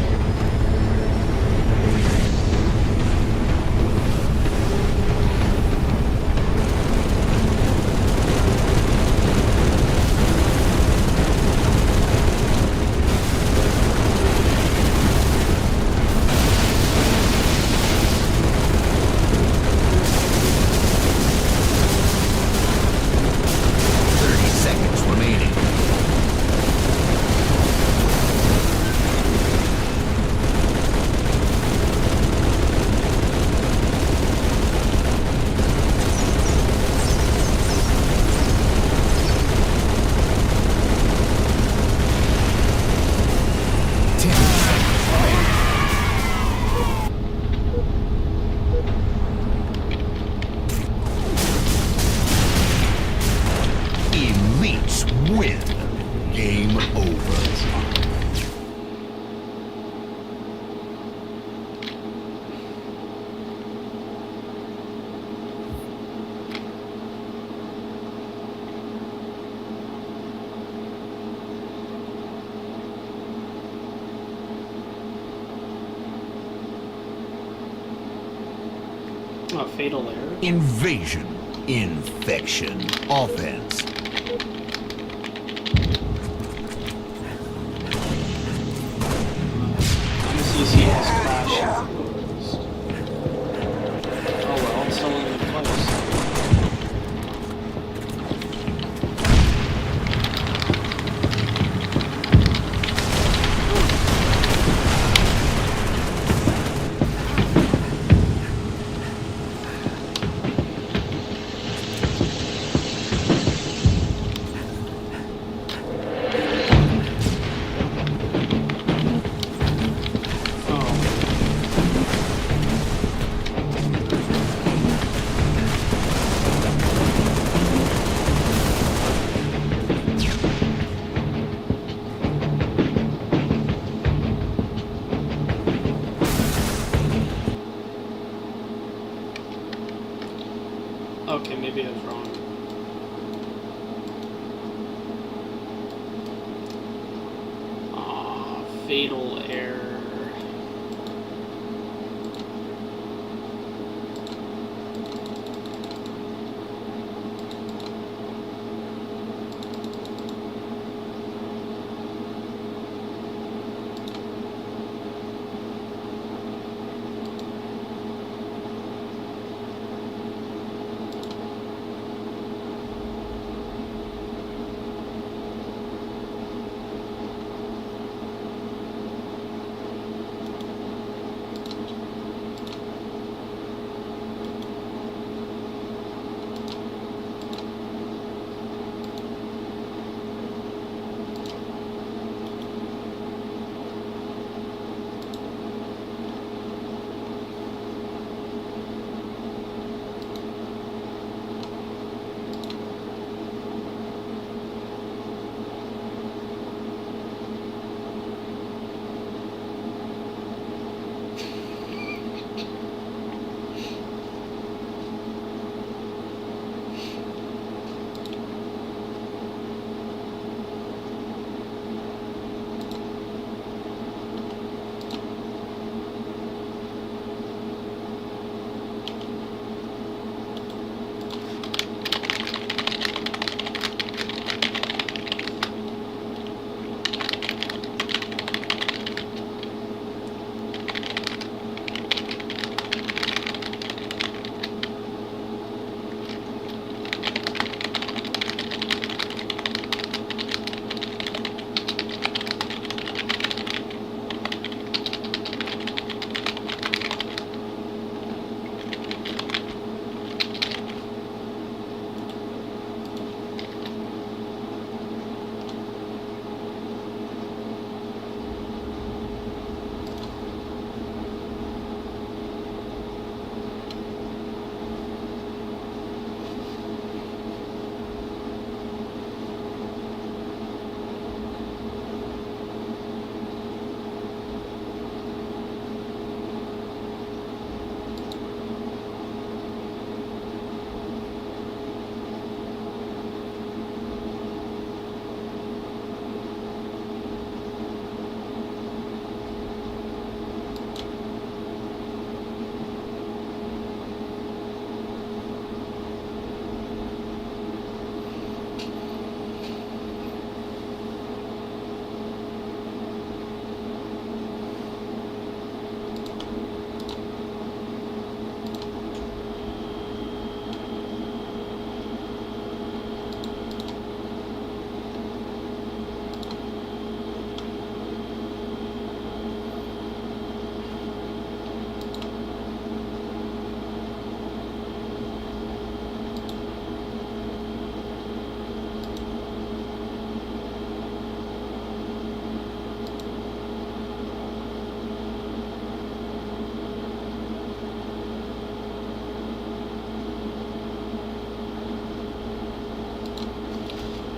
elites win. Game over. Oh, fatal error. Invasion. Infection. Offense. MCC has crashed. Oh well, it's still in place. Okay, maybe I was wrong. Ah, fatal error.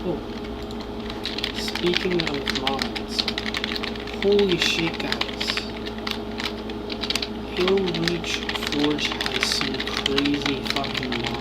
Oh. Speaking of mods, holy shit, guys. Halo Reach Forge has some crazy fucking mods.